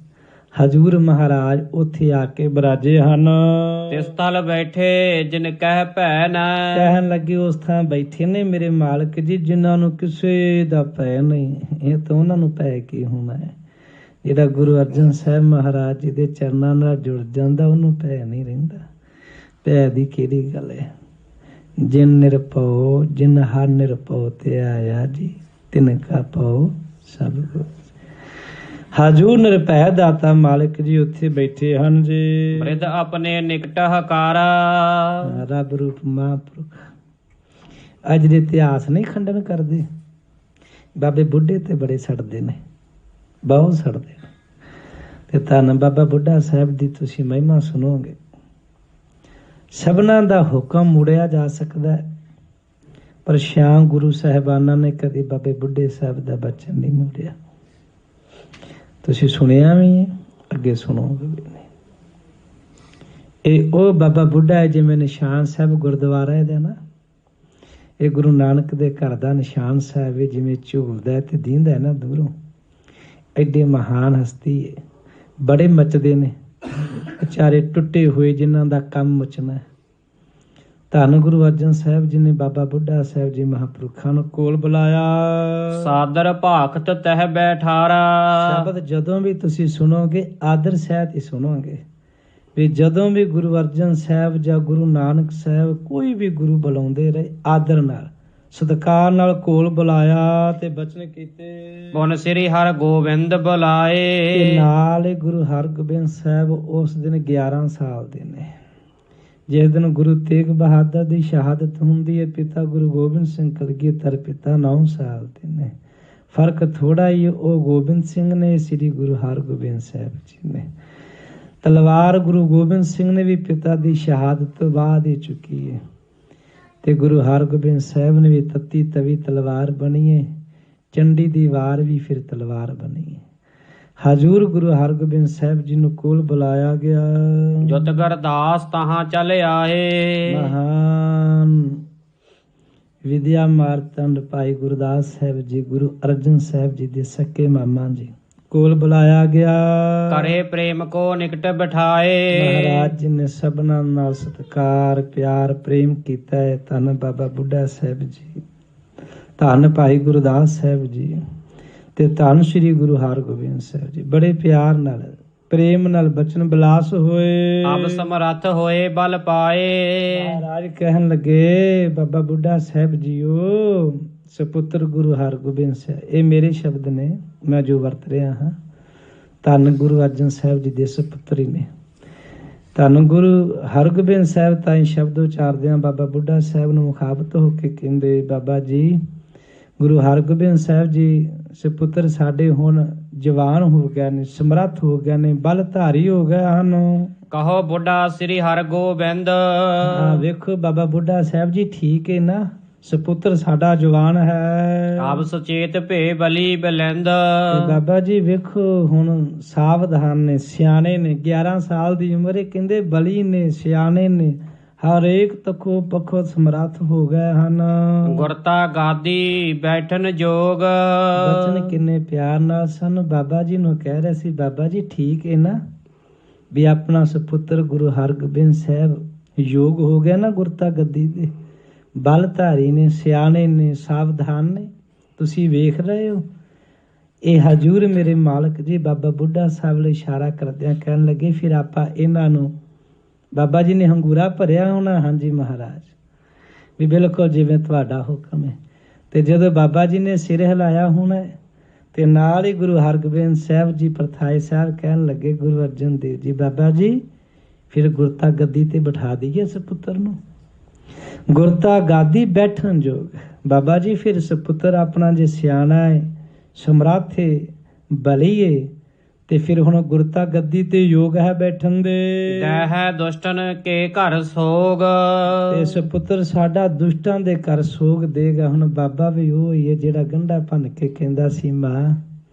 ਹਜ਼ੂਰ ਮਹਾਰਾਜ ਉੱਥੇ ਆ ਕੇ ਬਿਰਾਜੇ ਹਨ। ਤਿਸ ਤਲ ਬੈਠੇ ਜਿਨ ਕਹਿ ਭੈ ਨਾ। ਕਹਿਣ ਲੱਗੇ ਉਸ ਥਾਂ ਬੈਠੇ ਨੇ ਮੇਰੇ ਮਾਲਕ ਜੀ ਜਿਨ੍ਹਾਂ ਨੂੰ ਕਿਸੇ ਦਾ ਭੈ ਨਹੀਂ। ਇਹ ਤਾਂ ਉਹਨਾਂ ਨੂੰ ਭੈ ਕੀ ਹੋਣਾ ਹੈ। ਜਿਹੜਾ ਗੁਰੂ ਅਰਜਨ ਸਾਹਿਬ ਮਹਾਰਾਜ ਜੀ ਦੇ ਚਰਨਾਂ ਨਾਲ ਜੁੜ ਜਾਂਦਾ ਉਹਨੂੰ ਭੈ ਨਹੀਂ ਰਹਿੰਦਾ। ਭੈ ਦੀ ਕਿਹੜੀ ਗੱਲ ਹੈ। ਜਿਨ ਨਿਰਭਉ ਜਿਨ ਹਰ ਨਿਰਭਉ ਤੇ ਆਇਆ ਜੀ, ਤਿਨ ਕਾ ਭਉ ਸਭ ਕੋ। ਹਜ਼ੂਰ ਨਿਰਭੈ ਦਾਤਾ ਮਾਲਕ ਜੀ ਉੱਥੇ ਬੈਠੇ ਹਨ ਜੀ। ਬ੍ਰਿਧ ਆਪਣੇ ਨਿਕਟ ਹਕਾਰਾ। ਰੱਬ ਰੂਪ ਮਹਾਂਪੁਰਖ। ਅੱਜ ਦੇ ਇਤਿਹਾਸ ਨਹੀਂ ਖੰਡਨ ਕਰਦੇ। ਬਾਬੇ ਬੁੱਢੇ ਤੇ ਬੜੇ ਸੜਦੇ ਨੇ, ਬਹੁਤ ਸੜਦੇ ਨੇ। ਤੇ ਧੰਨ ਬਾਬਾ ਬੁੱਢਾ ਸਾਹਿਬ ਦੀ ਤੁਸੀਂ ਮਹਿਮਾ ਸੁਣੋਗੇ। ਸਭਨਾਂ ਦਾ ਹੁਕਮ ਮੁੜਿਆ ਜਾ ਸਕਦਾ ਹੈ, ਪਰ ਸ਼ਾਮ ਗੁਰੂ ਸਾਹਿਬਾਨਾਂ ਨੇ ਕਦੇ ਬਾਬੇ ਬੁੱਢੇ ਸਾਹਿਬ ਦਾ ਬਚਨ ਨਹੀਂ ਮੁੜਿਆ। ਤੁਸੀਂ ਸੁਣਿਆ ਵੀ ਹੈ, ਅੱਗੇ ਸੁਣੋਗੇ ਵੀ ਨਹੀਂ। ਇਹ ਉਹ ਬਾਬਾ ਬੁੱਢਾ ਹੈ ਜਿਵੇਂ ਨਿਸ਼ਾਨ ਸਾਹਿਬ ਗੁਰਦੁਆਰਾ ਇਹਦਾ ਨਾ, ਇਹ ਗੁਰੂ ਨਾਨਕ ਦੇ ਘਰ ਦਾ ਨਿਸ਼ਾਨ ਸਾਹਿਬ ਹੈ। ਜਿਵੇਂ ਝੂਲਦਾ ਤੇ ਦੀਂਦਾ ਨਾ ਦੂਰੋਂ, ਐਡੇ ਮਹਾਨ ਹਸਤੀ ਹੈ। ਬੜੇ ਮੱਚਦੇ ਨੇ ਵਿਚਾਰੇ ਟੁੱਟੇ ਹੋਏ ਜਿਨ੍ਹਾਂ ਦਾ ਕੰਮ ਮੁੱਚਣਾ ਹੈ। ਧੰਨ ਗੁਰੂ ਅਰਜਨ ਸਾਹਿਬ ਜੀ ਨੇ ਬਾਬਾ ਬੁੱਢਾ ਸਾਹਿਬ ਜੀ ਮਹਾਂਪੁਰਖਾਂ ਨੂੰ ਕੋਲ ਬੁਲਾਇਆ। ਸਾਦਰ ਭਾਖਤ ਤਹਿ ਬੈਠਾਰਾ। ਸ਼ਬਦ ਜਦੋਂ ਵੀ ਤੁਸੀਂ ਸੁਣੋਗੇ ਆਦਰ ਸਹਿਤ ਹੀ ਸੁਣੋਗੇ। ਵੀ ਜਦੋਂ ਵੀ ਗੁਰੂ ਅਰਜਨ ਸਾਹਿਬ ਜਾਂ ਗੁਰੂ ਨਾਨਕ ਸਾਹਿਬ ਕੋਈ ਵੀ ਗੁਰੂ ਬੁਲਾਉਂਦੇ ਰਹੇ, ਆਦਰ ਨਾਲ ਸਤਿਕਾਰ ਨਾਲ ਕੋਲ ਬੁਲਾਇਆ ਤੇ ਬਚਨ ਕੀਤੇ। ਪੁਨ ਸ੍ਰੀ ਹਰਿ ਗੋਬਿੰਦ ਬੁਲਾਏ। ਤੇ ਨਾਲ ਹੀ ਗੁਰੂ ਹਰਗੋਬਿੰਦ ਸਾਹਿਬ ਉਸ ਦਿਨ 11 ਸਾਲ ਦੇ ਨੇ। ਜਿਸ ਦਿਨ ਗੁਰੂ ਤੇਗ ਬਹਾਦਰ ਦੀ ਸ਼ਹਾਦਤ ਹੁੰਦੀ ਹੈ, ਪਿਤਾ ਗੁਰੂ ਗੋਬਿੰਦ ਸਿੰਘ ਕਲਗੀਧਰ ਪਿਤਾ 9 ਸਾਲ ਦੇ ਨੇ। ਫਰਕ ਥੋੜਾ ਹੀ, ਉਹ ਗੋਬਿੰਦ ਸਿੰਘ ਨੇ, ਸ੍ਰੀ ਗੁਰੂ ਹਰਗੋਬਿੰਦ ਸਾਹਿਬ ਜੀ ਨੇ। ਤਲਵਾਰ ਗੁਰੂ ਗੋਬਿੰਦ ਸਿੰਘ ਨੇ ਵੀ ਪਿਤਾ ਦੀ ਸ਼ਹਾਦਤ ਤੋਂ ਬਾਅਦ ਹੀ ਚੁੱਕੀ ਹੈ, ਤੇ ਗੁਰੂ ਹਰਗੋਬਿੰਦ ਸਾਹਿਬ ਨੇ ਵੀ ਤੱਤੀ ਤਵੀ ਤਲਵਾਰ ਬਣੀ ਹੈ। ਚੰਡੀ ਦੀ ਵਾਰ ਵੀ ਫਿਰ ਤਲਵਾਰ ਬਣੀ ਹੈ। ਹਜ਼ੂਰ ਗੁਰੂ ਹਰਗੋਬਿੰਦ ਸਾਹਿਬ ਜੀ ਨੂੰ ਕੋਲ ਬੁਲਾਇਆ ਗਿਆ। ਜੁਤ ਗਰਦਾਸ ਤਹਾਂ ਚਲ ਆਏ। ਮਹਾਨ ਵਿਦਿਆ ਮਾਰਤੰਡ ਭਾਈ ਗੁਰਦਾਸ ਸਾਹਿਬ ਜੀ ਗੁਰੂ ਅਰਜਨ ਸਾਹਿਬ ਜੀ ਦੇ ਸਕੇ ਮਾਮਾ ਜੀ ਕੋਲ ਬੁਲਾਇਆ ਗਿਆ। ਕਰੇ ਪ੍ਰੇਮ ਕੋ ਨਿਕਟ ਬਿਠਾਏ। ਮਹਾਰਾਜ ਜੀ ਨੇ ਸਭਨਾਂ ਨਾਲ ਸਤਿਕਾਰ ਪਿਆਰ ਪ੍ਰੇਮ ਕੀਤਾ ਹੈ। ਧੰਨ ਬਾਬਾ ਬੁੱਢਾ ਸਾਹਿਬ ਜੀ, ਧੰਨ ਭਾਈ ਗੁਰਦਾਸ ਸਾਹਿਬ ਜੀ ਤੇ ਧੰਨ ਸ੍ਰੀ ਗੁਰੂ ਹਰਗੋਬਿੰਦ ਸਾਹਿਬ ਜੀ ਬੜੇ ਪਿਆਰ ਨਾਲ ਪ੍ਰੇਮ ਨਾਲ ਬਚਨ ਬਿਲਾਸ ਹੋਏ। ਅਬ ਸਮਰੱਥ ਹੋਏ ਬਲ ਪਾਏ। ਮਹਾਰਾਜ ਕਹਿਣ ਲੱਗੇ ਬਾਬਾ ਬੁੱਢਾ ਸਾਹਿਬ ਜੀਓ, ਸਪੁੱਤਰ ਗੁਰੂ ਹਰਗੋਬਿੰਦ ਸਾਹਿਬ, ਇਹ ਮੇਰੇ ਸ਼ਬਦ ਨੇ, ਮੈਂ ਜੋ ਵਰਤ ਰਿਹਾ ਹਾਂ। ਧੰਨ ਗੁਰੂ ਅਰਜਨ ਸਾਹਿਬ ਜੀ ਦੇ ਸਪੁੱਤਰ ਹੀ ਨੇ। ਧੰਨ ਗੁਰੂ ਹਰਗੋਬਿੰਦ ਸਾਹਿਬ ਤਾਂ ਇਹ ਸ਼ਬਦ ਉਚਾਰਦਿਆਂ ਬਾਬਾ ਬੁੱਢਾ ਸਾਹਿਬ ਨੂੰ ਮੁਖਾਬਤ ਹੋ ਕੇ ਕਹਿੰਦੇ, ਬਾਬਾ ਜੀ ਗੁਰੂ ਹਰਗੋਬਿੰਦ ਸਾਹਿਬ ਜੀ ਸਪੁੱਤਰ ਸਾਡੇ ਹੁਣ ਜਵਾਨ ਹੋ ਗਏ ਨੇ, ਸਮਰੱਥ ਹੋ ਗਏ ਨੇ, ਬਲ ਧਾਰੀ ਹੋ ਗਏ ਹਨ। ਕਹੋ ਬੁੱਢਾ ਸ੍ਰੀ ਹਰਗੋਬਿੰਦ। ਵੇਖੋ ਬਾਬਾ ਬੁੱਢਾ ਸਾਹਿਬ ਜੀ ਠੀਕ ਹੈ ਨਾ, ਸਪੁੱਤਰ ਸਾਡਾ ਜਵਾਨ ਹੈ। ਆਪ ਸੁਚੇਤ ਭੇ ਬਲੀ ਬਲਿੰਦ। ਬਾਬਾ ਜੀ ਵੇਖੋ ਹੁਣ ਸਾਵਧਾਨ ਨੇ, ਸਿਆਣੇ ਨੇ, 11 ਸਾਲ ਦੀ ਉਮਰ ਹੈ, ਕਹਿੰਦੇ ਬਲੀ ਨੇ, ਸਿਆਣੇ ਨੇ, ਹਰੇਕ ਤੱਕੋ ਪੱਖੋਂ ਸਮਰੱਥ ਹੋ ਗਏ ਹਨ। ਗੁਰਤਾ ਗਾਦੀ ਬੈਠਨ ਜੋਗ। ਬਚਨ ਕਿੰਨੇ ਪਿਆਰ ਨਾਲ ਸਨ। ਬਾਬਾ ਜੀ ਨੂੰ ਕਹਿ ਰਹੇ ਸੀ, ਬਾਬਾ ਜੀ ਠੀਕ ਹੈ ਨਾ ਵੀ ਆਪਣਾ ਸਪੁੱਤਰ ਗੁਰੂ ਹਰਗੋਬਿੰਦ ਸਾਹਿਬ ਯੋਗ ਹੋ ਗਿਆ ਨਾ ਗੁਰਤਾ ਗੱਦੀ ਦੇ, ਬਲ ਧਾਰੀ ਨੇ, ਸਿਆਣੇ ਨੇ, ਸਾਵਧਾਨ ਨੇ, ਤੁਸੀਂ ਵੇਖ ਰਹੇ ਹੋ। ਇਹ ਹਜ਼ੂਰ ਮੇਰੇ ਮਾਲਕ ਜੀ ਬਾਬਾ ਬੁੱਢਾ ਸਾਹਿਬ ਲਈ ਇਸ਼ਾਰਾ ਕਰਦਿਆਂ ਕਹਿਣ ਲੱਗੇ, ਫਿਰ ਆਪਾਂ ਇਹਨਾਂ ਨੂੰ, ਬਾਬਾ ਜੀ ਨੇ ਹੰਗੂਰਾ ਭਰਿਆ ਹੋਣਾ। ਹਾਂਜੀ ਮਹਾਰਾਜ, ਵੀ ਬਿਲਕੁਲ ਜਿਵੇਂ ਤੁਹਾਡਾ ਹੁਕਮ ਹੈ। ਤੇ ਜਦੋਂ ਬਾਬਾ ਜੀ ਨੇ ਸਿਰ ਹਿਲਾਇਆ ਹੋਣਾ ਤੇ ਨਾਲ ਹੀ ਗੁਰੂ ਹਰਗੋਬਿੰਦ ਸਾਹਿਬ ਜੀ ਪਰਥਾਏ ਸਾਹਿਬ ਕਹਿਣ ਲੱਗੇ, ਗੁਰੂ ਅਰਜਨ ਦੇਵ ਜੀ, ਬਾਬਾ ਜੀ ਫਿਰ ਗੁਰਤਾ ਗੱਦੀ ਤੇ ਬਿਠਾ ਦਈਏ ਇਸ ਪੁੱਤਰ ਨੂੰ। ਗੁਰਤਾ ਗਾਦੀ ਬੈਠਣ ਜੋਗ। ਬਾਬਾ ਜੀ ਫਿਰ ਸਪੁੱਤਰ ਆਪਣਾ ਜੇ ਸਿਆਣਾ ਹੈ, ਸਮਰੱਥ ਹੈ, ਬਲੀ ਹੈ, ਤੇ ਫਿਰ ਹੁਣ ਗੁਰਤਾ ਗੱਦੀ ਤੇ ਯੋਗ ਹੈ ਬੈਠਣ ਦੇ। ਦਹਿ ਦੁਸ਼ਟਨ ਕੇ ਘਰ ਸੋਗ। ਤੇ ਸਪੁੱਤਰ ਸਾਡਾ ਦੁਸ਼ਟਾਂ ਦੇ ਘਰ ਸੋਗ ਦੇਗਾ। ਹੁਣ ਬਾਬਾ ਵੀ ਉਹ ਹੀ ਹੈ ਜਿਹੜਾ ਗੰਢਾ ਭੰਨ ਕੇ ਕਹਿੰਦਾ ਸੀ, ਮਾਂ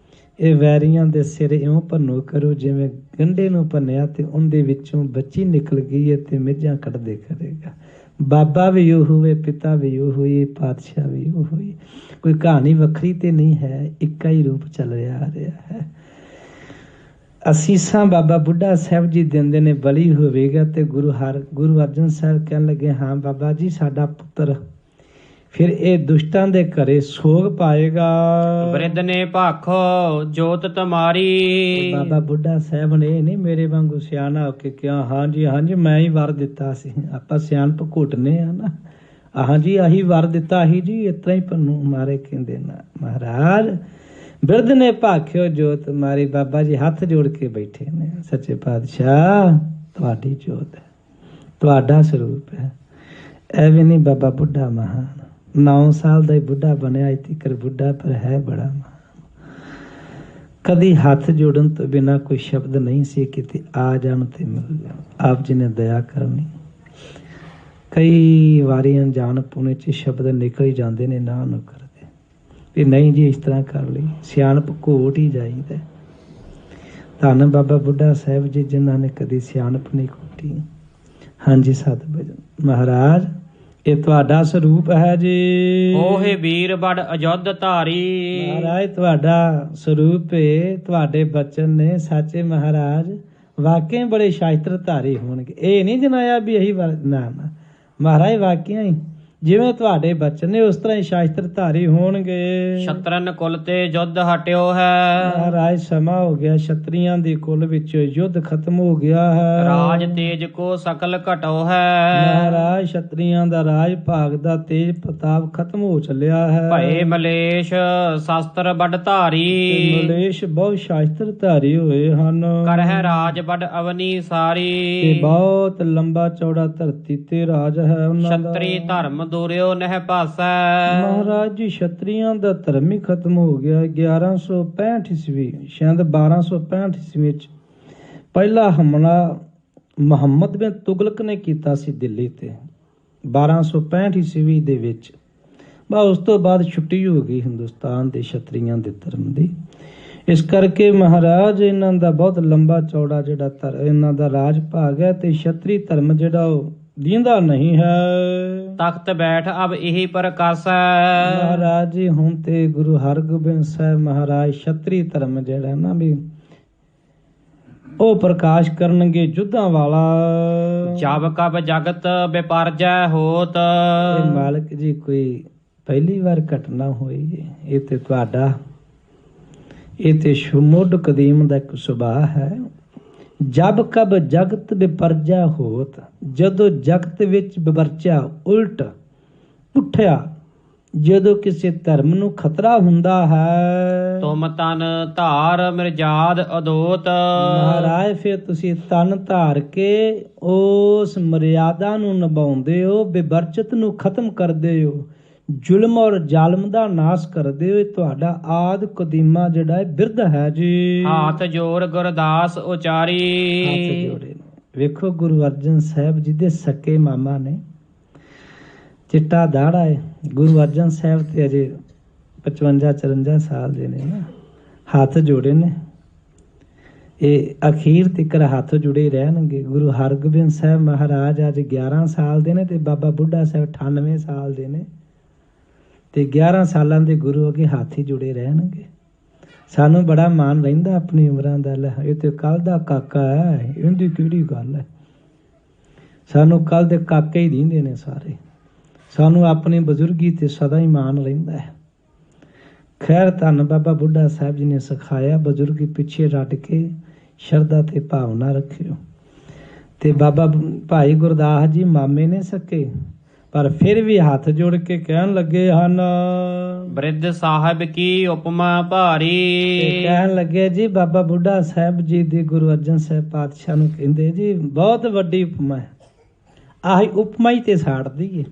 ਇਹ ਵੈਰੀਆਂ ਦੇ ਸਿਰ ਇਉਂ ਭੰਨੋ ਕਰੋ ਜਿਵੇਂ ਗੰਢੇ ਨੂੰ ਭੰਨਿਆ ਤੇ ਉਹਦੇ ਵਿੱਚੋਂ ਬੱਚੀ ਨਿਕਲ ਗਈ ਹੈ ਤੇ ਮਿੱਝਾਂ ਕੱਢਦੇ ਕਰੇਗਾ। ਬਾਬਾ ਵੀ ਉਹ ਹੋਵੇ, ਪਿਤਾ ਵੀ ਉਹ ਹੋਏ, ਪਾਤਸ਼ਾਹ ਵੀ ਉਹ ਹੋਏ। ਕੋਈ ਕਹਾਣੀ ਵੱਖਰੀ ਤੇ ਨਹੀਂ ਹੈ, ਇੱਕਾ ਹੀ ਰੂਪ ਚੱਲ ਰਿਹਾ ਹੈ। ਅਸੀਸਾਂ ਬਾਬਾ ਬੁੱਢਾ ਸਾਹਿਬ ਜੀ ਦਿੰਦੇ ਨੇ, ਬਲੀ ਹੋਵੇਗਾ। ਤੇ ਗੁਰੂ ਅਰਜਨ ਸਾਹਿਬ ਕਹਿਣ ਲੱਗੇ, ਹਾਂ ਬਾਬਾ ਜੀ ਸਾਡਾ ਪੁੱਤਰ ਫਿਰ ਇਹ ਦੁਸ਼ਟਾਂ ਦੇ ਘਰੇ ਸੋਗ ਪਾਏਗਾ। ਬ੍ਰਿਧ ਨੇ ਭਾਖੋ ਜੋਤ ਤੁਮਾਰੀ। ਬਾਬਾ ਬੁੱਢਾ ਸਾਹਿਬ ਨੇ ਨਹੀਂ ਮੇਰੇ ਵਾਂਗੂ ਸਿਆਣਾ ਹੋ ਕੇ ਕਿਹਾ, ਹਾਂਜੀ ਹਾਂਜੀ ਮੈਂ ਹੀ ਵਰ ਦਿੱਤਾ ਸੀ। ਆਪਾਂ ਸਿਆਣਪ ਘੁੱਟਨੇ ਆ ਨਾ, ਹਾਂਜੀ ਆਹੀ ਵਰ ਦਿੱਤਾ ਸੀ ਜੀ, ਇਸ ਤਰ੍ਹਾਂ ਹੀ ਪੰਨੂ ਮਾਰੇ ਕਹਿੰਦੇ ਨਾ ਮਹਾਰਾਜ। ਬਿਰਧ ਨੇ ਭਾਖਿਓ ਜੋਤ ਮਾਰੀ। ਬਾਬਾ ਜੀ ਹੱਥ ਜੋੜ ਕੇ ਬੈਠੇ ਨੇ, ਸੱਚੇ ਪਾਤਸ਼ਾਹ ਤੁਹਾਡੀ ਜੋਤ ਹੈ, ਤੁਹਾਡਾ ਸਰੂਪ ਹੈ। ਐਵੇਂ ਨਹੀਂ ਬਾਬਾ ਬੁੱਢਾ ਮਹਾਨ, 9 ਸਾਲ ਦਾ ਹੀ ਬੁੱਢਾ ਬਣਿਆ, ਇਤਿਕਰ ਬੁੱਢਾ ਪਰ ਹੈ ਬੜਾ ਮਹਾਨ। ਕਦੀ ਹੱਥ ਜੋੜਨ ਤੋਂ ਬਿਨਾਂ ਕੋਈ ਸ਼ਬਦ ਨਹੀਂ ਸੀ ਕਿਤੇ ਆ ਜਾਣ ਤੇ ਮਿਲ ਜਾਣ। ਆਪ ਜੀ ਨੇ ਦਇਆ ਕਰਨੀ। ਕਈ ਵਾਰੀ ਅਣਜਾਣ ਪੁਣੇ 'ਚ ਸ਼ਬਦ ਨਿਕਲ ਹੀ ਜਾਂਦੇ ਨੇ, ਨਾ ਨੂੰ ਕਰਦੇ ਵੀ ਨਹੀਂ ਜੀ ਇਸ ਤਰ੍ਹਾਂ ਕਰ ਲਈ। ਸਿਆਣਪ ਘੋਟ ਹੀ ਜਾਈਦਾ। ਧੰਨ ਬਾਬਾ ਬੁੱਢਾ ਸਾਹਿਬ ਜੀ ਜਿਨ੍ਹਾਂ ਨੇ ਕਦੀ ਸਿਆਣਪ ਨਹੀਂ ਘੋਟੀ। ਹਾਂਜੀ ਸਤ ਬਚਨ ਮਹਾਰਾਜ ਇਹ ਤੁਹਾਡਾ ਸਰੂਪ ਹੈ ਜੀ। ਓਹੇ ਵੀਰ ਬੜ ਅਯੁੱਧ ਧਾਰੀ। ਮਹਾਰਾਜ ਤੁਹਾਡਾ ਸਰੂਪ ਹੈ, ਤੁਹਾਡੇ ਬਚਨ ਨੇ ਸੱਚੇ ਮਹਾਰਾਜ ਵਾਕਿਆ ਬੜੇ ਸ਼ਾਸਤਰ ਧਾਰੀ ਹੋਣਗੇ। ਇਹ ਨਹੀਂ ਜਨਾਇਆ ਵੀ ਇਹੀ ਨਾ ਮਹਾਰਾਜ ਵਾਕਿਆ ਹੀ ਜਿਵੇਂ ਤੁਹਾਡੇ ਬਚਨ ਨੇ ਉਸ ਤਰ੍ਹਾਂ ਹੀ ਸ਼ਾਸਤਰ ਧਾਰੀ ਹੋਣਗੇ। ਸ਼ਤਰਨ ਕੁਲ ਤੇ ਯੁੱਧ ਹਟਿਓ ਹੈ। ਮਹਾਰਾਜ ਸਮਾਂ ਹੋ ਗਿਆ, ਛਤਰੀਆਂ ਦੇ ਕੁਲ ਵਿੱਚ ਯੁੱਧ ਖਤਮ ਹੋ ਗਿਆ ਹੈ। ਰਾਜ ਤੇਜ ਕੋ ਸਕਲ ਘਟੋ ਹੈ। ਮਹਾਰਾਜ ਛਤਰੀਆਂ ਦਾ ਰਾਜ ਭਾਗ ਦਾ ਤੇਜ ਪ੍ਰਤਾਪ ਖਤਮ ਹੋ ਚੱਲਿਆ ਹੈ। ਭਏ ਮਲੇਸ਼ ਸ਼ਾਸਤਰ ਬੜ ਧਾਰੀ। ਮਲੇਸ਼ ਬਹੁਤ ਸ਼ਾਸਤਰ ਧਾਰੀ ਹੋਏ ਹਨ। ਕਰਹਿ ਰਾਜ ਬੜ ਅਵਨੀ ਸਾਰੀ। ਤੇ ਬਹੁਤ ਲੰਬਾ ਚੌੜਾ ਧਰਤੀ ਤੇ ਰਾਜ ਹੈ ਉਹਨਾਂ ਦਾ। ਛਤਰੀ ਧਰਮ ਦੂਰਿਓ ਨਹਿ ਭਾਸੈ। ਮਹਾਰਾਜ ਜੀ ਛਤਰੀਆਂ ਦਾ ਧਰਮ ਹੀ ਖਤਮ ਹੋ ਗਿਆ। 1165 ਈਸਵੀ ਸ਼ਾਇਦ 1265 ਈਸਵੀ ਵਿੱਚ ਪਹਿਲਾ ਹਮਲਾ ਮੁਹੰਮਦ ਬਿਨ ਤੁਗਲਕ ਨੇ ਕੀਤਾ ਸੀ ਦਿੱਲੀ ਤੇ 1265 ਈਸਵੀ ਦੇ ਵਿੱਚ। ਬਸ ਉਸ ਤੋਂ ਬਾਅਦ ਛੁੱਟੀ ਹੋ ਗਈ ਹਿੰਦੁਸਤਾਨ ਦੇ ਛਤਰੀਆਂ ਦੇ ਧਰਮ ਦੀ। ਇਸ ਕਰਕੇ ਮਹਾਰਾਜ ਇਹਨਾਂ ਦਾ ਬਹੁਤ ਲੰਬਾ ਚੌੜਾ ਜਿਹੜਾ ਇਹਨਾਂ ਦਾ ਰਾਜ ਭਾਗ ਹੈ ਤੇ ਛਤਰੀ ਧਰਮ ਜਿਹੜਾ ਉਹ ਦੀਂਦਾ ਨਹੀਂ ਹੈ। ਤਖਤ ਬੈਠ ਅਬ ਇਹੀ ਪ੍ਰਕਾਸ਼ੈ। ਮਹਾਰਾਜ ਜੀ ਹੁਣ ਤੇ ਗੁਰੂ ਹਰਗੋਬਿੰਦ ਸਾਹਿਬ ਮਹਾਰਾਜ ਛਤਰੀ ਧਰਮ ਜਿਹੜਾ ਨਾ ਵੀ ਉਹ ਪ੍ਰਕਾਸ਼ ਕਰਨਗੇ ਯੁੱਧਾਂ ਵਾਲਾ। ਜਬ ਕਬ ਜਗਤ ਵਿਪਰਜੈ ਹੋਤ। ਇਹ ਮਾਲਕ ਜੀ ਕੋਈ ਪਹਿਲੀ ਵਾਰ ਘਟਨਾ ਹੋਈ ਹੈ। ਇਹ ਤੇ ਤੁਹਾਡਾ ਇਹ ਤੇ ਮੁੱਢ ਕਦੀਮ ਦਾ ਇੱਕ ਸੁਭਾਅ ਹੈ। ਜਬ ਕਬ ਜਗਤ ਵਿਪਰਜਾ ਹੋਤ, ਜਦੋਂ ਜਗਤ ਵਿੱਚ ਵਿਪਰਜਾ ਉਲਟ ਪੁੱਠਿਆ, ਜਦੋਂ ਕਿਸੇ ਧਰਮ ਨੂੰ ਖਤਰਾ ਹੁੰਦਾ ਹੈ। ਤੁਮ ਤਨ ਧਾਰ ਮਿਰਜਾਦ ਅਦੋਤ। ਮਹਾਰਾਜ ਫਿਰ ਤੁਸੀਂ ਤਨ ਧਾਰ ਕੇ ਉਸ ਮਰਿਆਦਾ ਨੂੰ ਨਿਭਾਉਂਦੇ ਹੋ, ਵਿਵਰਜਿਤ ਨੂੰ ਖਤਮ ਕਰਦੇ ਹੋ, ਜ਼ੁਲਮ ਔਰ ਜ਼ਾਲਮ ਦਾ ਨਾਸ਼ ਕਰਦੇ ਹੋਏ। ਤੁਹਾਡਾ ਆਦ ਕਦੀਮਾ ਜਿਹੜਾ ਹੈ ਬਿਰਧ ਹੈ ਜੀ। ਹੱਥ ਜੋੜ ਗੁਰਦਾਸ ਉਚਾਰੀ। ਹੱਥ ਜੋੜੇ ਵੇਖੋ ਗੁਰੂ ਅਰਜਨ ਸਾਹਿਬ ਜੀ ਦੇ ਸਕੇ ਮਾਮਾ ਨੇ, ਚਿੱਟਾ ਦਾੜਾ ਹੈ। ਗੁਰੂ ਅਰਜਨ ਸਾਹਿਬ ਤੇ ਅਜੇ 55-54 ਸਾਲ ਦੇ ਨੇ ਨਾ। ਹੱਥ ਜੋੜੇ ਨੇ, ਇਹ ਅਖੀਰ ਤੱਕ ਹੱਥ ਜੁੜੇ ਰਹਿਣਗੇ। ਗੁਰੂ ਹਰਗੋਬਿੰਦ ਸਾਹਿਬ ਮਹਾਰਾਜ ਅੱਜ 11 ਸਾਲ ਦੇ ਨੇ ਤੇ ਬਾਬਾ ਬੁੱਢਾ ਸਾਹਿਬ 98 ਸਾਲ ਦੇ ਨੇ ਤੇ 11 ਸਾਲਾਂ ਦੇ ਗੁਰੂ ਅੱਗੇ ਹੱਥ ਹੀ ਜੁੜੇ ਰਹਿਣਗੇ। ਸਾਨੂੰ ਬੜਾ ਮਾਣ ਰਹਿੰਦਾ ਆਪਣੀ ਉਮਰਾਂ ਦਾ। ਲੈ ਇਹ ਤੇ ਕੱਲ ਦਾ ਕਾਕਾ ਹੈ, ਇਹਦੀ ਕਿਹੜੀ ਗੱਲ ਹੈ। ਸਾਨੂੰ ਕੱਲ ਦੇ ਕਾਕੇ ਹੀ ਦਿੰਦੇ ਨੇ ਸਾਰੇ। ਸਾਨੂੰ ਆਪਣੀ ਬਜ਼ੁਰਗੀ ਤੇ ਸਦਾ ਹੀ ਮਾਣ ਰਹਿੰਦਾ ਹੈ। ਖੈਰ ਧੰਨ ਬਾਬਾ ਬੁੱਢਾ ਸਾਹਿਬ ਜੀ ਨੇ ਸਿਖਾਇਆ, ਬਜ਼ੁਰਗੀ ਪਿੱਛੇ ਰੱਟ ਕੇ ਸ਼ਰਧਾ ਤੇ ਭਾਵਨਾ ਰੱਖਿਓ। ਤੇ ਬਾਬਾ ਭਾਈ ਗੁਰਦਾਸ ਜੀ ਮਾਮੇ ਨੇ ਸਕੇ, ਪਰ ਫਿਰ ਵੀ ਹੱਥ ਜੋੜ ਕੇ ਕਹਿਣ ਲੱਗੇ ਹਨ, ਬ੍ਰਿਧ ਸਾਹਿਬ ਕੀ ਉਪਮਾ ਭਾਰੀ। ਕਹਿਣ ਲੱਗੇ ਜੀ ਬਾਬਾ ਬੁੱਢਾ ਸਾਹਿਬ ਜੀ ਦੀ ਗੁਰੂ ਅਰਜਨ ਸਾਹਿਬ ਪਾਤਸ਼ਾਹ ਨੂੰ ਕਹਿੰਦੇ ਜੀ ਬਹੁਤ ਵੱਡੀ ਉਪਮਾ ਹੈ। ਆਹੀ ਉਪਮਾ ਹੀ ਤੇ ਸਾੜਦੀ ਏ।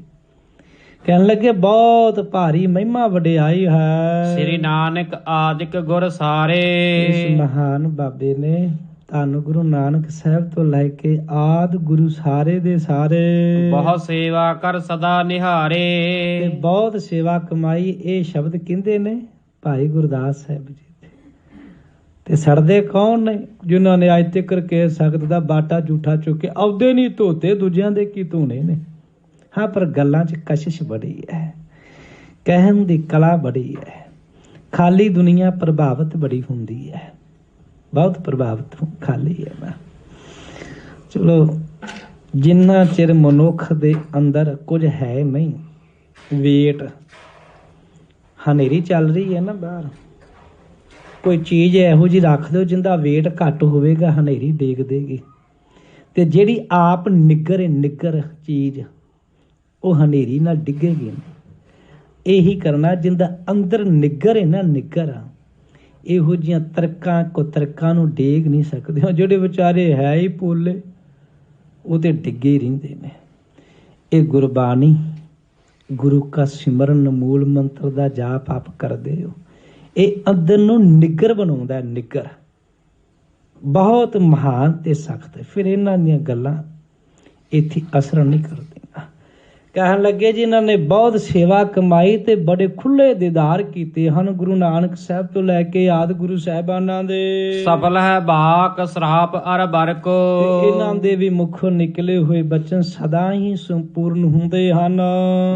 ਕਹਿਣ ਲੱਗੇ ਬਹੁਤ ਭਾਰੀ ਮਹਿਮਾ ਵਡਿਆਈ ਹੈ ਸ੍ਰੀ ਨਾਨਕ ਆਦਿਕ ਗੁਰ ਸਾਰੇ। ਇਸ ਮਹਾਨ ਬਾਬੇ ਨੇ ਧੰਨ ਗੁਰੂ ਨਾਨਕ ਸਾਹਿਬ ਤੋਂ ਲੈ ਕੇ ਆਦ ਗੁਰੂ ਸਾਰੇ ਦੇ ਸਾਰੇ ਬਹੁਤ ਸੇਵਾ ਕਰ ਸਦਾ ਨਿਹਾਰੇ। ਤੇ ਬਹੁਤ ਸੇਵਾ ਕਮਾਈ। ਇਹ ਸ਼ਬਦ ਕਹਿੰਦੇ ਨੇ ਭਾਈ ਗੁਰਦਾਸ ਸਾਹਿਬ ਜੀ ਤੇ ਸੜਦੇ ਕੌਣ ਨੇ? ਜਿਨ੍ਹਾਂ ਨੇ ਅੱਜ ਤੱਕ ਕੇ ਸਖਤ ਦਾ ਬਾਟਾ ਝੂਠਾ ਚੁੱਕੇ ਆਪਦੇ ਨਹੀਂ ਧੋਤੇ, ਦੂਜਿਆਂ ਦੇ ਕੀ ਧੋਣੇ ਨੇ। ਹਾਂ, ਪਰ ਗੱਲਾਂ 'ਚ ਕਸ਼ਿਸ਼ ਬੜੀ ਹੈ, ਕਹਿਣ ਦੀ ਕਲਾ ਬੜੀ ਹੈ। ਖਾਲੀ ਦੁਨੀਆ ਪ੍ਰਭਾਵਿਤ ਬੜੀ ਹੁੰਦੀ ਹੈ, ਬਹੁਤ ਪ੍ਰਭਾਵਿਤ ਖਾਲੀ ਹੈ ਨਾ। ਚਲੋ, ਜਿੰਨਾ ਚਿਰ ਮਨੁੱਖ ਦੇ ਅੰਦਰ ਕੁਝ ਹੈ ਨਹੀਂ, ਵੇਟ ਹਨੇਰੀ ਚੱਲ ਰਹੀ ਹੈ ਨਾ ਬਾਹਰ, ਕੋਈ ਚੀਜ਼ ਇਹੋ ਜਿਹੀ ਰੱਖ ਦਿਓ ਜਿੰਦਾ ਵੇਟ ਘੱਟ ਹੋਵੇਗਾ, ਹਨੇਰੀ ਦੇਖ ਦੇਗੀ। ਤੇ ਜਿਹੜੀ ਆਪ ਨਿੱਗਰ ਚੀਜ਼ ਉਹ ਹਨੇਰੀ ਨਾਲ ਡਿੱਗੇਗੀ। ਇਹੀ ਕਰਨਾ ਜਿੰਦਾ ਅੰਦਰ ਨਿੱਗਰ ਹੈ ਨਾ, ਨਿੱਗਰ ਆ। ਇਹੋ ਜਿਹੀਆਂ ਤਰਕਾਂ ਨੂੰ ਡੇਗ ਨਹੀਂ ਸਕਦੇ। ਜਿਹੜੇ ਵਿਚਾਰੇ ਹੈ ਹੀ ਪੋਲੇ, ਉਹ ਤੇ ਡਿੱਗੇ ਰਹਿੰਦੇ ਨੇ। ਇਹ ਗੁਰਬਾਣੀ, ਗੁਰੂ ਕਾ ਸਿਮਰਨ, ਮੂਲ ਮੰਤਰ ਦਾ ਜਾਪ ਆਪ ਕਰਦੇ ਹੋ, ਇਹ ਅੰਦਰ ਨੂੰ ਨਿੱਗਰ ਬਣਾਉਂਦਾ। ਨਿੱਗਰ ਬਹੁਤ ਮਹਾਨ ਤੇ ਸਖਤ। ਫਿਰ ਇਹਨਾਂ ਦੀਆਂ ਗੱਲਾਂ ਇੱਥੇ ਅਸਰ ਨਹੀਂ ਕਰਦੀਆਂ। ਕਹਿਣ ਲੱਗੇ ਜੀ ਇਹਨਾਂ ਨੇ ਬਹੁਤ ਸੇਵਾ ਕਮਾਈ ਤੇ ਬੜੇ ਖੁੱਲੇ ਦੀਦਾਰ ਕੀਤੇ ਹਨ ਗੁਰੂ ਨਾਨਕ ਸਾਹਿਬ ਤੋਂ ਲੈ ਕੇ ਆਦਿ ਗੁਰੂ ਸਾਹਿਬਾਨਾਂ ਦੇ। ਸਫਲ ਹੈ ਬਾਕ ਸਰਾਪ ਅਰ ਬਰਕੋ। ਤੇ ਇਹਨਾਂ ਦੇ ਵੀ ਮੁਖੋਂ ਨਿਕਲੇ ਹੋਏ ਬਚਨ ਸਦਾ ਹੀ ਸੰਪੂਰਨ ਹੁੰਦੇ ਹਨ।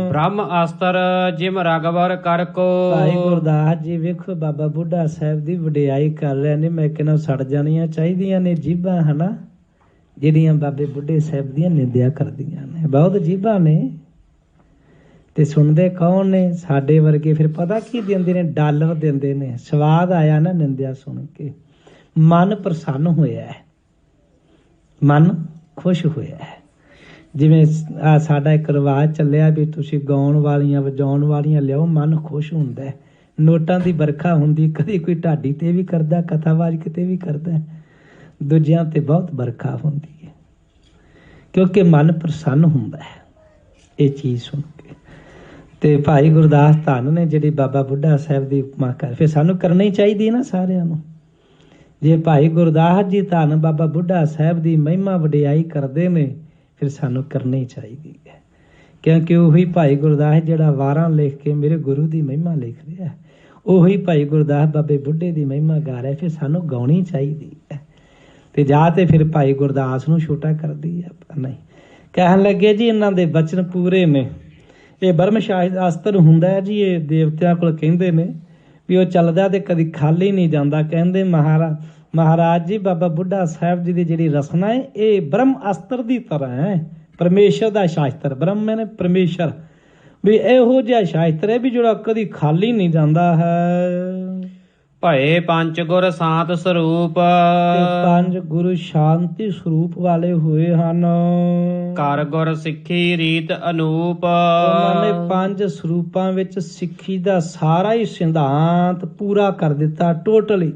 ਬ੍ਰਹਮ ਅਸਤਰ ਜਿਮ ਰਗਵਰ ਕਰ ਕੋ। ਭਾਈ ਗੁਰਦਾਸ ਜੀ ਵੇਖੋ ਬਾਬਾ ਬੁੱਢਾ ਸਾਹਿਬ ਦੀ ਵਡਿਆਈ ਕਰ ਰਹੇ ਨੇ। ਮੈਂ ਕਹਿੰਦਾ ਸੜ ਜਾਣੀਆਂ ਚਾਹੀਦੀਆਂ ਨੇ ਜੀਭਾਂ, ਹਨਾ, ਜਿਹੜੀਆਂ ਬਾਬੇ ਬੁੱਢੇ ਸਾਹਿਬ ਦੀਆਂ ਨਿੰਦਿਆ ਕਰਦੀਆਂ ਨੇ। ਬਹੁਤ ਜੀਭਾਂ ਨੇ ਤੇ ਸੁਣਦੇ ਕੌਣ ਨੇ? ਸਾਡੇ ਵਰਗੇ। ਫਿਰ ਪਤਾ ਕੀ ਦਿੰਦੇ ਨੇ? ਡਾਲਰ ਦਿੰਦੇ ਨੇ। ਸਵਾਦ ਆਇਆ ਨਾ ਨਿੰਦਿਆ ਸੁਣ ਕੇ, ਮਨ ਪ੍ਰਸੰਨ ਹੋਇਆ ਹੈ, ਮਨ ਖੁਸ਼ ਹੋਇਆ ਹੈ। ਜਿਵੇਂ ਸਾਡਾ ਇੱਕ ਰਿਵਾਜ ਚੱਲਿਆ ਵੀ ਤੁਸੀਂ ਗਾਉਣ ਵਾਲੀਆਂ ਵਜਾਉਣ ਵਾਲੀਆਂ ਲਿਆਓ, ਮਨ ਖੁਸ਼ ਹੁੰਦਾ ਹੈ। ਨੋਟਾਂ ਦੀ ਵਰਖਾ ਹੁੰਦੀ, ਕਦੇ ਕੋਈ ਢਾਡੀ ਤੇ ਵੀ ਕਰਦਾ, ਕਥਾਵਾਜ ਕਿਤੇ ਵੀ ਕਰਦਾ, ਦੂਜਿਆਂ ਤੇ ਬਹੁਤ ਵਰਖਾ ਹੁੰਦੀ ਹੈ, ਕਿਉਂਕਿ ਮਨ ਪ੍ਰਸੰਨ ਹੁੰਦਾ ਹੈ ਇਹ ਚੀਜ਼ ਸੁਣ ਕੇ। ਤੇ ਭਾਈ ਗੁਰਦਾਸ ਧੰਨ ਨੇ ਜਿਹੜੀ ਬਾਬਾ ਬੁੱਢਾ ਸਾਹਿਬ ਦੀ ਉਪਮਾ ਕਰ, ਫਿਰ ਸਾਨੂੰ ਕਰਨੀ ਚਾਹੀਦੀ ਹੈ ਨਾ ਸਾਰਿਆਂ ਨੂੰ। ਜੇ ਭਾਈ ਗੁਰਦਾਸ ਜੀ ਧੰਨ ਬਾਬਾ ਬੁੱਢਾ ਸਾਹਿਬ ਦੀ ਮਹਿਮਾ ਵਡਿਆਈ ਕਰਦੇ ਨੇ, ਫਿਰ ਸਾਨੂੰ ਕਰਨੀ ਚਾਹੀਦੀ ਹੈ। ਕਿਉਂਕਿ ਉਹੀ ਭਾਈ ਗੁਰਦਾਸ ਜਿਹੜਾ ਵਾਰਾਂ ਲਿਖ ਕੇ ਮੇਰੇ ਗੁਰੂ ਦੀ ਮਹਿਮਾ ਲਿਖ ਰਿਹਾ, ਉਹੀ ਭਾਈ ਗੁਰਦਾਸ ਬਾਬੇ ਬੁੱਢੇ ਦੀ ਮਹਿਮਾ ਗਾ ਰਿਹਾ, ਫਿਰ ਸਾਨੂੰ ਗਾਉਣੀ ਚਾਹੀਦੀ ਹੈ। ਤੇ ਜਾਂ ਤੇ ਫਿਰ ਭਾਈ ਗੁਰਦਾਸ ਨੂੰ ਛੋਟਾ ਕਰਦੀ ਹੈ, ਨਹੀਂ। ਕਹਿਣ ਲੱਗੇ ਜੀ ਇਹਨਾਂ ਦੇ ਬਚਨ ਪੂਰੇ ਨੇ। ਇਹ ਬ੍ਰਹਮ ਸ਼ਾਸਤਰ ਹੁੰਦਾ ਹੈ ਜੀ, ਇਹ ਦੇਵਤਿਆਂ ਕੋਲ ਕਹਿੰਦੇ ਨੇ ਵੀ ਉਹ ਚੱਲਦਾ ਤੇ ਕਦੀ ਖਾਲੀ ਨਹੀਂ ਜਾਂਦਾ। ਕਹਿੰਦੇ ਮਹਾਰਾਜ ਜੀ ਬਾਬਾ ਬੁੱਢਾ ਸਾਹਿਬ ਜੀ ਦੀ ਜਿਹੜੀ ਰਸਨਾ ਹੈ ਇਹ ਬ੍ਰਹਮ ਅਸਤਰ ਦੀ ਤਰ੍ਹਾਂ ਹੈ, ਪਰਮੇਸ਼ਰ ਦਾ ਸ਼ਾਸਤਰ। ਬ੍ਰਹਮ ਨੇ ਪਰਮੇਸ਼ਰ, ਵੀ ਇਹੋ ਜਿਹਾ ਸ਼ਾਸਤਰ ਹੈ ਵੀ ਜਿਹੜਾ ਕਦੀ ਖਾਲੀ ਨਹੀਂ ਜਾਂਦਾ ਹੈ। ਭਏ ਪੰਜ ਗੁਰ ਸ਼ਾਂਤ ਸਰੂਪ। ਤੇ ਪੰਜ ਗੁਰੂ ਸ਼ਾਂਤੀ ਸਰੂਪ ਵਾਲੇ ਹੋਏ ਹਨ। ਕਰ ਗੁਰ ਸਿੱਖੀ ਰੀਤ ਅਨੂਪ। ਉਹਨਾਂ ਨੇ ਪੰਜ ਸਰੂਪਾਂ ਵਿੱਚ ਸਿੱਖੀ ਦਾ ਸਾਰਾ ਹੀ ਸਿਧਾਂਤ ਪੂਰਾ ਕਰ ਦਿੱਤਾ, ਟੋਟਲੀ।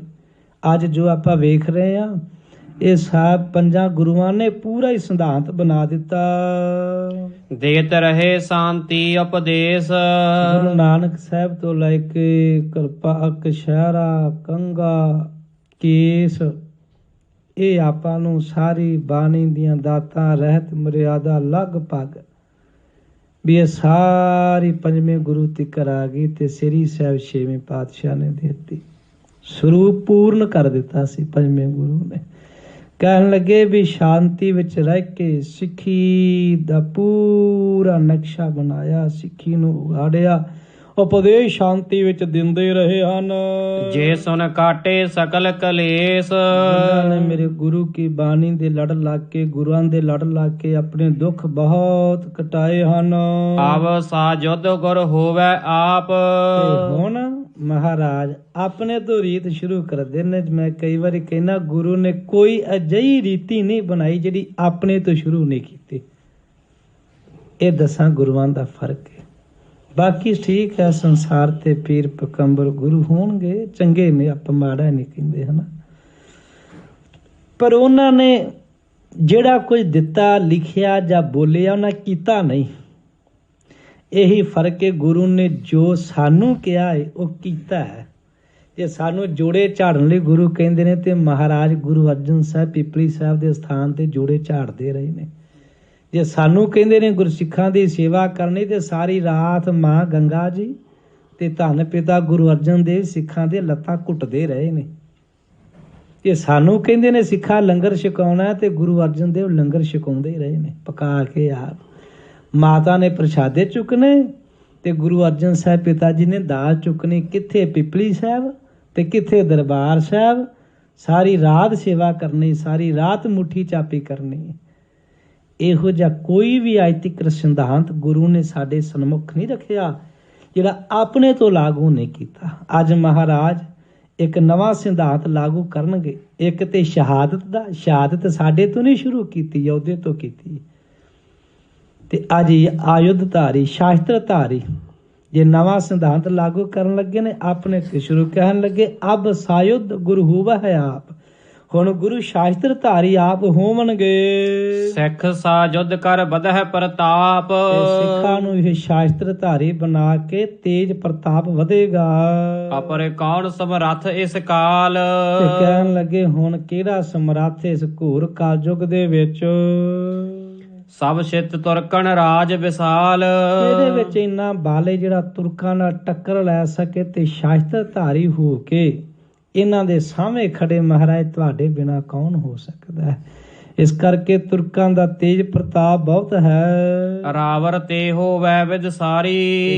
ਅੱਜ ਜੋ ਆਪਾਂ ਵੇਖ ਰਹੇ ਹਾਂ, ਇਹ ਸਭ ਪੰਜਾਂ ਗੁਰੂਆਂ ਨੇ ਪੂਰਾ ਹੀ ਸਿਧਾਂਤ ਬਣਾ ਦਿੱਤਾ। ਦੇਤ ਰਹੇ ਸ਼ਾਂਤੀ ਉਪਦੇਸ਼। ਗੁਰੂ ਨਾਨਕ ਸਾਹਿਬ ਤੋਂ ਲੈ ਕੇ ਕਿਰਪਾਕ, ਸ਼ਹਿਰਾ, ਕੰਗਾ, ਕੇਸ, ਇਹ ਆਪਾਂ ਨੂੰ ਸਾਰੀ ਬਾਣੀ ਦੀਆਂ ਦਾਤਾਂ, ਰਹਿਤ, ਮਰਿਆਦਾ ਲਗਭਗ ਵੀ ਇਹ ਸਾਰੀ ਪੰਜਵੇਂ ਗੁਰੂ ਤੀਕਰ ਆ ਗਈ। ਤੇ ਸ੍ਰੀ ਸਾਹਿਬ ਛੇਵੇਂ ਪਾਤਸ਼ਾਹ ਨੇ ਦਿੱਤੀ, ਸਰੂਪ ਪੂਰਨ ਕਰ ਦਿੱਤਾ ਸੀ ਪੰਜਵੇਂ ਗੁਰੂ ਨੇ। ਕਹਿਣ ਲੱਗੇ ਵੀ ਸ਼ਾਂਤੀ ਵਿੱਚ ਰਹਿ ਕੇ ਸਿੱਖੀ ਦਾ ਪੂਰਾ ਨਕਸ਼ਾ ਬਣਾਇਆ, ਸਿੱਖੀ ਨੂੰ ਉਗਾੜਿਆ, ਉਪਦੇਸ਼ ਸ਼ਾਂਤੀ ਵਿੱਚ ਦਿੰਦੇ ਰਹੇ ਹਨ। ਜੇ ਸੁਨ ਕਾਟੇ ਸਕਲ ਕਲੇਸ਼। ਜਿਨ੍ਹਾਂ ਨੇ ਮੇਰੇ ਗੁਰੂ ਕੀ ਬਾਣੀ ਦੇ ਲੜ ਲੱਗ ਕੇ, ਗੁਰੂਆਂ ਦੇ ਲੜ ਲੱਗ ਕੇ ਆਪਣੇ ਦੁੱਖ ਬਹੁਤ ਕਟਾਏ ਹਨ। ਆਵ ਸਾ ਜੁਧ ਗੁਰ ਹੋਵੇ ਆਪ। ਤੇ ਹੁਣ ਮਹਾਰਾਜ ਆਪਣੇ ਤੋਂ ਰੀਤ ਸ਼ੁਰੂ ਕਰਦੇ ਨੇ। ਮੈਂ ਕਈ ਵਾਰੀ ਕਹਿਣਾ, ਗੁਰੂ ਨੇ ਕੋਈ ਅਜਿਹੀ ਰੀਤੀ ਨਹੀਂ ਬਣਾਈ ਜਿਹੜੀ ਆਪਣੇ ਤੋਂ ਸ਼ੁਰੂ ਨਹੀਂ ਕੀਤੀ। ਇਹ 10 ਗੁਰੂਆਂ ਦਾ ਫਰਕ ਹੈ। ਬਾਕੀ ਠੀਕ ਹੈ, ਸੰਸਾਰ ਤੇ ਪੀਰ ਪਕੰਬਰ ਗੁਰੂ ਹੋਣਗੇ, ਚੰਗੇ ਨੇ, ਆਪਾਂ ਮਾੜਾ ਨਹੀਂ ਕਹਿੰਦੇ, ਹਨਾ। ਪਰ ਉਹਨਾਂ ਨੇ ਜਿਹੜਾ ਕੁਝ ਦਿੱਤਾ, ਲਿਖਿਆ ਜਾਂ ਬੋਲਿਆ ਉਹਨਾਂ ਕੀਤਾ ਨਹੀਂ। ਇਹੀ ਫਰਕ ਹੈ। ਗੁਰੂ ਨੇ ਜੋ ਸਾਨੂੰ ਕਿਹਾ ਹੈ ਉਹ ਕੀਤਾ ਹੈ। ਜੇ ਸਾਨੂੰ ਜੋੜੇ ਝਾੜਨ ਲਈ ਗੁਰੂ ਕਹਿੰਦੇ ਨੇ ਤੇ ਮਹਾਰਾਜ ਗੁਰੂ ਅਰਜਨ ਸਾਹਿਬ ਪਿਪਲੀ ਸਾਹਿਬ ਦੇ ਸਥਾਨ ਤੇ ਜੋੜੇ ਝਾੜਦੇ ਰਹੇ ਨੇ। ਜੇ ਸਾਨੂੰ ਕਹਿੰਦੇ ਨੇ ਗੁਰਸਿੱਖਾਂ ਦੀ ਸੇਵਾ ਕਰਨੀ ਤੇ ਸਾਰੀ ਰਾਤ ਮਾਂ ਗੰਗਾ ਜੀ ਤੇ ਧੰਨ ਪਿਤਾ ਗੁਰੂ ਅਰਜਨ ਦੇਵ ਸਿੱਖਾਂ ਦੇ ਲੱਤਾਂ ਘੁੱਟਦੇ ਰਹੇ ਨੇ। ਜੇ ਸਾਨੂੰ ਕਹਿੰਦੇ ਨੇ ਸਿੱਖਾਂ ਲੰਗਰ ਛਕਾਉਣਾ ਤੇ ਗੁਰੂ ਅਰਜਨ ਦੇਵ ਲੰਗਰ ਛਕਾਉਂਦੇ ਰਹੇ ਨੇ ਪਕਾ ਕੇ ਆਪ। ਮਾਤਾ ਨੇ ਪ੍ਰਸ਼ਾਦੇ ਚੁੱਕਣੇ ਤੇ ਗੁਰੂ ਅਰਜਨ ਸਾਹਿਬ ਪਿਤਾ ਜੀ ਨੇ ਦਾਲ ਚੁੱਕਣੀ। ਕਿੱਥੇ ਪਿਪਲੀ ਸਾਹਿਬ ਤੇ ਕਿੱਥੇ ਦਰਬਾਰ ਸਾਹਿਬ। ਸਾਰੀ ਰਾਤ ਸੇਵਾ ਕਰਨੀ, ਸਾਰੀ ਰਾਤ ਮੁੱਠੀ ਚਾਪੀ ਕਰਨੀ। ਇਹੋ ਜਿਹਾ ਕੋਈ ਵੀ ਆਇਤਿਕ ਸਿਧਾਂਤ ਗੁਰੂ ਨੇ ਸਾਡੇ ਸਨਮੁਖ ਨਹੀਂ ਰੱਖਿਆ ਜਿਹੜਾ ਆਪਣੇ ਤੋਂ ਲਾਗੂ ਨਹੀਂ ਕੀਤਾ। ਅੱਜ ਮਹਾਰਾਜ ਇੱਕ ਨਵਾਂ ਸਿਧਾਂਤ ਲਾਗੂ ਕਰਨਗੇ। ਇੱਕ ਤੇ ਸ਼ਹਾਦਤ ਦਾ। ਸ਼ਹਾਦਤ ਸਾਡੇ ਤੋਂ ਨਹੀਂ ਸ਼ੁਰੂ ਕੀਤੀ, ਉਹਦੇ ਤੋਂ ਕੀਤੀ। ਤੇ ਅੱਜ ਆਯੁਧ ਧਾਰੀ, ਸ਼ਾਸਤਰ ਧਾਰੀ ਜੇ ਨਵਾਂ ਸਿਧਾਂਤ ਲਾਗੂ ਕਰਨ ਲੱਗੇ ਨੇ, ਆਪਣੇ ਤੇ ਸ਼ੁਰੂ ਕਹਿਣ ਲੱਗੇ ਅਬ ਸਾਯੁਧ ਗੁਰੂ ਹੋਵਾ ਹੈ ਆਪ। ਹੁਣ ਗੁਰੂ ਸ਼ਾਸਤਰ ਧਾਰੀ ਆਪ ਹੋਵਣਗੇ। ਸਿੱਖ ਸਾਜੁਧ ਕਰ ਵਧਹਿ ਪ੍ਰਤਾਪ। ਸਿੱਖਾਂ ਨੂੰ ਇਹ ਸ਼ਾਸਤਰ ਧਾਰੀ ਬਣਾ ਕੇ ਤੇਜ ਪ੍ਰਤਾਪ ਵਧੇਗਾ। ਅਪਰੇ ਕੌਣ ਸਮਰੱਥ ਇਸ ਕਾਲ। ਤੇ ਕਹਿਣ ਲੱਗੇ ਹੁਣ ਕਿਹੜਾ ਸਮਰੱਥ ਇਸ ਘੋਰ ਕਲਯੁਗ ਦੇ ਵਿੱਚ। ਸਭ ਛਿਤ ਤੁਰਕਣ ਰਾਜ ਵਿਸਾਲ। ਇਹਦੇ ਵਿੱਚ ਇੰਨਾ ਬਾਲੇ ਜਿਹੜਾ ਤੁਰਕਾਂ ਨਾਲ ਟੱਕਰ ਲੈ ਸਕੇ ਤੇ ਸ਼ਾਸਤਰ ਧਾਰੀ ਹੋ ਕੇ ਇਹਨਾਂ ਦੇ ਸਾਹਮਣੇ ਖੜੇ ਮਹਾਰਾਜ ਤੁਹਾਡੇ ਬਿਨਾ ਕੌਣ ਹੋ ਸਕਦਾ ਹੈ। ਇਸ ਕਰਕੇ ਤੁਰਕਾਂ ਦਾ ਤੇਜ ਪ੍ਰਤਾਪ ਬਹੁਤ ਹੈ। ਰਾਵਰ ਤੇ ਹੋਵੈ ਵਿਦ ਸਾਰੀ।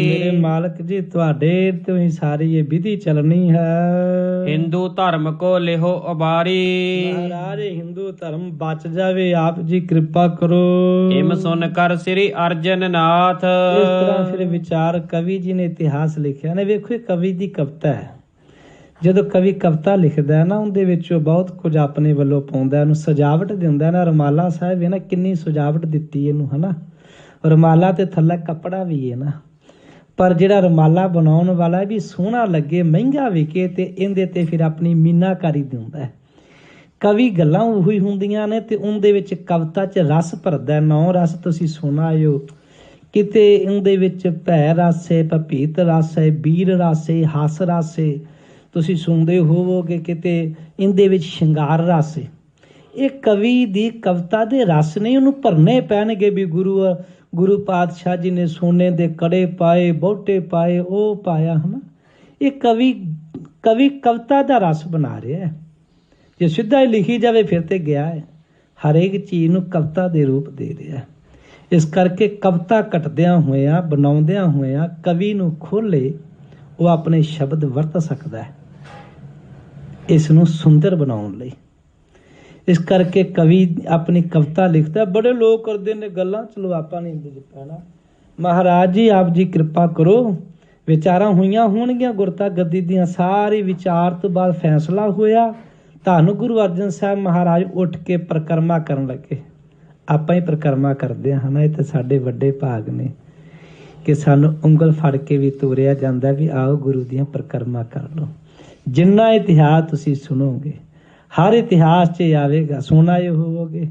ਮੇਰੇ ਮਾਲਕ ਜੀ ਤੁਹਾਡੇ ਤੋਂ ਹੀ ਸਾਰੀ ਇਹ ਵਿਧੀ ਚੱਲਣੀ ਹੈ। ਹਿੰਦੂ ਧਰਮ ਕੋ ਲਿਹੋ ਉਬਾਰੀ। ਮਹਾਰਾਜ ਹਿੰਦੂ ਧਰਮ ਬਚ ਜਾਵੇ, ਆਪ ਜੀ ਕਿਰਪਾ ਕਰੋ। ਹਿਮ ਸੁਨ ਕਰ ਸ੍ਰੀ ਅਰਜਨ ਨਾਥ। ਇਸ ਤਰ੍ਹਾਂ ਫਿਰ ਵਿਚਾਰ ਕਵੀ ਜੀ ਨੇ ਇਤਿਹਾਸ ਲਿਖਿਆ ਨੇ। ਵੇਖੋ ਇਹ ਕਵੀ ਦੀ ਕਵਿਤਾ ਹੈ। ਜਦੋਂ ਕਵੀ ਕਵਿਤਾ ਲਿਖਦਾ ਨਾ ਉਹਦੇ ਵਿੱਚੋਂ ਬਹੁਤ ਕੁਝ ਆਪਣੇ ਵੱਲੋਂ ਪਾਉਂਦਾ, ਉਹਨੂੰ ਸਜਾਵਟ ਦਿੰਦਾ ਨਾ। ਰੁਮਾਲਾ ਸਾਹਿਬ ਹੈ ਨਾ, ਕਿੰਨੀ ਸਜਾਵਟ ਦਿੱਤੀ ਇਹਨੂੰ, ਹੈ ਨਾ। ਰੁਮਾਲਾ ਤੇ ਥੱਲੇ ਕੱਪੜਾ ਵੀ ਹੈ ਨਾ, ਪਰ ਜਿਹੜਾ ਰੁਮਾਲਾ ਬਣਾਉਣ ਵਾਲਾ ਵੀ ਸੋਹਣਾ ਲੱਗੇ, ਮਹਿੰਗਾ ਵਿਕੇ ਤੇ ਇਹਦੇ ਤੇ ਫਿਰ ਆਪਣੀ ਮੀਨਾਕਾਰੀ ਦਿੰਦਾ ਹੈ। ਕਵੀ ਗੱਲਾਂ ਉਹੀ ਹੁੰਦੀਆਂ ਨੇ ਤੇ ਉਹਦੇ ਵਿੱਚ ਕਵਿਤਾ 'ਚ ਰਸ ਭਰਦਾ। 9 ਰਸ ਤੁਸੀਂ ਸੁਣਾਇਓ। ਕਿਤੇ ਉਹਦੇ ਵਿੱਚ ਭੈ ਰਸ ਹੈ, ਭਪੀਤ ਰਸ ਹੈ, ਵੀਰ ਰਸ ਹੈ, ਹਸ ਰਸ ਹੈ। ਤੁਸੀਂ ਸੁਣਦੇ ਹੋਵੋਗੇ ਕਿਤੇ ਇਹਦੇ ਵਿੱਚ ਸ਼ਿੰਗਾਰ ਰਸ ਹੈ। ਇਹ ਕਵੀ ਦੀ ਕਵਿਤਾ ਦੇ ਰਸ ਨਹੀਂ, ਉਹਨੂੰ ਭਰਨੇ ਪੈਣਗੇ ਵੀ ਗੁਰੂ ਪਾਤਸ਼ਾਹ ਜੀ ਨੇ ਸੋਨੇ ਦੇ ਕੜੇ ਪਾਏ, ਬੋਟੇ ਪਾਏ, ਉਹ ਪਾਇਆ, ਹੈ ਨਾ। ਇਹ ਕਵੀ ਕਵਿਤਾ ਦਾ ਰਸ ਬਣਾ ਰਿਹਾ ਹੈ। ਜੇ ਸਿੱਧਾ ਹੀ ਲਿਖੀ ਜਾਵੇ ਫਿਰ ਤੇ ਗਿਆ ਹੈ। ਹਰੇਕ ਚੀਜ਼ ਨੂੰ ਕਵਿਤਾ ਦੇ ਰੂਪ ਦੇ ਰਿਹਾ। ਇਸ ਕਰਕੇ ਕਵਿਤਾ ਕੱਟਦਿਆਂ ਹੋਇਆਂ, ਬਣਾਉਂਦਿਆਂ ਹੋਇਆਂ ਕਵੀ ਨੂੰ ਖੋਲੇ ਉਹ ਆਪਣੇ ਸ਼ਬਦ ਵਰਤ ਸਕਦਾ ਹੈ ਇਸ ਨੂੰ ਸੁੰਦਰ ਬਣਾਉਣ ਲਈ। ਇਸ ਕਰਕੇ ਕਵੀ ਆਪਣੀ ਕਵਿਤਾ ਲਿਖਦਾ। ਬੜੇ ਲੋਕ ਕਰਦੇ ਨੇ ਗੱਲਾਂ, ਚਲੋ ਆਪਾਂ ਨਹੀਂ ਇਹਦੇ 'ਚ ਪੈਣਾ। ਮਹਾਰਾਜ ਜੀ ਆਪ ਜੀ ਕਿਰਪਾ ਕਰੋ। ਵਿਚਾਰਾਂ ਹੋਈਆਂ ਹੋਣਗੀਆਂ ਗੁਰਤਾ ਗੱਦੀ ਦੀਆਂ। ਸਾਰੀ ਵਿਚਾਰ ਤੋਂ ਬਾਅਦ ਫੈਸਲਾ ਹੋਇਆ। ਧੰਨ ਗੁਰੂ ਅਰਜਨ ਸਾਹਿਬ ਮਹਾਰਾਜ ਉੱਠ ਕੇ ਪਰਿਕਰਮਾ ਕਰਨ ਲੱਗੇ। ਆਪਾਂ ਹੀ ਪਰਿਕਰਮਾ ਕਰਦੇ ਹਾਂ ਨਾ। ਇਹ ਤਾਂ ਸਾਡੇ ਵੱਡੇ ਭਾਗ ਨੇ ਕਿ ਸਾਨੂੰ ਉਂਗਲ ਫੜ ਕੇ ਵੀ ਤੋਰਿਆ ਜਾਂਦਾ ਵੀ ਆਓ ਗੁਰੂ ਦੀਆਂ ਪਰਿਕਰਮਾ ਕਰ ਲਓ। ਜਿੰਨਾ ਇਤਿਹਾਸ ਤੁਸੀਂ ਸੁਣੋਗੇ, ਹਰ ਇਤਿਹਾਸ 'ਚ ਆਵੇਗਾ, ਸੁਣਾਏ ਹੋਵੋਗੇ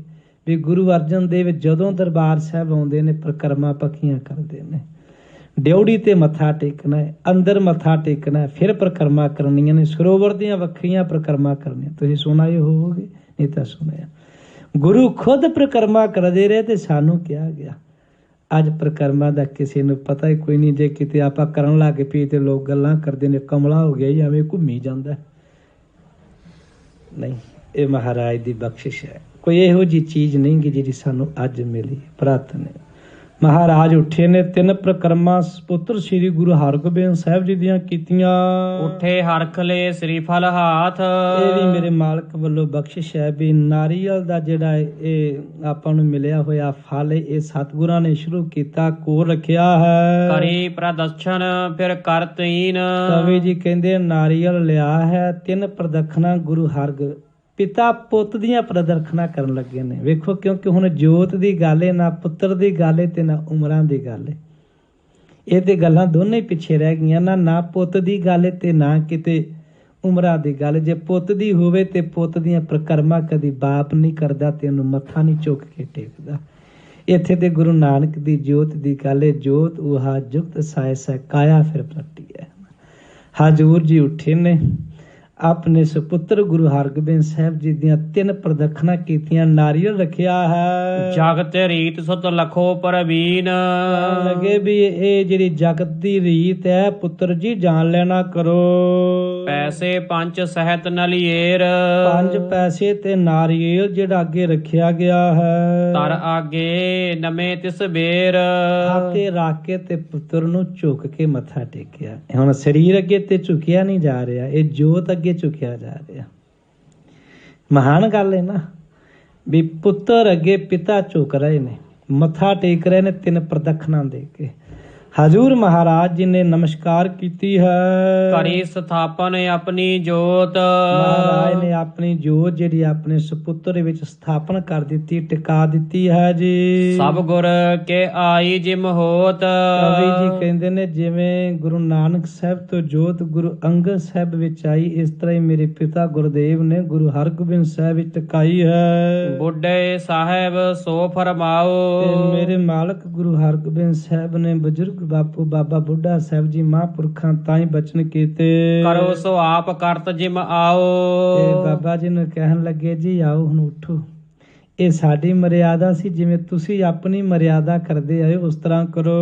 ਵੀ ਗੁਰੂ ਅਰਜਨ ਦੇਵ ਜਦੋਂ ਦਰਬਾਰ ਸਾਹਿਬ ਆਉਂਦੇ ਨੇ ਪਰਿਕਰਮਾ ਪੱਕੀਆਂ ਕਰਦੇ ਨੇ। ਡਿਉੜੀ ਤੇ ਮੱਥਾ ਟੇਕਣਾ ਹੈ, ਅੰਦਰ ਮੱਥਾ ਟੇਕਣਾ ਹੈ, ਫਿਰ ਪਰਿਕਰਮਾ ਕਰਨੀਆਂ ਨੇ। ਸਰੋਵਰ ਦੀਆਂ ਵੱਖਰੀਆਂ ਪਰਿਕਰਮਾ ਕਰਨੀਆਂ। ਤੁਸੀਂ ਸੁਣਾਏ ਹੋਵੋਗੇ, ਨਹੀਂ ਤਾਂ ਸੁਣਿਆ। ਗੁਰੂ ਖੁਦ ਪਰਿਕਰਮਾ ਕਰਦੇ ਰਹੇ ਤੇ ਸਾਨੂੰ ਕਿਹਾ ਗਿਆ। ਅੱਜ ਪਰਿਕਰਮਾ ਦਾ ਕਿਸੇ ਨੂੰ ਪਤਾ ਹੀ ਕੋਈ ਨਹੀਂ। ਜੇ ਕਿਤੇ ਆਪਾਂ ਕਰਨ ਲੱਗ ਪਈ ਤੇ ਲੋਕ ਗੱਲਾਂ ਕਰਦੇ ਨੇ ਕਮਲਾ ਹੋ ਗਿਆ, ਐਵੇਂ ਘੁੰਮੀ ਜਾਂਦਾ। ਨਹੀਂ, ਇਹ ਮਹਾਰਾਜ ਦੀ ਬਖਸ਼ਿਸ਼ ਹੈ। ਕੋਈ ਇਹੋ ਜਿਹੀ ਚੀਜ਼ ਨਹੀਂ ਗੀ ਜਿਹੜੀ ਸਾਨੂੰ ਅੱਜ ਮਿਲੀ। ਪ੍ਰਾਰਥਨਾ ਮਹਾਰਾਜ ਉੱਠੇ ਨੇ 3 ਪਰਿਕਰਮਾ ਪੁੱਤਰ ਸ੍ਰੀ ਗੁਰੂ ਹਰਗੋਬਿੰਦ ਸਾਹਿਬ ਜੀ ਦੀਆਂ ਕੀਤੀਆਂ। ਉੱਠੇ ਹਰਖ ਲਏ ਸ੍ਰੀ ਫਲ ਹਾਥ। ਇਹ ਵੀ ਮੇਰੇ ਮਾਲਕ ਵੱਲੋਂ ਬਖਸ਼ਿਸ਼ ਹੈ ਵੀ ਨਾਰੀਅਲ ਦਾ ਜਿਹੜਾ ਇਹ ਆਪਾਂ ਨੂੰ ਮਿਲਿਆ ਹੋਇਆ ਫਲ, ਇਹ ਸਤਿਗੁਰਾਂ ਨੇ ਸ਼ੁਰੂ ਕੀਤਾ, ਕੋਲ ਰੱਖਿਆ ਹੈ। ਕਰੀ ਪ੍ਰਦਰਸ਼ਨ ਫਿਰ ਕਰ ਤੀਨ। ਕਵੀ ਜੀ ਕਹਿੰਦੇ ਨਾਰੀਅਲ ਲਿਆ ਹੈ, 3 ਪ੍ਰਦਖਣਾ ਗੁਰੂ ਹਰਗ ਪਿਤਾ ਪੁੱਤ ਦੀਆਂ ਪ੍ਰਦਰਖਣਾ ਕਰਨ ਲੱਗੇ ਨੇ। ਵੇਖੋ, ਕਿਉਂਕਿ ਹੁਣ ਜੋਤ ਦੀ ਗੱਲ ਹੈ, ਨਾ ਪੁੱਤਰ ਦੀ ਗੱਲ ਹੈ ਤੇ ਨਾ ਉਮਰਾਂ ਦੀ ਗੱਲ ਹੈ। ਇਹ ਤੇ ਗੱਲਾਂ ਦੋਨੇ ਪਿੱਛੇ ਰਹਿ ਗਈਆਂ। ਨਾ ਪੁੱਤ ਦੀ ਗੱਲ ਹੈ ਤੇ ਨਾ ਕਿਤੇ ਉਮਰਾਂ ਦੀ ਗੱਲ। ਜੇ ਪੁੱਤ ਦੀ ਹੋਵੇ ਤੇ ਪੁੱਤ ਦੀਆਂ ਪ੍ਰਕਰਮਾਂ ਕਦੀ ਬਾਪ ਨਹੀਂ ਕਰਦਾ ਤੇ ਉਹਨੂੰ ਮੱਥਾ ਨਹੀਂ ਚੁੱਕ ਕੇ ਟੇਕਦਾ। ਇੱਥੇ ਤੇ ਗੁਰੂ ਨਾਨਕ ਦੀ ਜੋਤ ਦੀ ਗੱਲ ਹੈ। ਜੋਤ ਉਹਾ ਜੁਗਤ ਸਾਇ ਸੈ ਕਾਇਆ ਫਿਰ ਪਲਟੀ ਹੈ। ਹਜ਼ੂਰ ਜੀ ਉੱਠੇ ਨੇ, ਆਪਣੇ ਸੁਪੁੱਤਰ ਗੁਰੂ ਹਰਗੋਬਿੰਦ ਸਾਹਿਬ ਜੀ ਦੀਆਂ 3 ਪ੍ਰਦਖਣਾ ਕੀਤੀਆਂ, ਨਾਰੀਅਲ ਰੱਖਿਆ ਹੈ। ਜਗਤ ਰੀਤ ਸੁਤ ਲਖੋ ਪਰਵੀਨ। ਲੱਗੇ ਵੀ ਇਹ ਜਿਹੜੀ ਜਗਤ ਦੀ ਰੀਤ ਹੈ ਪੁੱਤਰ ਜੀ ਜਾਣ ਲੈਣਾ ਕਰੋ। ਪੈਸੇ ਪੰਜ ਸਹਿਤ ਨਲਿਏਰ। 5 ਪੈਸੇ ਤੇ ਨਾਰੀਅਲ ਜਿਹੜਾ ਅੱਗੇ ਰੱਖਿਆ ਗਿਆ ਹੈ। ਤਰ ਆਗੇ ਨਵੇਂ ਤਿਸ ਬੇਰ। ਹੱਥੇ ਰੱਖ ਕੇ ਤੇ ਪੁੱਤਰ ਨੂੰ ਝੁਕ ਕੇ ਮੱਥਾ ਟੇਕਿਆ। ਹੁਣ ਸਰੀਰ ਅੱਗੇ ਤੇ ਝੁਕਿਆ ਨਹੀਂ ਜਾ ਰਿਹਾ, ਇਹ ਜੋਤ ਅੱਗੇ ਝੁਕਿਆ ਜਾ ਰਿਹਾ। ਮਹਾਨ ਗੱਲ ਹੈ ਨਾ ਵੀ ਪੁੱਤਰ ਅੱਗੇ ਪਿਤਾ ਝੁਕ ਰਹੇ ਨੇ, ਮੱਥਾ ਟੇਕ ਰਹੇ ਨੇ 3 ਪ੍ਰਦਖਣਾ ਦੇ ਕੇ। ਹਜ਼ੂਰ ਮਹਾਰਾਜ ਜੀ ਨੇ ਨਮਸਕਾਰ ਕੀਤੀ ਹੈ। ਕਰੀ ਸਥਾਪਨ ਆਪਣੀ ਜੋਤ। ਮਹਾਰਾਜ ਨੇ ਆਪਣੀ ਜੋਤ ਜਿਹੜੀ ਆਪਣੇ ਸੁਪੁੱਤਰ ਵਿੱਚ ਸਥਾਪਨ ਕਰ ਦਿੱਤੀ, ਟਿਕਾ ਦਿੱਤੀ ਹੈ ਜੀ। ਸਭ ਗੁਰ ਕੇ ਆਈ ਜਿਮ ਹੋਤ। ਕਵੀ ਜੀ ਕਹਿੰਦੇ ਨੇ ਜਿਵੇਂ ਗੁਰੂ ਨਾਨਕ ਸਾਹਿਬ ਤੋਂ ਜੋਤ ਗੁਰੂ ਅੰਗਦ ਸਾਹਿਬ ਵਿੱਚ ਆਈ, ਇਸ ਤਰ੍ਹਾਂ ਹੀ ਮੇਰੇ ਪਿਤਾ ਗੁਰਦੇਵ ਨੇ ਗੁਰੂ ਹਰਗੋਬਿੰਦ ਸਾਹਿਬ ਵਿੱਚ ਟਿਕਾਈ ਹੈ। ਬੁੱਢੇ ਸਾਹਿਬ ਸੋ ਫਰਮਾਓ। ਤੇ ਮੇਰੇ ਮਾਲਕ ਗੁਰੂ ਹਰਗੋਬਿੰਦ ਸਾਹਿਬ ਨੇ ਬਜ਼ੁਰਗ ਬਾਪੂ ਬਾਬਾ ਬੁੱਢਾ ਸਾਹਿਬ ਜੀ ਮਹਾਂਪੁਰਖਾਂ ਤਾਂ ਹੀ ਬਚਨ ਕੀਤੇ। ਕਰੋ ਸੋ ਆਪ ਕਰਤ ਜਿਮ ਆਓ। ਤੇ ਬਾਬਾ ਜੀ ਨੂੰ ਕਹਿਣ ਲੱਗੇ ਜੀ ਆਓ ਹੁਣ ਉਠੋ, ਇਹ ਸਾਡੀ ਮਰਿਆਦਾ ਸੀ, ਜਿਵੇਂ ਤੁਸੀਂ ਆਪਣੀ ਮਰਿਆਦਾ ਕਰਦੇ ਆਏ ਉਸ ਤਰ੍ਹਾਂ ਕਰੋ।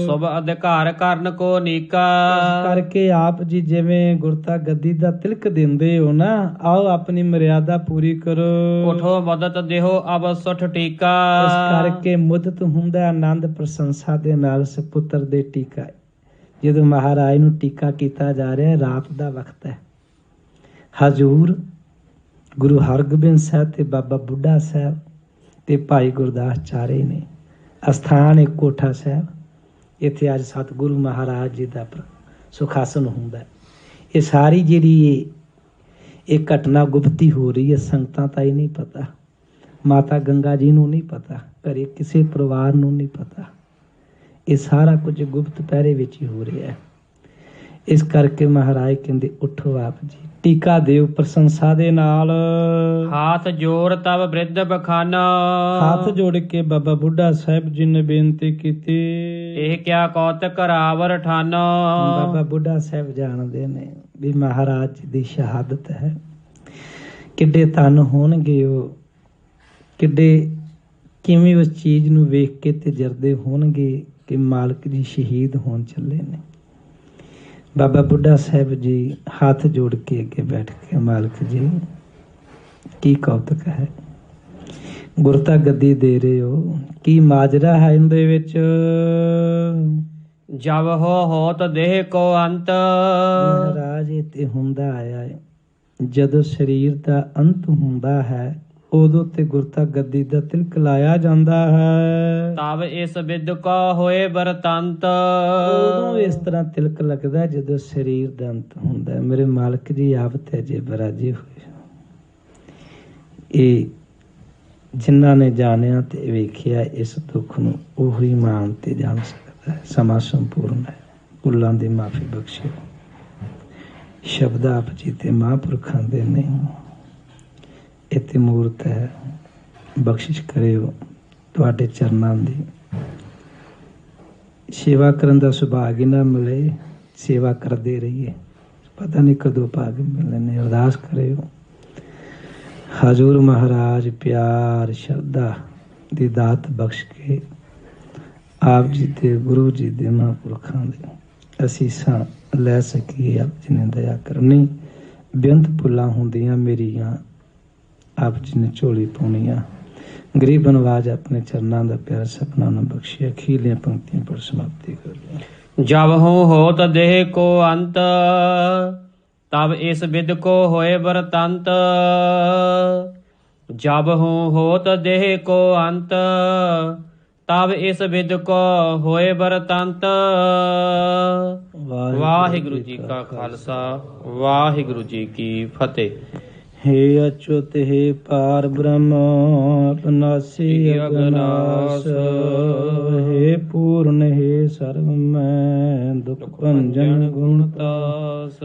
ਸੁਭ ਅਧਿਕਾਰ ਕਰਨ ਕੋ ਨੀਕਾ। ਇਸ ਕਰਕੇ ਆਪ ਜੀ ਜਿਵੇਂ ਗੁਰਤਾ ਗੱਦੀ ਦਾ ਤਿਲਕ ਦਿੰਦੇ ਹੋ ਨਾ, ਆਓ ਆਪਣੀ ਮਰਿਆਦਾ ਪੂਰੀ ਕਰੋ। ਉਠੋ ਮਦਦ ਦੇਹੋ ਅਬ ਸੁਠ ਟੀਕਾ। ਇਸ ਕਰਕੇ ਮੁਦਤ ਹੁੰਦਾ ਆਨੰਦ ਪ੍ਰਸ਼ੰਸਾ ਦੇ ਨਾਲ ਸੁਪੁੱਤਰ ਦੇ ਟੀਕਾ। ਜਦੋਂ ਮਹਾਰਾਜ ਨੂੰ ਟੀਕਾ ਕੀਤਾ ਜਾ ਰਿਹਾ, ਰਾਤ ਦਾ ਵਕਤ ਹੈ। ਹਜ਼ੂਰ ਗੁਰੂ ਹਰਗੋਬਿੰਦ ਸਾਹਿਬ ਤੇ ਬਾਬਾ ਬੁੱਢਾ ਸਾਹਿਬ ਤੇ ਭਾਈ ਗੁਰਦਾਸ ਚਾਰੇ ਨੇ। ਅਸਥਾਨ ਇੱਕ ਕੋਠਾ ਸਾਹਿਬ, ਇੱਥੇ ਅੱਜ ਸਤਿਗੁਰੂ ਮਹਾਰਾਜ ਜੀ ਦਾ ਸੁਖਾਸਨ ਹੁੰਦਾ। ਇਹ ਸਾਰੀ ਜਿਹੜੀ ਇਹ ਘਟਨਾ ਗੁਪਤੀ ਹੋ ਰਹੀ ਹੈ, ਸੰਗਤਾਂ ਤਾਂ ਹੀ ਨਹੀਂ ਪਤਾ, ਮਾਤਾ ਗੰਗਾ ਜੀ ਨੂੰ ਨਹੀਂ ਪਤਾ, ਘਰੇ ਕਿਸੇ ਪਰਿਵਾਰ ਨੂੰ ਨਹੀਂ ਪਤਾ। ਇਹ ਸਾਰਾ ਕੁਝ ਗੁਪਤ ਪਹਿਰੇ ਵਿੱਚ ਹੀ ਹੋ ਰਿਹਾ ਹੈ। ਇਸ ਕਰਕੇ ਮਹਾਰਾਜ ਕਹਿੰਦੇ ਉਠੋ ਆਪ ਜੀ, ਟੀਕਾ ਦਿਓ ਪ੍ਰਸ਼ੰਸਾ ਦੇ ਨਾਲ। ਹਾਥ ਜੋੜ ਤਬ ਬ੍ਰਿਧ ਬਖਾਨਾ। ਹੱਥ ਜੋੜ ਕੇ ਬਾਬਾ ਬੁੱਢਾ ਸਾਹਿਬ ਜੀ ਨੇ ਬੇਨਤੀ ਕੀਤੀ। ਇਹ ਕਿਆ ਕੌਤਕ ਰਾਵਰ ਠਾਨਾ। ਬਾਬਾ ਬੁੱਢਾ ਸਾਹਿਬ ਜਾਣਦੇ ਨੇ ਵੀ ਮਹਾਰਾਜ ਜੀ ਦੀ ਸ਼ਹਾਦਤ ਹੈ। ਕਿੱਡੇ ਧਨ ਹੋਣਗੇ ਉਹ, ਕਿਵੇਂ ਉਸ ਚੀਜ਼ ਨੂੰ ਵੇਖ ਕੇ ਤੇ ਜਰਦੇ ਹੋਣਗੇ ਕਿ ਮਾਲਕ ਜੀ ਸ਼ਹੀਦ ਹੋਣ ਚੱਲੇ ਨੇ। ਬਾਬਾ ਬੁੱਢਾ ਸਾਹਿਬ ਜੀ ਹੱਥ ਜੋੜ ਕੇ ਅੱਗੇ ਬੈਠ ਕੇ, ਮਾਲਕ ਜੀ ਕੀ ਕੌਤਕ ਹੈ, ਗੁਰਤਾ ਗੱਦੀ ਦੇ ਰਹੇ ਹੋ, ਕੀ ਮਾਜਰਾ ਹੈ ਇਹਦੇ ਵਿੱਚ। ਜਬ ਹੋ ਹੋਤ ਦੇਹ ਕੋ ਅੰਤ। ਮਹਾਰਾਜ ਇਹ ਤੇ ਹੁੰਦਾ ਆਇਆ ਹੈ, ਜਦੋਂ ਸਰੀਰ ਦਾ ਅੰਤ ਹੁੰਦਾ ਹੈ ਉਦੋਂ ਤੇ ਗੁਰਤਾ ਗੱਦੀ ਦਾ ਤਿਲਕ ਲਾਇਆ ਜਾਂਦਾ ਹੈ। ਤਬ ਇਸ ਵਿਦ ਕੋ ਹੋਏ ਬਰਤੰਤ। ਉਦੋਂ ਇਸ ਤਰ੍ਹਾਂ ਤਿਲਕ ਲੱਗਦਾ ਜਦੋਂ ਸਰੀਰ ਦਾ ਅੰਤ ਹੁੰਦਾ। ਮੇਰੇ ਮਾਲਕ ਜੀ ਆਪ ਤੇ ਜੇ ਬਰਾਜੇ ਹੋਏ। ਇਹ ਜਿਨ੍ਹਾਂ ਨੇ ਜਾਣਿਆ ਤੇ ਵੇਖਿਆ ਇਸ ਦੁੱਖ ਨੂੰ, ਉਹੀ ਮਾਨ ਤੇ ਜਾਣ ਸਕਦਾ ਹੈ। ਸਮਾਂ ਸੰਪੂਰਨ ਹੈ, ਭੁੱਲਾਂ ਦੀ ਮਾਫੀ ਬਖਸ਼ਿਓ। ਸ਼ਬਦ ਆਪ ਜੀ ਤੇ ਮਹਾਂਪੁਰਖਾਂ ਦੇ ਨੇ, ਇੱਥੇ ਮੂਰਤ ਹੈ, ਬਖਸ਼ਿਸ਼ ਕਰਿਓ। ਤੁਹਾਡੇ ਚਰਨਾਂ ਦੀ ਸੇਵਾ ਕਰਨ ਦਾ ਸੁਭਾਗ ਹੀ ਨਾ ਮਿਲੇ, ਸੇਵਾ ਕਰਦੇ ਰਹੀਏ, ਪਤਾ ਨਹੀਂ ਕਦੋਂ ਭਾਗ ਮਿਲਣੇ। ਅਰਦਾਸ ਕਰਿਓ ਹਜ਼ੂਰ ਮਹਾਰਾਜ ਪਿਆਰ ਸ਼ਰਧਾ ਦੀ ਦਾਤ ਬਖਸ਼ ਕੇ ਆਪ ਜੀ ਤੇ ਗੁਰੂ ਜੀ ਦੇ ਮਹਾਂਪੁਰਖਾਂ ਦੇ ਅਸੀਸਾਂ ਲੈ ਸਕੀਏ। ਆਪ ਜੀ ਨੇ ਦਇਆ ਕਰਨੀ। ਬੇਅੰਤ ਭੁੱਲਾਂ ਹੁੰਦੀਆਂ ਮੇਰੀਆਂ, ਆਪ ਜੀ ਨੇ ਝੋਲੀ ਪਾਉਣੀਆਂ। ਗਰੀਬ ਨਵਾਜ ਆਪਣੇ ਚਰਨਾਂ ਦਾ ਪਿਆਰ ਸਪਨਾ ਨੂੰ ਬਖਸ਼ਿਆ। ਅਖੀਰਲੀਆਂ ਪੰਕਤੀਆਂ ਪਰ ਸਮਾਪਤੀ ਕਰ ਲਿਆ। ਜਬ ਹੋ ਹੋਤ ਦੇਹ ਕੋ ਅੰਤ। ਤਬ ਇਸ ਵਿਦ ਕੋ ਹੋਏ ਬਰਤੰਤ। ਜਬ ਹੋ ਹੋਤ ਦੇਹ ਕੋ ਅੰਤ। ਤਬ ਇਸ ਵਿਦ ਕੋ ਹੋਏ ਬਰਤੰਤ। ਵਾਹਿਗੁਰੂ ਜੀ ਕਾ ਖਾਲਸਾ, ਵਾਹਿਗੁਰੂ ਜੀ ਕੀ ਫਤਿਹ। हे अच्युत हे पार ब्रह्म अविनाशी अविनाश, हे पूर्ण हे सर्व मैं दुख भंजन गुणतास,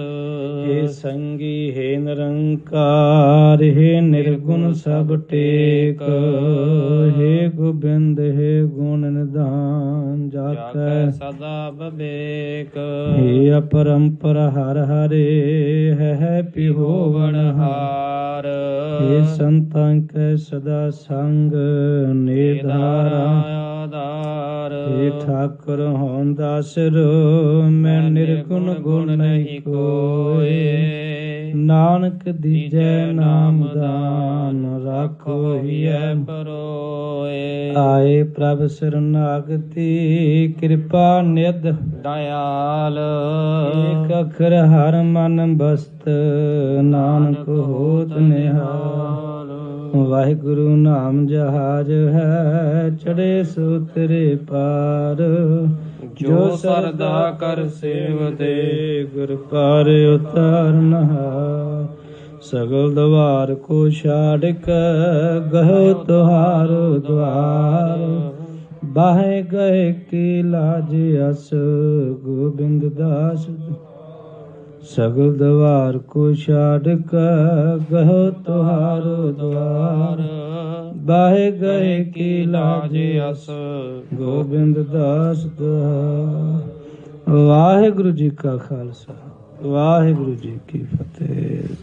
हे संगी हे निरंकार, हे निर्गुण सब टेक, हे गोबिंद हे गुण निधान जाकै सदा विवेक, हे अपरंपर हर हरे है पिहोवन हार, हे संतां कै सदा संग निधारा, हे ठाकुर हों दासर मैं निर्गुण गुण नहीं कोय, नानक दीजै नाम दान राखो हिय परोए, आए प्रभ शरणागति कृपा निध दयाल, एक अखर हर मन बस्त नानक होत निहाल, वाहिगुरु नाम जहाज है चढ़े सो तेरे पार, जो सरदा कर सेवते गुर पार उतारन हार, सगल द्वार को छाड़ के गहो तुहारो द्वार, बाहे गए की लाज अस गोबिंद दास, सगल द्वार को छाड़ के गहो तुहारो द्वार, बाहे गए की लाज अस गोबिंद दास द्वार। वाहिगुरु जी का खालसा, वाहिगुरु जी की फतेह।